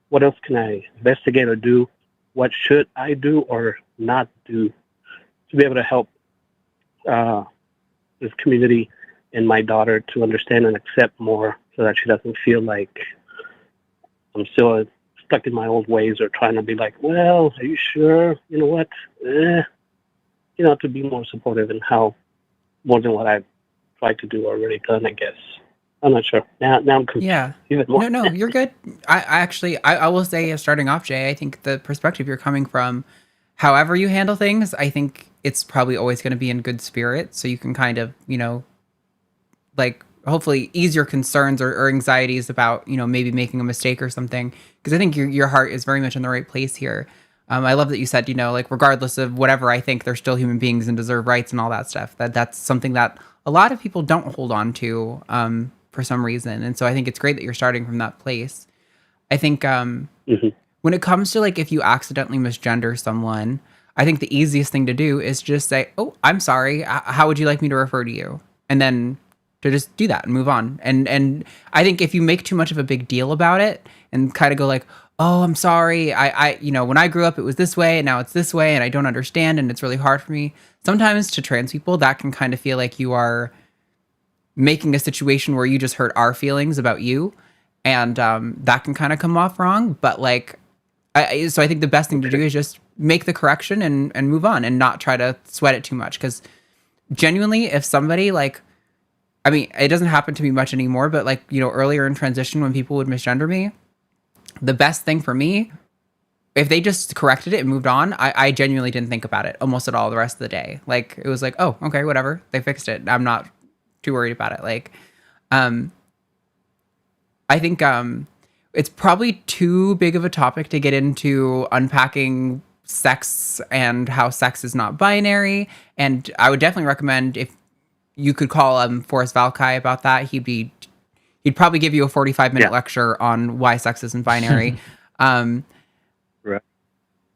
What else can I investigate or do? What should I do or not do to be able to help this community and my daughter to understand and accept more, so that she doesn't feel like I'm still stuck in my old ways, or trying to be like, well, are you sure? You know what? You know, to be more supportive in how, more than what I've tried to do or already done, I guess. I'm not sure. Now I'm confused. Yeah. Even more. No, you're good. I will say, starting off, Jay, I think the perspective you're coming from, however you handle things, I think it's probably always going to be in good spirit. So you can kind of, you know, like, hopefully ease your concerns or anxieties about, you know, maybe making a mistake or something. Because I think your heart is very much in the right place here. I love that you said, you know, like, regardless of whatever I think, they're still human beings and deserve rights and all that stuff. That's something that a lot of people don't hold on to for some reason. And so I think it's great that you're starting from that place. I think when it comes to, like, if you accidentally misgender someone, I think the easiest thing to do is just say, oh, I'm sorry. How would you like me to refer to you? And then to just do that and move on. And I think if you make too much of a big deal about it and kind of go like, oh, I'm sorry. I you know, when I grew up, it was this way and now it's this way and I don't understand and it's really hard for me. Sometimes to trans people, that can kind of feel like you are making a situation where you just hurt our feelings about you. And that can kind of come off wrong. But like, so I think the best thing to do is just make the correction and move on and not try to sweat it too much. Because genuinely, if somebody, like, I mean, it doesn't happen to me much anymore, but like, you know, earlier in transition when people would misgender me, the best thing for me, if they just corrected it and moved on, I genuinely didn't think about it almost at all the rest of the day. Like, it was like, oh, okay, whatever. They fixed it. I'm not too worried about it. Like, I think it's probably too big of a topic to get into unpacking sex and how sex is not binary. And I would definitely recommend, if you could call Forrest Valkai about that, he'd probably give you a 45-minute lecture on why sex isn't binary. Right.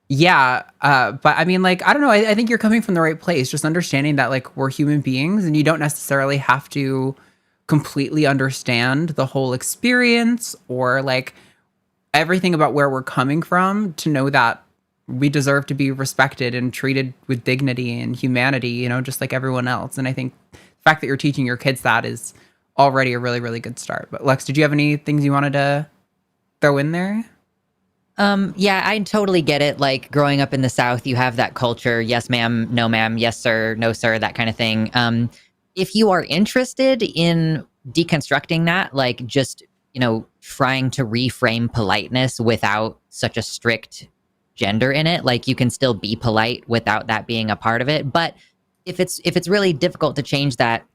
Yeah. But I mean, like, I don't know. I think you're coming from the right place, just understanding that, like, we're human beings and you don't necessarily have to completely understand the whole experience or like everything about where we're coming from to know that we deserve to be respected and treated with dignity and humanity, you know, just like everyone else. And I think the fact that you're teaching your kids that is already a really, really good start. But Lex, did you have any things you wanted to throw in there? Yeah, I totally get it. Like, growing up in the South, you have that culture. Yes, ma'am. No, ma'am. Yes, sir. No, sir. That kind of thing. If you are interested in deconstructing that, like, just, you know, trying to reframe politeness without such a strict gender in it, like, you can still be polite without that being a part of it. But if it's really difficult to change that,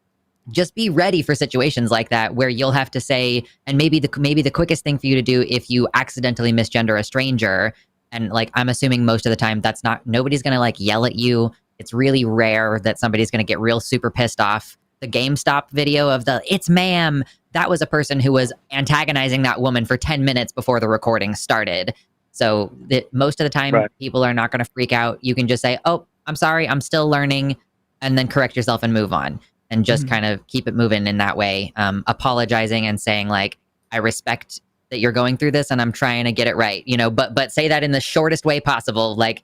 just be ready for situations like that where you'll have to say, and maybe the quickest thing for you to do if you accidentally misgender a stranger, and like, I'm assuming most of the time nobody's gonna like yell at you. It's really rare that somebody's gonna get real super pissed off. The GameStop video of it's ma'am, that was a person who was antagonizing that woman for 10 minutes before the recording started. So most of the time, people are not gonna freak out. You can just say, oh, I'm sorry, I'm still learning, and then correct yourself and move on. And just kind of keep it moving in that way, apologizing and saying, like, I respect that you're going through this and I'm trying to get it right, you know, but say that in the shortest way possible. Like,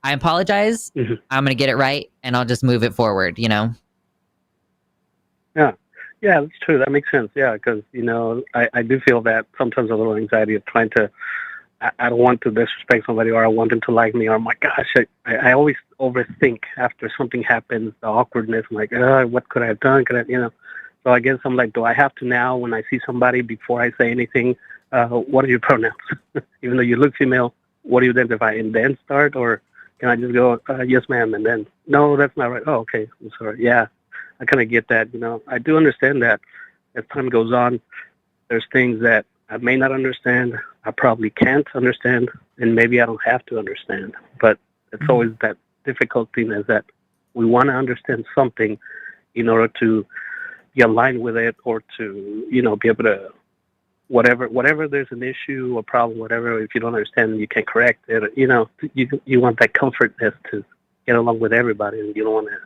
I apologize, I'm going to get it right, and I'll just move it forward, you know? Yeah. Yeah, that's true. That makes sense. Yeah, because I do feel that sometimes a little anxiety of trying to. I don't want to disrespect somebody, or I want them to like me, or my gosh, I always overthink after something happens, the awkwardness. I'm like, what could I have done? So I guess I'm like, do I have to now, when I see somebody, before I say anything, what are your pronouns? Even though you look female, what do you identify, and then start, or can I just go, yes, ma'am, and then, no, that's not right. Oh, okay, I'm sorry. Yeah, I kind of get that. I do understand that as time goes on, there's things that I may not understand, I probably can't understand, and maybe I don't have to understand. But it's always that difficult thing, is that we want to understand something in order to be aligned with it, or to, be able to, whatever there's an issue or problem, whatever, if you don't understand, you can correct it. You want that comfortness to get along with everybody, and you don't want to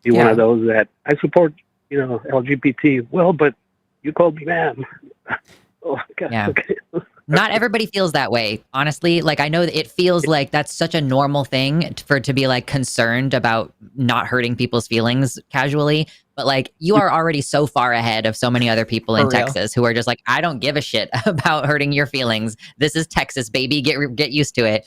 be one of those that, I support, LGBT. Well, but you called me ma'am. Oh, God. Yeah. Okay. Not everybody feels that way, honestly. Like, I know that it feels like that's such a normal thing to be like concerned about not hurting people's feelings casually. But like, you are already so far ahead of so many other people in Texas who are just like, I don't give a shit about hurting your feelings. This is Texas, baby. Get used to it.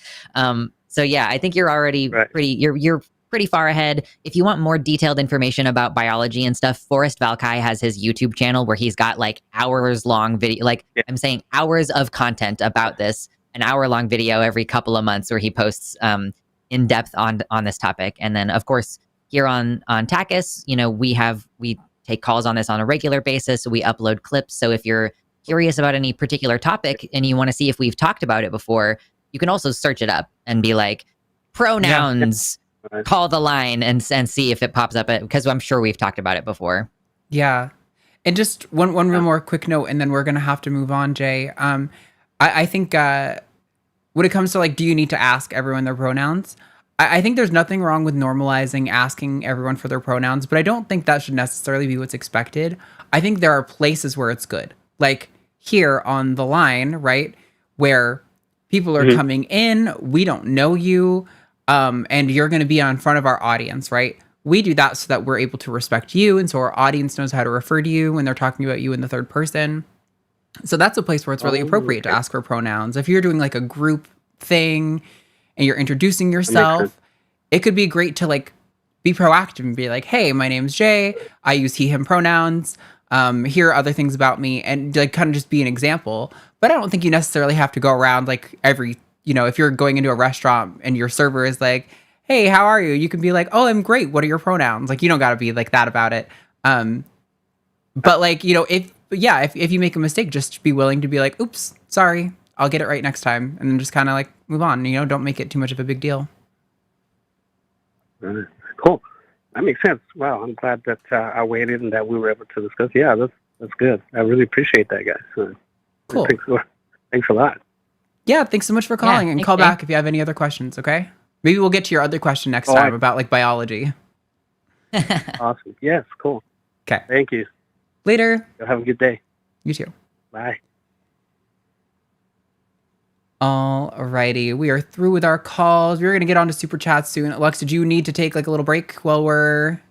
So yeah, I think you're already you're pretty far ahead. If you want more detailed information about biology and stuff, Forrest Valkai has his YouTube channel where he's got like hours-long video, I'm saying hours of content about this, an hour-long video every couple of months where he posts in depth on this topic. And then of course, here on TACIS, we take calls on this on a regular basis. So we upload clips. So if you're curious about any particular topic and you want to see if we've talked about it before, you can also search it up and be like, pronouns. Call the line and see if it pops up, because I'm sure we've talked about it before. Yeah. And just one real more quick note, and then we're going to have to move on, Jay. I think when it comes to do you need to ask everyone their pronouns? I think there's nothing wrong with normalizing asking everyone for their pronouns, but I don't think that should necessarily be what's expected. I think there are places where it's good. Like here on the line, right? Where people are coming in, we don't know you. And you're going to be in front of our audience, right? We do that so that we're able to respect you. And so our audience knows how to refer to you when they're talking about you in the third person. So that's a place where it's really appropriate to ask for pronouns. If you're doing like a group thing and you're introducing yourself, it could be great to be proactive and be like, hey, my name's Jay. I use he, him pronouns. Here are other things about me, and kind of just be an example. But I don't think you necessarily have to go around every if you're going into a restaurant and your server is like, hey, how are you? You can be like, oh, I'm great. What are your pronouns? You don't got to be like that about it. But if you make a mistake, just be willing to be like, oops, sorry, I'll get it right next time. And then just kind of move on, don't make it too much of a big deal. Cool. That makes sense. Wow. I'm glad that I waited and that we were able to discuss. Yeah, that's good. I really appreciate that, guys. Cool. Thanks a lot. Yeah, thanks so much for calling, and call back if you have any other questions, okay? Maybe we'll get to your other question next time about biology. Awesome. Yes, cool. Okay. Thank you. Later. Have a good day. You too. Bye. Alrighty, we are through with our calls. We're going to get on to super chats soon. Lux, did you need to take a little break while we're...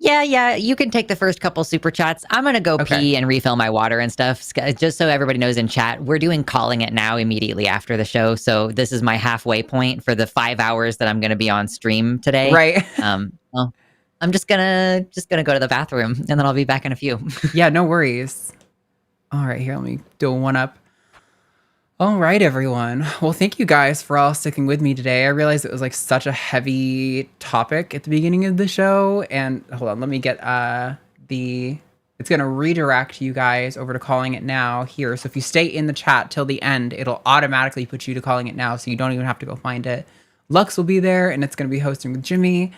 Yeah, you can take the first couple super chats. I'm going to go pee and refill my water and stuff. Just so everybody knows in chat, we're doing Calling It Now immediately after the show. So this is my halfway point for the 5 hours that I'm going to be on stream today. Right. Well, I'm just gonna go to the bathroom, and then I'll be back in a few. Yeah, no worries. All right, here, let me do a one up. All right, everyone. Well, thank you guys for all sticking with me today. I realized it was such a heavy topic at the beginning of the show. And hold on, let me get it's going to redirect you guys over to Calling It Now here. So if you stay in the chat till the end, it'll automatically put you to Calling It Now. So you don't even have to go find it. Lux will be there, and it's going to be hosting with Jimmy.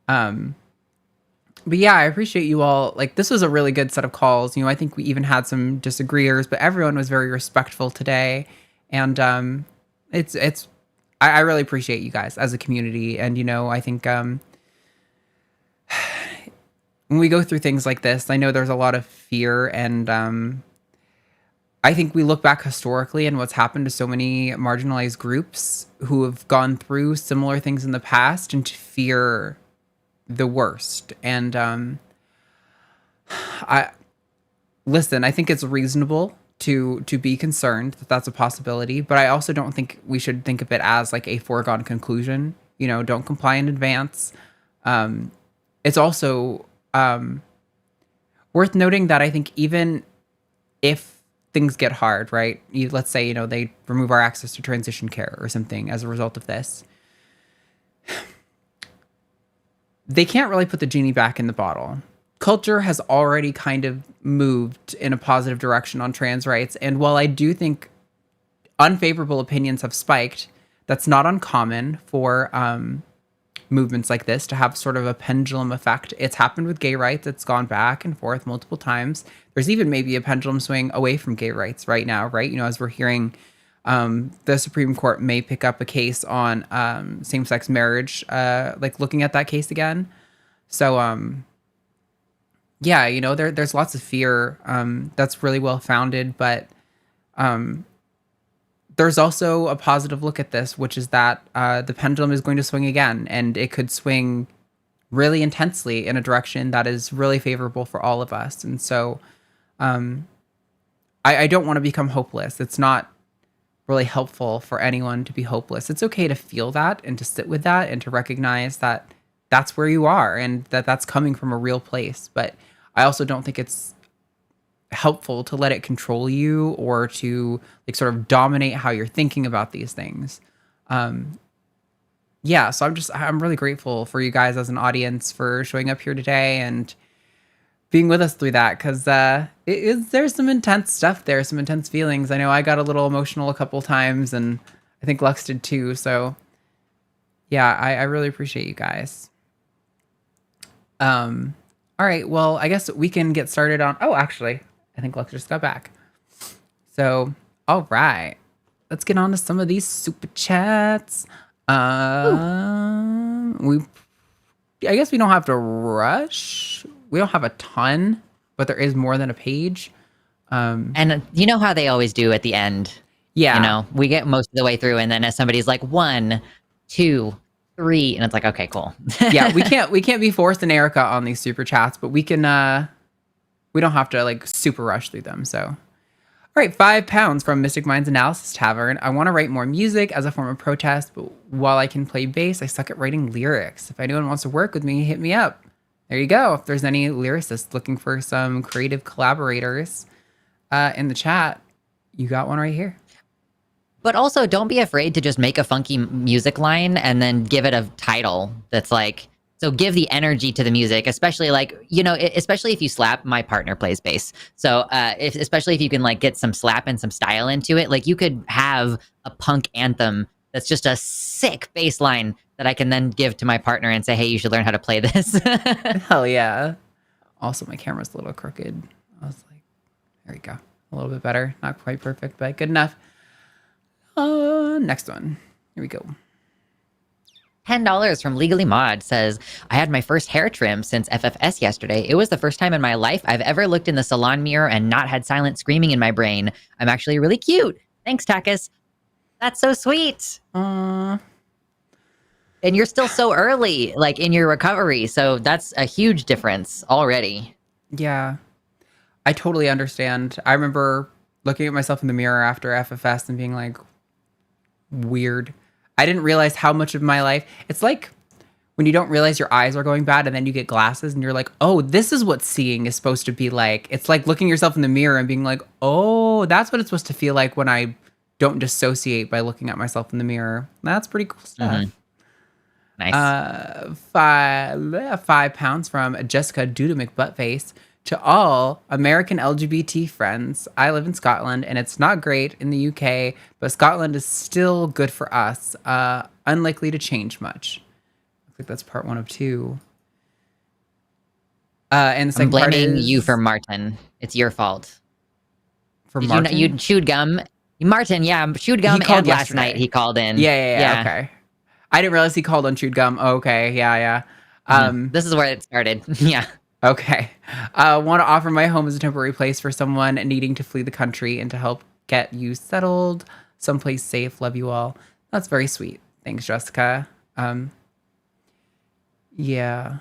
But yeah, I appreciate you all. This was a really good set of calls. I think we even had some disagreeers, but everyone was very respectful today. And I really appreciate you guys as a community. And, I think when we go through things like this, I know there's a lot of fear. And I think we look back historically and what's happened to so many marginalized groups who have gone through similar things in the past, and to fear the worst. And I think it's reasonable to be concerned that that's a possibility, but I also don't think we should think of it as like a foregone conclusion. Don't comply in advance. It's also worth noting that I think even if things get hard, right? Let's say, they remove our access to transition care or something as a result of this. They can't really put the genie back in the bottle. Culture has already kind of moved in a positive direction on trans rights. And while I do think unfavorable opinions have spiked, that's not uncommon for movements like this to have sort of a pendulum effect. It's happened with gay rights. It's gone back and forth multiple times. There's even maybe a pendulum swing away from gay rights right now, right? As we're hearing, the Supreme Court may pick up a case on same-sex marriage, looking at that case again. So, there's lots of fear that's really well-founded, but there's also a positive look at this, which is that the pendulum is going to swing again, and it could swing really intensely in a direction that is really favorable for all of us. And so I don't want to become hopeless. It's not really helpful for anyone to be hopeless. It's okay to feel that and to sit with that and to recognize that that's where you are and that that's coming from a real place. But I also don't think it's helpful to let it control you or to sort of dominate how you're thinking about these things. So I'm really grateful for you guys as an audience for showing up here today and being with us through that, because there's some intense stuff there, some intense feelings. I know I got a little emotional a couple times, and I think Lux did too. So yeah, I really appreciate you guys. All right, well, I guess we can get started on... Oh, actually, I think Lux just got back. So, all right. Let's get on to some of these super chats. I guess we don't have to rush. We don't have a ton, but there is more than a page. And you know how they always do at the end? Yeah. We get most of the way through, and then as somebody's like 1, 2, 3, and it's like, okay, cool. Yeah, we can't be forced and Erica on these super chats, but we can we don't have to super rush through them. So, all right, £5 from Mystic Minds Analysis Tavern. I want to write more music as a form of protest, but while I can play bass, I suck at writing lyrics. If anyone wants to work with me, hit me up. There you go. If there's any lyricists looking for some creative collaborators in the chat, you got one right here. But also, don't be afraid to just make a funky music line and then give it a title that's so give the energy to the music, especially especially if you slap. My partner plays bass. So especially if you can get some slap and some style into it, you could have a punk anthem that's just a sick bass line that I can then give to my partner and say, hey, you should learn how to play this. Hell yeah. Also, my camera's a little crooked. I was like, there we go. A little bit better. Not quite perfect, but good enough. Next one. Here we go. $10 from Legally Mod says, I had my first hair trim since FFS yesterday. It was the first time in my life I've ever looked in the salon mirror and not had silent screaming in my brain. I'm actually really cute. Thanks, TACIS. That's so sweet. And you're still so early, in your recovery. So that's a huge difference already. Yeah, I totally understand. I remember looking at myself in the mirror after FFS and being like, weird. I didn't realize how much of my life... It's like when you don't realize your eyes are going bad and then you get glasses and you're like, oh, this is what seeing is supposed to be like. It's like looking yourself in the mirror and being like, oh, that's what it's supposed to feel like when I don't dissociate by looking at myself in the mirror. That's pretty cool stuff. Mm-hmm. Nice. £5 from Jessica Duda McButtface. To all American LGBT friends, I live in Scotland and it's not great in the UK, but Scotland is still good for us. Unlikely to change much. Looks like that's part 1 of 2. And the second I'm blaming part is you for Martin. It's your fault. For Martin? You chewed gum. Martin, yeah, chewed gum, and last night he called in. Yeah, okay. I didn't realize he called on chewed gum. Oh, okay, yeah. This is where it started. Yeah. Okay. Want to offer my home as a temporary place for someone needing to flee the country and to help get you settled someplace safe. Love you all. That's very sweet. Thanks, Jessica. Yeah.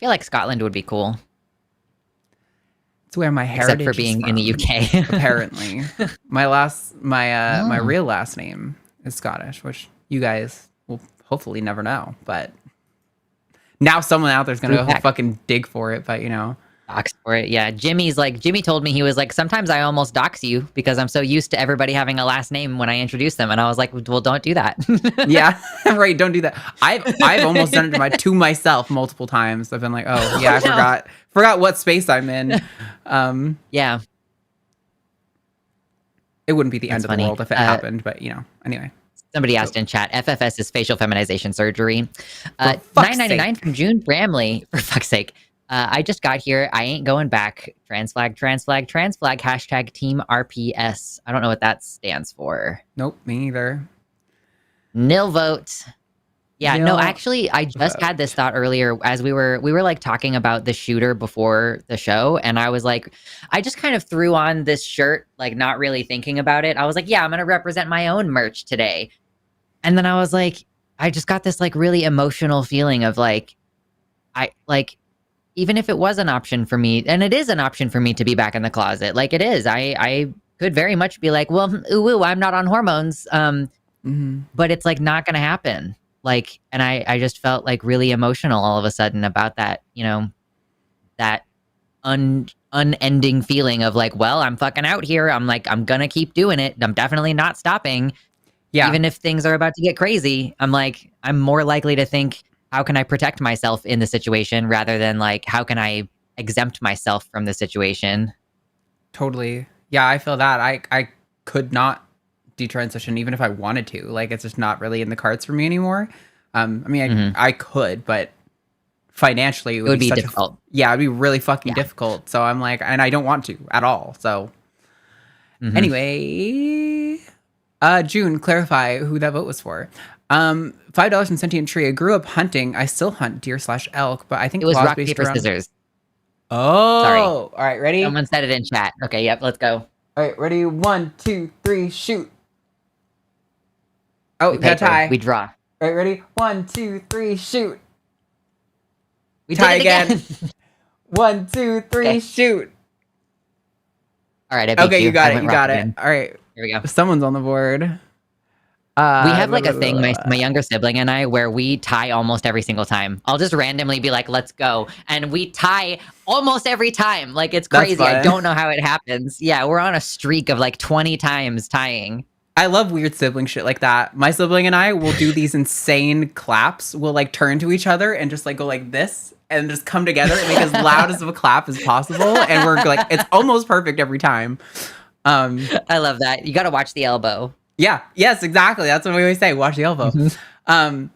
feel like Scotland would be cool. It's where my heritage except for being is from, in the UK. apparently. My real last name is Scottish, which you guys will hopefully never know. But now someone out there's gonna go fucking dig for it. But dox for it. Yeah, Jimmy told me, he was like, sometimes I almost dox you because I'm so used to everybody having a last name when I introduce them, and I was like, well, don't do that. Yeah, right. Don't do that. I've almost done it to myself multiple times. I've been like, oh yeah, I forgot what space I'm in. Yeah, it wouldn't be the end of the world if it happened, but anyway. Somebody asked in chat, FFS is facial feminization surgery. $9.99 from June Bramley. For fuck's sake. I just got here. I ain't going back. Trans flag, hashtag team RPS. I don't know what that stands for. Nope, me either. Nil vote. Yeah, no, actually, I just had this thought earlier as we were like talking about the shooter before the show. And I was like, I just kind of threw on this shirt, like not really thinking about it. I was like, yeah, I'm going to represent my own merch today. And then I was like, I just got this like really emotional feeling of like, even if it was an option for me, and it is an option for me to be back in the closet, like it is, I could very much be like, well, ooh, I'm not on hormones. But it's like not going to happen. Like, and I just felt like really emotional all of a sudden about that, that unending feeling of like, well, I'm fucking out here. I'm like, I'm going to keep doing it. I'm definitely not stopping. Yeah. Even if things are about to get crazy, I'm like, I'm more likely to think, how can I protect myself in the situation rather than like, how can I exempt myself from the situation? Totally. Yeah, I feel that. I could not detransition even if I wanted to. Like, it's just not really in the cards for me anymore. I mean, I could, but financially it would be difficult. It'd be really fucking difficult. So I'm like, and I don't want to at all. So anyway, June, clarify who that vote was for. $5 from Sentient Tree. I grew up hunting. I still hunt deer/elk, but I think it was rock, paper, scissors. Oh, sorry. All right, ready? Someone said it in chat. Okay, yep, let's go. All right, ready? 1, 2, 3, shoot. Oh, we got a tie. We draw. All right, ready? 1, 2, 3, shoot. We tie did it again. 1, 2, 3, shoot. All right, I beat okay, you got it. You got it. Again. All right, here we go. Someone's on the board. We have like a thing, my younger sibling and I, where we tie almost every single time. I'll just randomly be like, let's go. And we tie almost every time. Like, it's crazy. I don't know how it happens. Yeah, we're on a streak of like 20 times tying. I love weird sibling shit like that. My sibling and I will do these insane claps. We'll like turn to each other and just like go like this and just come together and make as loud as of a clap as possible. And we're like, it's almost perfect every time. I love that. You got to watch the elbow. Yeah. Yes, exactly. That's what we always say. Watch the elbow. Okay.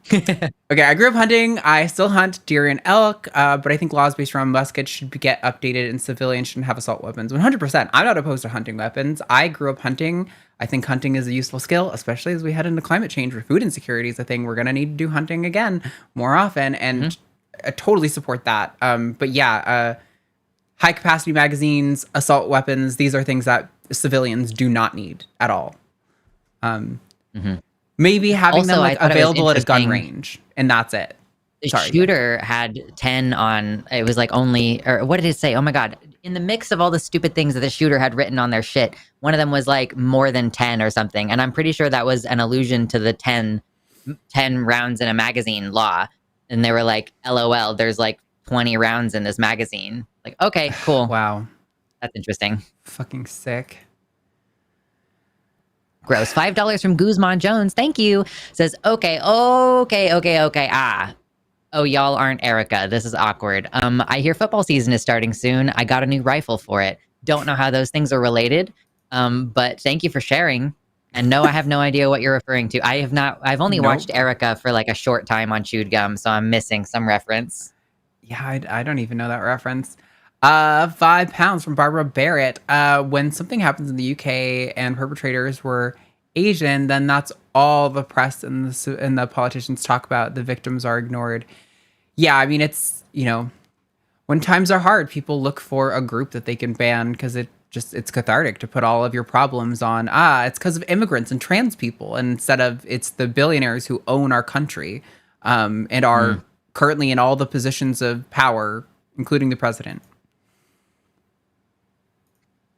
I grew up hunting. I still hunt deer and elk, but I think laws based around muskets should get updated and civilians shouldn't have assault weapons. 100%. I'm not opposed to hunting weapons. I grew up hunting. I think hunting is a useful skill, especially as we head into climate change where food insecurity is a thing. We're going to need to do hunting again more often. And I totally support that. But yeah, high capacity magazines, assault weapons, these are things that civilians do not need at all. Maybe having also, them like available at a gun range, and that's it. The shooter had 10 on, it was like only, or what did it say? Oh my God. In the mix of all the stupid things that the shooter had written on their shit, one of them was like more than 10 or something. And I'm pretty sure that was an allusion to the 10 rounds in a magazine law. And they were like, LOL, there's like 20 rounds in this magazine. Like, okay, cool. Wow. That's interesting. Fucking sick. Gross. $5 from Guzman Jones. Thank you. Says, okay. Oh, y'all aren't Erica. This is awkward. I hear football season is starting soon. I got a new rifle for it. Don't know how those things are related. But thank you for sharing. And no, I have no idea what you're referring to. I've only watched Erica for like a short time on Chewed Gum, so I'm missing some reference. Yeah, I don't even know that reference. £5 from Barbara Barrett. When something happens in the UK and perpetrators were Asian, then that's all the press and the politicians talk about. The victims are ignored. Yeah, I mean, it's, when times are hard, people look for a group that they can ban because it's cathartic to put all of your problems on. It's because of immigrants and trans people, and instead of it's the billionaires who own our country and are currently in all the positions of power, including the president.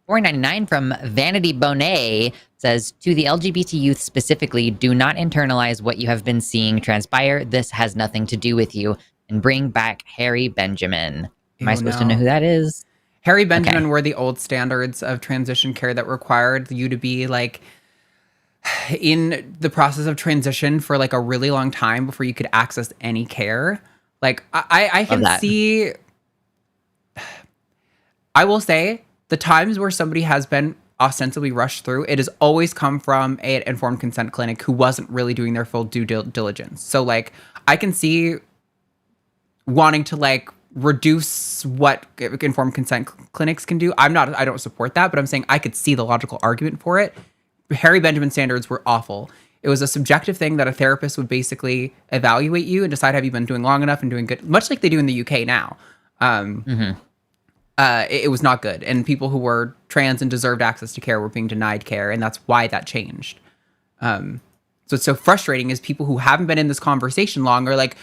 $4.99 from Vanity Bonet says, to the LGBT youth specifically, do not internalize what you have been seeing transpire. This has nothing to do with you. And bring back Harry Benjamin. Am I supposed to know who that is? Harry Benjamin were the old standards of transition care that required you to be like in the process of transition for like a really long time before you could access any care. Like I can see, I will say the times where somebody has been ostensibly rushed through, it has always come from an informed consent clinic who wasn't really doing their full due diligence. So like I can see wanting to like reduce what informed consent clinics can do. I don't support that, but I'm saying I could see the logical argument for it. Harry Benjamin standards were awful. It was a subjective thing that a therapist would basically evaluate you and decide have you been doing long enough and doing good, much like they do in the UK now. It was not good. And people who were trans and deserved access to care were being denied care. And that's why that changed. So it's so frustrating is people who haven't been in this conversation long are like,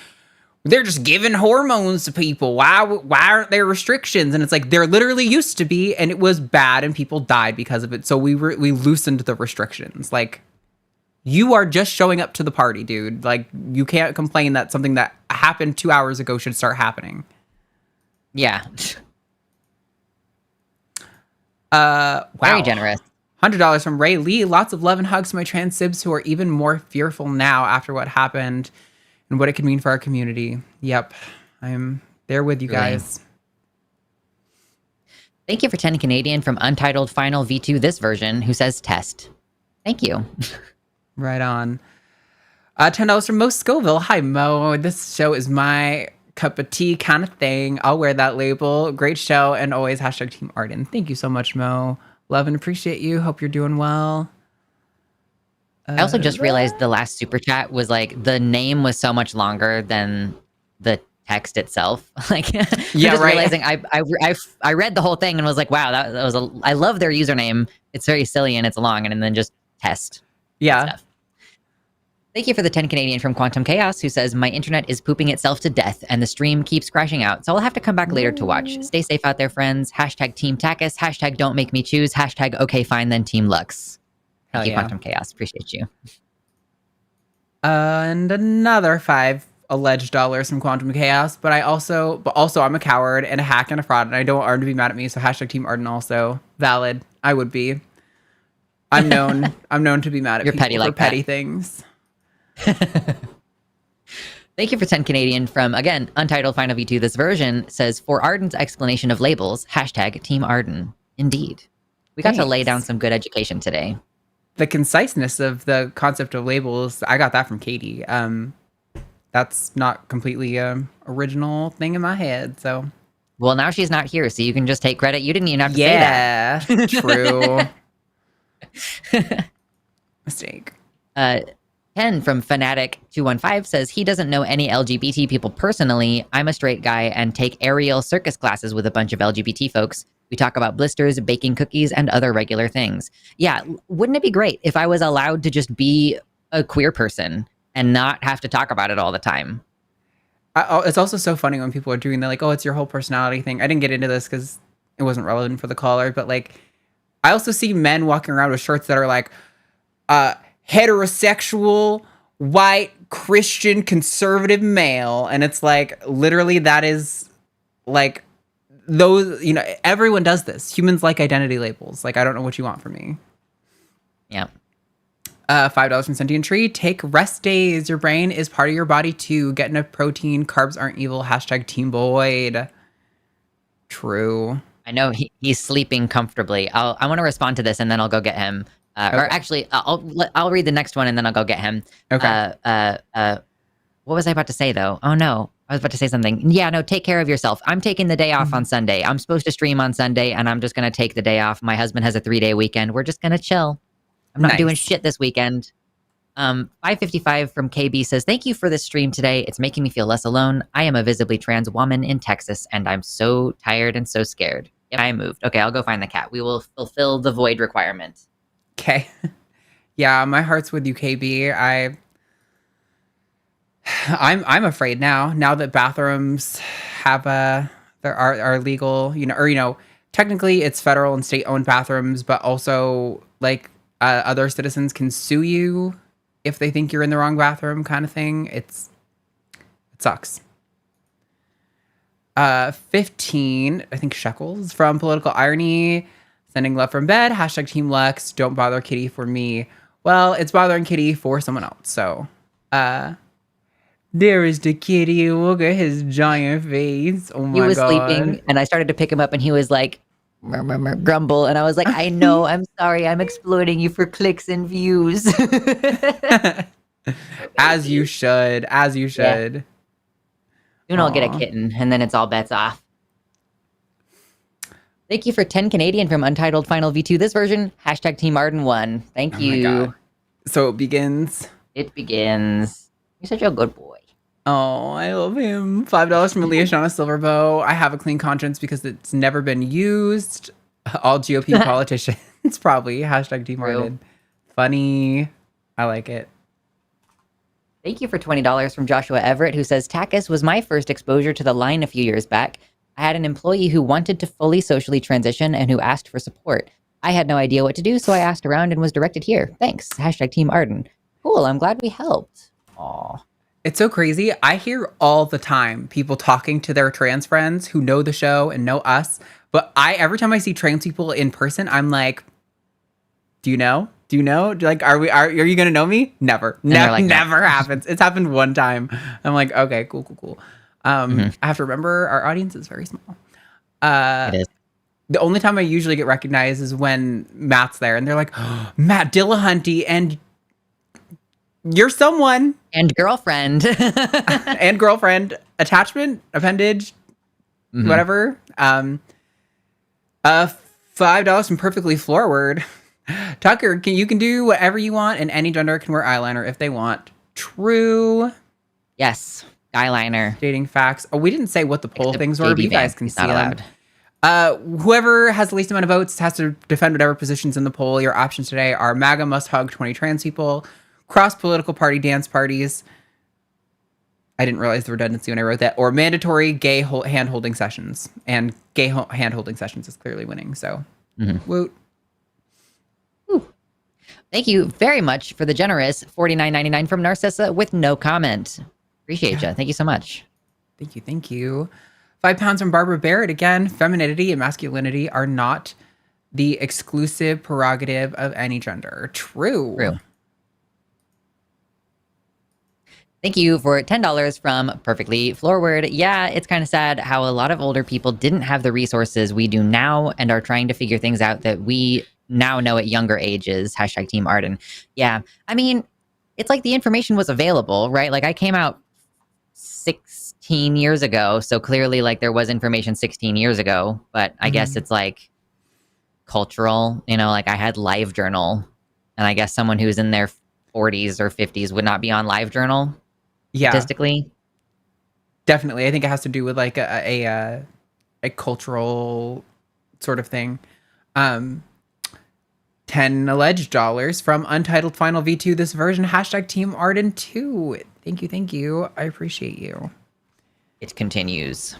they're just giving hormones to people. Why aren't there restrictions? And it's like, there literally used to be, and it was bad and people died because of it. So we loosened the restrictions. Like, you are just showing up to the party, dude. Like, you can't complain that something that happened 2 hours ago should start happening. Yeah. Wow. Very generous. $100 from Ray Lee. Lots of love and hugs to my trans sibs who are even more fearful now after what happened and what it could mean for our community. Yep. I'm there with you guys. Thank you for 10 Canadian from Untitled Final V2 this version, who says test. Thank you. Right on. $10 from Mo Scoville. Hi, Mo. This show is my cup of tea kind of thing. I'll wear that label. Great show. And always hashtag Team Arden. Thank you so much, Mo. Love and appreciate you. Hope you're doing well. I also just realized the last super chat was like the name was so much longer than the text itself. Like, yeah, just right. realizing I read the whole thing and was like, wow, that was I love their username. It's very silly and it's long, and then just test. Yeah. Stuff. Thank you for the 10 Canadian from Quantum Chaos, who says, my internet is pooping itself to death and the stream keeps crashing out, so I'll have to come back later to watch. Stay safe out there, friends. Hashtag Team TACIS. Hashtag Don't Make Me Choose. Hashtag Okay Fine Then Team Lux. Thank you, Quantum Chaos. Appreciate you. And another $5 alleged from Quantum Chaos, but also I'm a coward and a hack and a fraud, and I don't want Arden to be mad at me, so hashtag Team Arden also. Valid. I would be. I'm known to be mad at people for petty things. Thank you for 10 Canadian from, again, Untitled Final V2 this version, says, for Arden's explanation of labels, hashtag Team Arden. Indeed. We got to lay down some good education today. The conciseness of the concept of labels, I got that from Katie. That's not completely original thing in my head, so. Well, now she's not here, so you can just take credit. You didn't even have to say that. Yeah, true. Mistake. 10 from Fanatic215 says, he doesn't know any LGBT people personally. I'm a straight guy and take aerial circus classes with a bunch of LGBT folks. We talk about blisters, baking cookies, and other regular things. Yeah, wouldn't it be great if I was allowed to just be a queer person and not have to talk about it all the time? It's also so funny when people are doing that, like, oh, it's your whole personality thing. I didn't get into this because it wasn't relevant for the caller, but like, I also see men walking around with shirts that are like, heterosexual, white, Christian, conservative male. And it's like, literally that is like, those, you know, everyone does this. Humans like identity labels. Like, I don't know what you want from me. Yeah. $5 from Sentient Tree. Take rest days. Your brain is part of your body too. Get enough protein. Carbs aren't evil. Hashtag Team Boyd. True. I know he's sleeping comfortably. I want to respond to this and then I'll go get him. Okay. Or actually, I'll read the next one and then I'll go get him. Okay. What was I about to say though? Oh no, I was about to say something. Yeah, no, take care of yourself. I'm taking the day off on Sunday. I'm supposed to stream on Sunday and I'm just going to take the day off. My husband has a 3-day weekend. We're just going to chill. I'm not doing shit this weekend. 555 from KB says, thank you for this stream today. It's making me feel less alone. I am a visibly trans woman in Texas and I'm so tired and so scared. Yep, I moved. Okay, I'll go find the cat. We will fulfill the void requirement. Okay. Yeah, my heart's with you, KB. I'm afraid now that bathrooms have are legal, technically it's federal and state owned bathrooms, but also like other citizens can sue you if they think you're in the wrong bathroom kind of thing. It sucks. 15, I think, shekels from Political Irony. Sending love from bed. # Team Lux. Don't bother Kitty for me. Well, it's bothering Kitty for someone else. So, there is the kitty. Look at his giant face. Oh my God. He was sleeping, and I started to pick him up, and he was like, grumble. And I was like, I know, I'm sorry. I'm exploiting you for clicks and views. As you should. As you should. Yeah. Soon I'll get a kitten, and then it's all bets off. Thank you for 10 Canadian from Untitled Final V2. This version, # Team Arden 1. Thank you. My God. So it begins. It begins. You're such a good boy. Oh, I love him. $5 from Leashana Silverbow. I have a clean conscience because it's never been used. All GOP politicians, probably. # Team Arden. Funny. I like it. Thank you for $20 from Joshua Everett, who says, TACIS was my first exposure to the line a few years back. I had an employee who wanted to fully socially transition and who asked for support. I had no idea what to do, so I asked around and was directed here. Thanks. # Team Arden. Cool. I'm glad we helped. Aw. It's so crazy. I hear all the time people talking to their trans friends who know the show and know us. But every time I see trans people in person, I'm like, do you know? Do you know? Like, are you gonna know me? Never. Like, never happens. It's happened one time. I'm like, okay, cool. I have to remember our audience is very small. It is. The only time I usually get recognized is when Matt's there, and they're like, oh, Matt Dillahunty, and you're someone. And girlfriend. And girlfriend. Attachment, appendage, whatever. $5 from Perfectly Forward. Tucker, you can do whatever you want, and any gender can wear eyeliner if they want. True. Yes. Eyeliner. Dating facts. Oh, we didn't say what the poll things were, but you guys can see them. Whoever has the least amount of votes has to defend whatever positions in the poll. Your options today are MAGA must hug 20 trans people, cross political party dance parties. I didn't realize the redundancy when I wrote that. Or mandatory gay hand-holding sessions. And gay hand-holding sessions is clearly winning. So, woot. Ooh. Thank you very much for the generous $49.99 from Narcissa with no comment. Appreciate you. Thank you so much. Thank you. £5 from Barbara Barrett. Again, femininity and masculinity are not the exclusive prerogative of any gender. True. Thank you for $10 from Perfectly Forward. Yeah, it's kind of sad how a lot of older people didn't have the resources we do now and are trying to figure things out that we now know at younger ages. # Team Arden. Yeah, I mean, it's like the information was available, right? Like I came out 16 years ago, so clearly like there was information 16 years ago, but I guess it's like cultural, like I had LiveJournal, and I guess someone who's in their 40s or 50s would not be on LiveJournal. Yeah, statistically. Definitely. I think it has to do with like a cultural sort of thing. 10 alleged dollars from Untitled Final V2 this version. # Team Arden 2. Thank you. I appreciate you. It continues.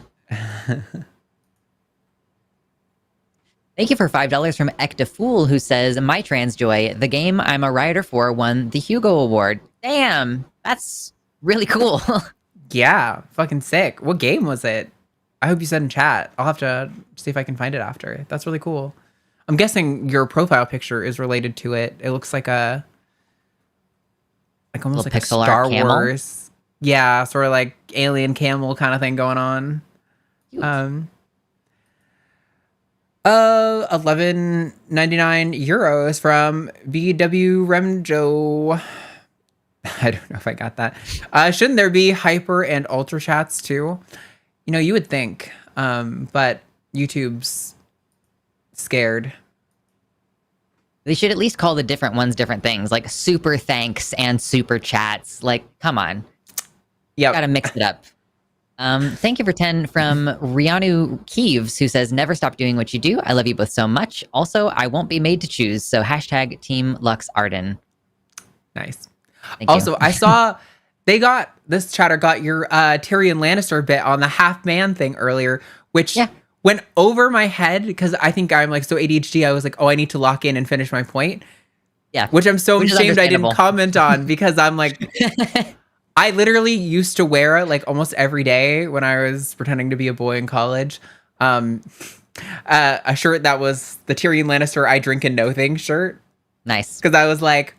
Thank you for $5 from Ecta Fool, who says, my trans joy, the game I'm a writer for won the Hugo Award. Damn, that's really cool. Yeah, fucking sick. What game was it? I hope you said in chat. I'll have to see if I can find it after. That's really cool. I'm guessing your profile picture is related to it. It looks like almost like a Star Wars. Yeah, sort of like alien camel kind of thing going on. 11.99 euros from BW Remjo. I don't know if I got that. Shouldn't there be hyper and ultra chats too? You would think, but YouTube's scared. They should at least call the different ones different things, like super thanks and super chats. Like, come on. Yeah, gotta mix it up. Thank you for 10 from Rianu Keeves, who says, never stop doing what you do. I love you both so much. Also, I won't be made to choose. So # Team Lux Arden. Nice. Also, I saw this chatter got your Tyrion Lannister bit on the half man thing earlier, which went over my head because I think I'm like so ADHD. I was like, oh, I need to lock in and finish my point. Yeah. Which I'm so ashamed I didn't comment on because I'm like, I literally used to wear it like almost every day when I was pretending to be a boy in college. A shirt that was the Tyrion Lannister I drink and know thing shirt. Nice. Because I was like,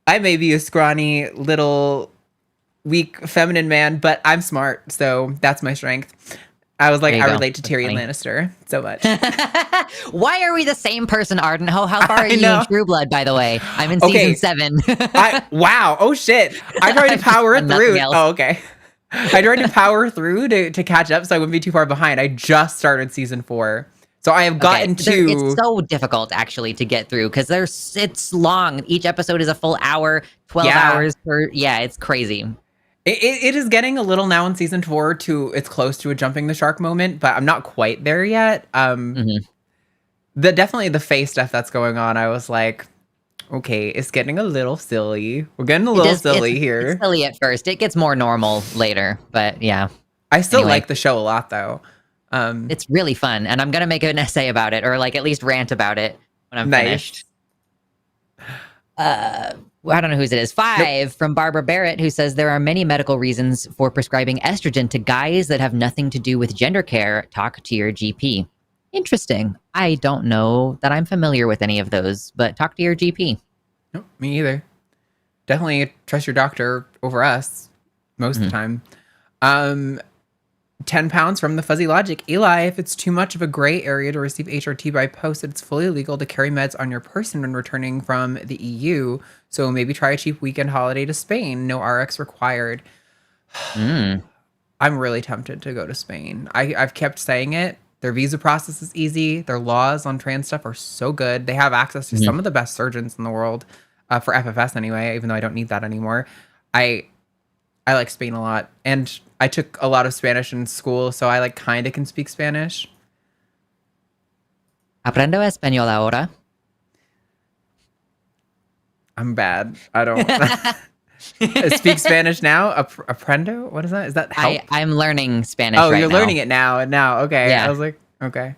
I may be a scrawny little weak feminine man, but I'm smart, so that's my strength. I was like, I relate to Tyrion Lannister so much. Why are we the same person, Arden? How far are you in True Blood, by the way? I'm in season 7. Wow. Oh, shit. I tried to power through. Oh, okay. I tried to power through to catch up so I wouldn't be too far behind. I just started season 4. So I have gotten to... It's so difficult, actually, to get through because it's long. Each episode is a full hour, 12 hours per... Yeah, it's crazy. It is getting a little now in season 4 it's close to a jumping the shark moment, but I'm not quite there yet. Definitely the Faye stuff that's going on, I was like, okay, it's getting a little silly. We're getting a little silly here. It's silly at first. It gets more normal later, but yeah. I still like the show a lot, though. It's really fun, and I'm gonna make an essay about it, or like at least rant about it when I'm finished. I don't know whose it is. 5 from Barbara Barrett, who says there are many medical reasons for prescribing estrogen to guys that have nothing to do with gender care. Talk to your GP. Interesting. I don't know that I'm familiar with any of those, but talk to your GP. Nope, me either. Definitely trust your doctor over us most of the time. 10 pounds from the Fuzzy Logic. Eli, if it's too much of a gray area to receive HRT by post, it's fully legal to carry meds on your person when returning from the EU. So maybe try a cheap weekend holiday to Spain. No RX required. I'm really tempted to go to Spain. I've kept saying it. Their visa process is easy. Their laws on trans stuff are so good. They have access to some of the best surgeons in the world, for FFS anyway, even though I don't need that anymore. I like Spain a lot. And I took a lot of Spanish in school, so I like kind of can speak Spanish. Aprendo español ahora. I'm bad. I don't speak Spanish now. Aprendo? What is that? Is that help? I'm learning Spanish. Oh, you're learning it now. Okay. Yeah. I was like, okay.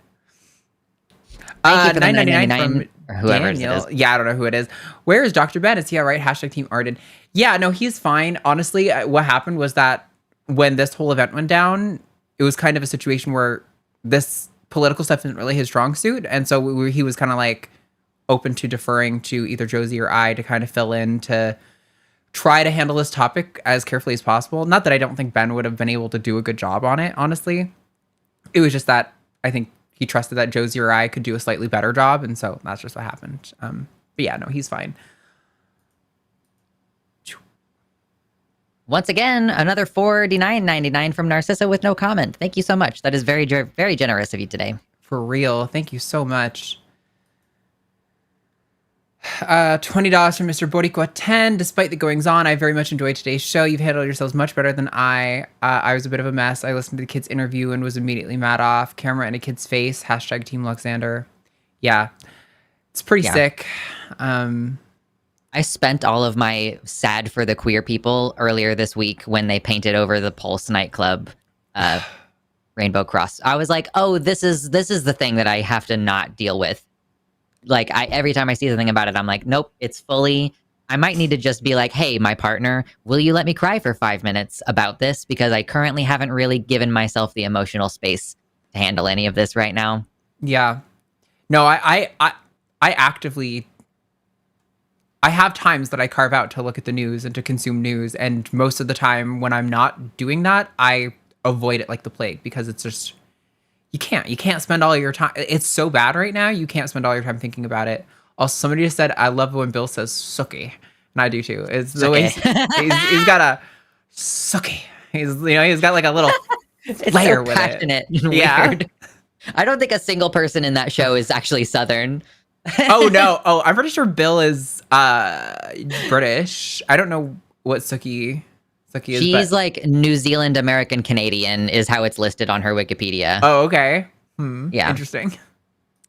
$9.99 from whoever Daniel. Yeah, I don't know who it is. Where is Dr. Ben? Is he all right? # Team Arden. Yeah, no, he's fine. Honestly, what happened was that when this whole event went down, it was kind of a situation where this political stuff isn't really his strong suit. And so he was kind of like open to deferring to either Josie or I to kind of fill in to try to handle this topic as carefully as possible. Not that I don't think Ben would have been able to do a good job on it, honestly. It was just that I think he trusted that Josie or I could do a slightly better job. And so that's just what happened. But yeah, no, he's fine. Once again, another $49.99 from Narcissa with no comment. Thank you so much. That is very, very generous of you today. For real. Thank you so much. $20 from Mr. Boricua 10. Despite the goings on, I very much enjoyed today's show. You've handled yourselves much better than I. I was a bit of a mess. I listened to the kid's interview and was immediately mad off. Camera in a kid's face. # Team Luxander. Yeah. It's pretty sick. I spent all of my sad for the queer people earlier this week when they painted over the Pulse nightclub rainbow cross. I was like, oh, this is the thing that I have to not deal with. Like, every time I see something about it, I'm like, nope, it's fully... I might need to just be like, hey, my partner, will you let me cry for 5 minutes about this? Because I currently haven't really given myself the emotional space to handle any of this right now. Yeah. No, I actively... I have times that I carve out to look at the news and to consume news. And most of the time when I'm not doing that, I avoid it like the plague because it's just... You can't spend all your time. It's so bad right now. You can't spend all your time thinking about it. Also, somebody just said, I love when Bill says "sucky," and I do too. It's the way he's got a "sucky." He's got like a little layer so with passionate it. And weird. I don't think a single person in that show is actually Southern. Oh no! Oh, I'm pretty sure Bill is British. I don't know what Suki is. She's like New Zealand, American, Canadian is how it's listed on her Wikipedia. Oh, okay. Yeah. Interesting.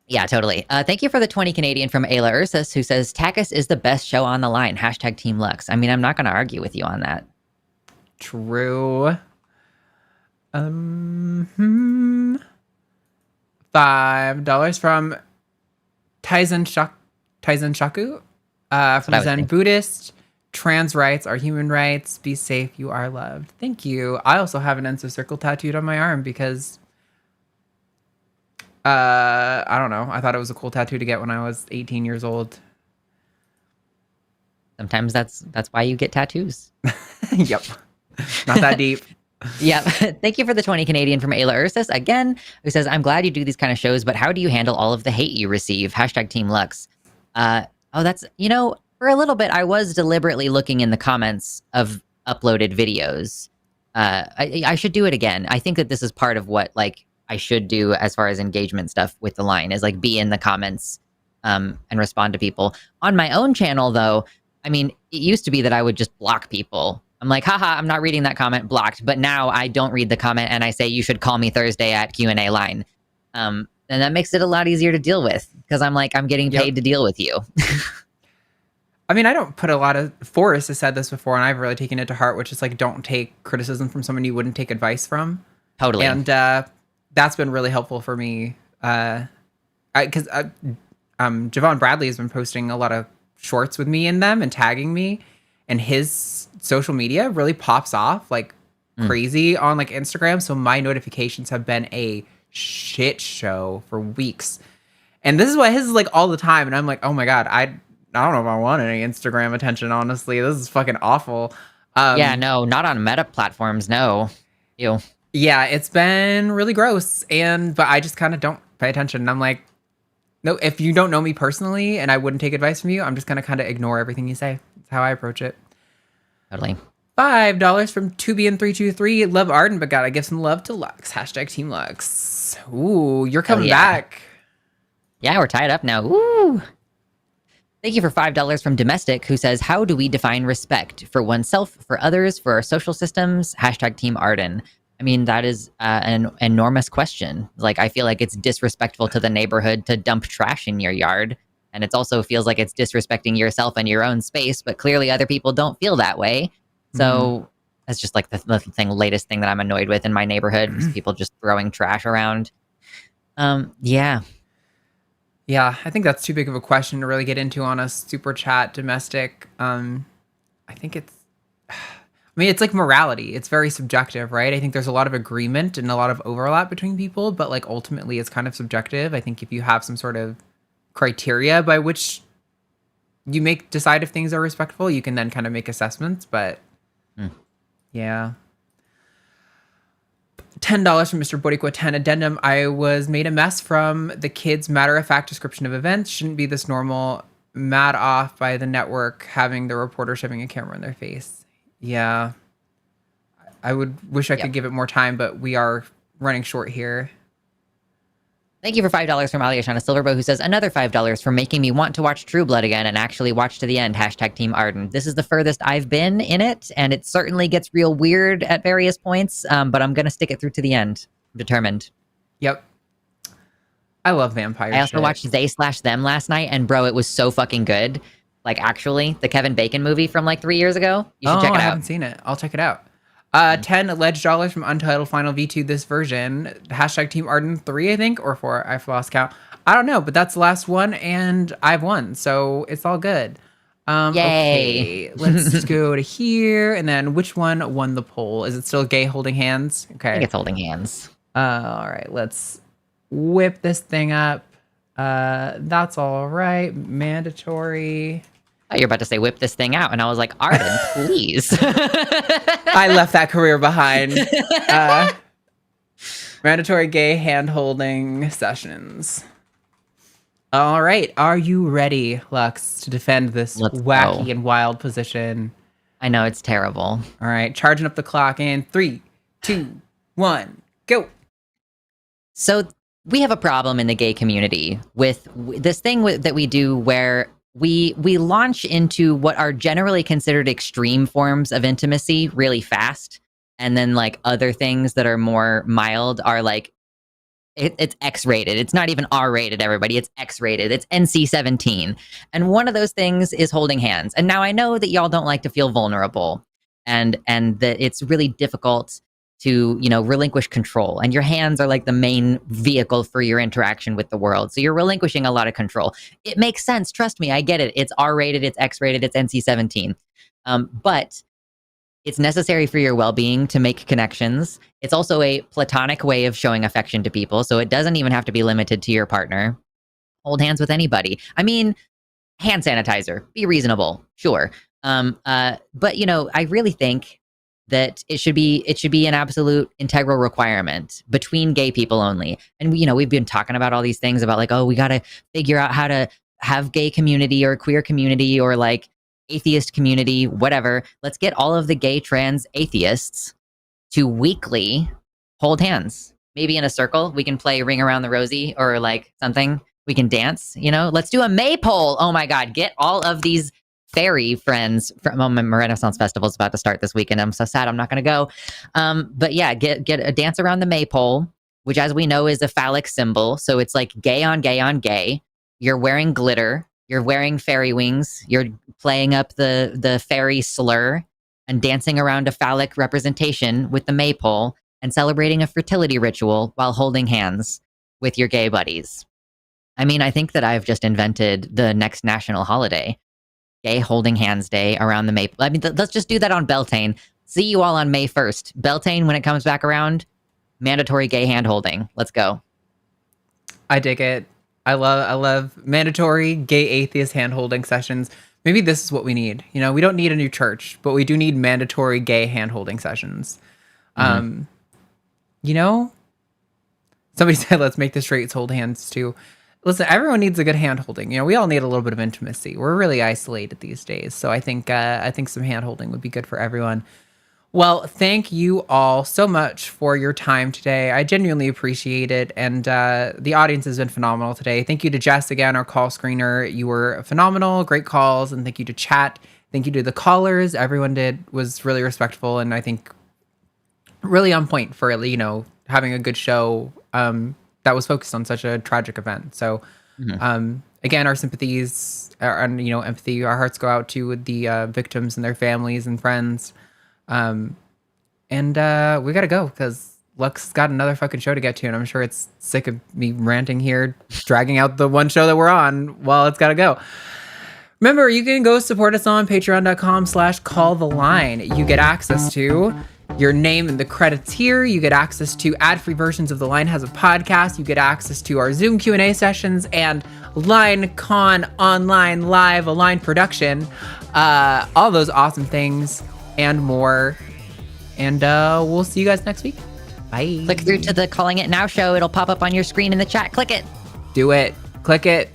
Yeah, totally. Thank you for the 20 Canadian from Ayla Ursus, who says, TACIS is the best show on the line. # Team Lux. I mean, I'm not going to argue with you on that. True. $5 from Taizen Shaku. From Zen Buddhist. Trans rights are human rights. Be safe. You are loved. Thank you. I also have an Enso circle tattooed on my arm because I don't know. I thought it was a cool tattoo to get when I was 18 years old. Sometimes that's why you get tattoos. Yep. Not that deep. Yep. Thank you for the 20 Canadian from Ayla Ursus again, who says, I'm glad you do these kind of shows, but how do you handle all of the hate you receive? Hashtag Team Lux. That's, for a little bit, I was deliberately looking in the comments of uploaded videos. I should do it again. I think that this is part of what, I should do as far as engagement stuff with the line is, be in the comments and respond to people. On my own channel, though, it used to be that I would just block people. I'm like, haha, I'm not reading that comment, blocked. But now I don't read the comment and I say, you should call me Thursday at Q&A line. And that makes it a lot easier to deal with because I'm getting paid to deal with you. I don't put a lot of... Forrest has said this before and I've really taken it to heart, which is don't take criticism from someone you wouldn't take advice from. Totally. And that's been really helpful for me. Because Javon Bradley has been posting a lot of shorts with me in them and tagging me. And his social media really pops off crazy on Instagram. So my notifications have been a shit show for weeks. And this is what his is all the time. And I'm like, oh my God, I don't know if I want any Instagram attention, honestly. This is fucking awful. Yeah, no, not on Meta platforms, no. Ew. Yeah, it's been really gross. But I just kind of don't pay attention. And I'm like, no, if you don't know me personally and I wouldn't take advice from you, I'm just going to kind of ignore everything you say. That's how I approach it. Totally. $5 from Tubian323. Love Arden, but gotta give some love to Lux. Hashtag Team Lux. Ooh, you're coming back. Yeah, we're tied up now. Ooh. Thank you for $5 from Domestic, who says, how do we define respect for oneself, for others, for our social systems? Hashtag Team Arden. That is an enormous question. I feel like it's disrespectful to the neighborhood to dump trash in your yard. And it also feels like it's disrespecting yourself and your own space, but clearly other people don't feel that way. So that's just the latest thing that I'm annoyed with in my neighborhood is people just throwing trash around. Yeah. Yeah, I think that's too big of a question to really get into on a super chat domestic. I think it's... it's morality. It's very subjective, right? I think there's a lot of agreement and a lot of overlap between people, but ultimately it's kind of subjective. I think if you have some sort of criteria by which you decide if things are respectful, you can then kind of make assessments, but yeah. $10 from Mr. Boricua 10 addendum. I was made a mess from the kids' matter-of-fact description of events. Shouldn't be this normal. Mad off by the network having the reporter shoving a camera in their face. Yeah. I would wish I could give it more time, but we are running short here. Thank you for $5 from Alyashana Silverbow, who says, another $5 for making me want to watch True Blood again and actually watch to the end. Hashtag Team Arden. This is the furthest I've been in it, and it certainly gets real weird at various points, but I'm going to stick it through to the end. I'm determined. Yep. I love vampire I also watched They/Them last night, and bro, it was so fucking good. Actually, the Kevin Bacon movie from 3 years ago. You should check it out. I haven't seen it. I'll check it out. 10 alleged dollars from Untitled Final V2 this version. Hashtag Team Arden 3, I think, or 4. I've lost count. I don't know, but that's the last one, and I've won, so it's all good. Yay. Okay, let's just go to here, and then which one won the poll? Is it still gay holding hands? Okay. I think it's holding hands. All right, let's whip this thing up. That's all right. Mandatory. Oh, you're about to say whip this thing out, and I was like, Arden, please. I left that career behind. Mandatory gay hand-holding sessions. All right, are you ready, Lux, to defend this wacky and wild position? I know, it's terrible. All right, charging up the clock in 3, 2, 1, go. So we have a problem in the gay community with this thing that we do where we launch into what are generally considered extreme forms of intimacy really fast. And then other things that are more mild are it's X-rated. It's not even R-rated, everybody. It's X-rated. It's NC-17. And one of those things is holding hands. And now I know that y'all don't like to feel vulnerable. and that it's really difficult to, relinquish control. And your hands are like the main vehicle for your interaction with the world. So you're relinquishing a lot of control. It makes sense. Trust me, I get it. It's R-rated, it's X-rated, it's NC-17. But it's necessary for your well-being to make connections. It's also a platonic way of showing affection to people. So it doesn't even have to be limited to your partner. Hold hands with anybody. I mean, hand sanitizer, be reasonable, sure. But I really think that it should be an absolute integral requirement between gay people only. And we've been talking about all these things about like, oh, we got to figure out how to have gay community or queer community or like atheist community, whatever. Let's get all of the gay trans atheists to weekly hold hands, maybe in a circle. We can play Ring Around the Rosie or like something. We can dance, let's do a maypole. Oh my God, get all of these fairy friends from my Renaissance Festival is about to start this weekend. I'm so sad I'm not going to go. But yeah, get a dance around the maypole, which as we know is a phallic symbol. So it's like gay on gay on gay. You're wearing glitter. You're wearing fairy wings. You're playing up the fairy slur and dancing around a phallic representation with the maypole and celebrating a fertility ritual while holding hands with your gay buddies. I mean, I think that I've just invented the next national holiday. Gay Holding Hands Day around the Maypole. I mean, let's just do that on Beltane. See you all on May 1st. Beltane, when it comes back around, mandatory gay hand holding. Let's go. I dig it. I love mandatory gay atheist hand holding sessions. Maybe this is what we need. We don't need a new church, but we do need mandatory gay hand holding sessions. Mm-hmm. Somebody said, let's make the straights hold hands too. Listen, everyone needs a good hand holding. We all need a little bit of intimacy. We're really isolated these days. So I think some hand holding would be good for everyone. Well, thank you all so much for your time today. I genuinely appreciate it. And the audience has been phenomenal today. Thank you to Jess again, our call screener. You were phenomenal. Great calls. And thank you to chat. Thank you to the callers. Everyone was really respectful. And I think really on point for, having a good show that was focused on such a tragic event. So, again, our sympathies and empathy, our hearts go out to the victims and their families and friends. And we gotta go because Lux got another fucking show to get to, and I'm sure it's sick of me ranting here, dragging out the one show that we're on while it's gotta go. Remember, you can go support us on patreon.com/calltheline. You get access to your name in the credits here. You get access to ad-free versions of The Line Has a Podcast. You get access to our Zoom Q&A sessions and LineCon online live Align production. All those awesome things and more. And we'll see you guys next week. Bye. Click through to the Calling It Now show. It'll pop up on your screen in the chat. Click it. Do it. Click it.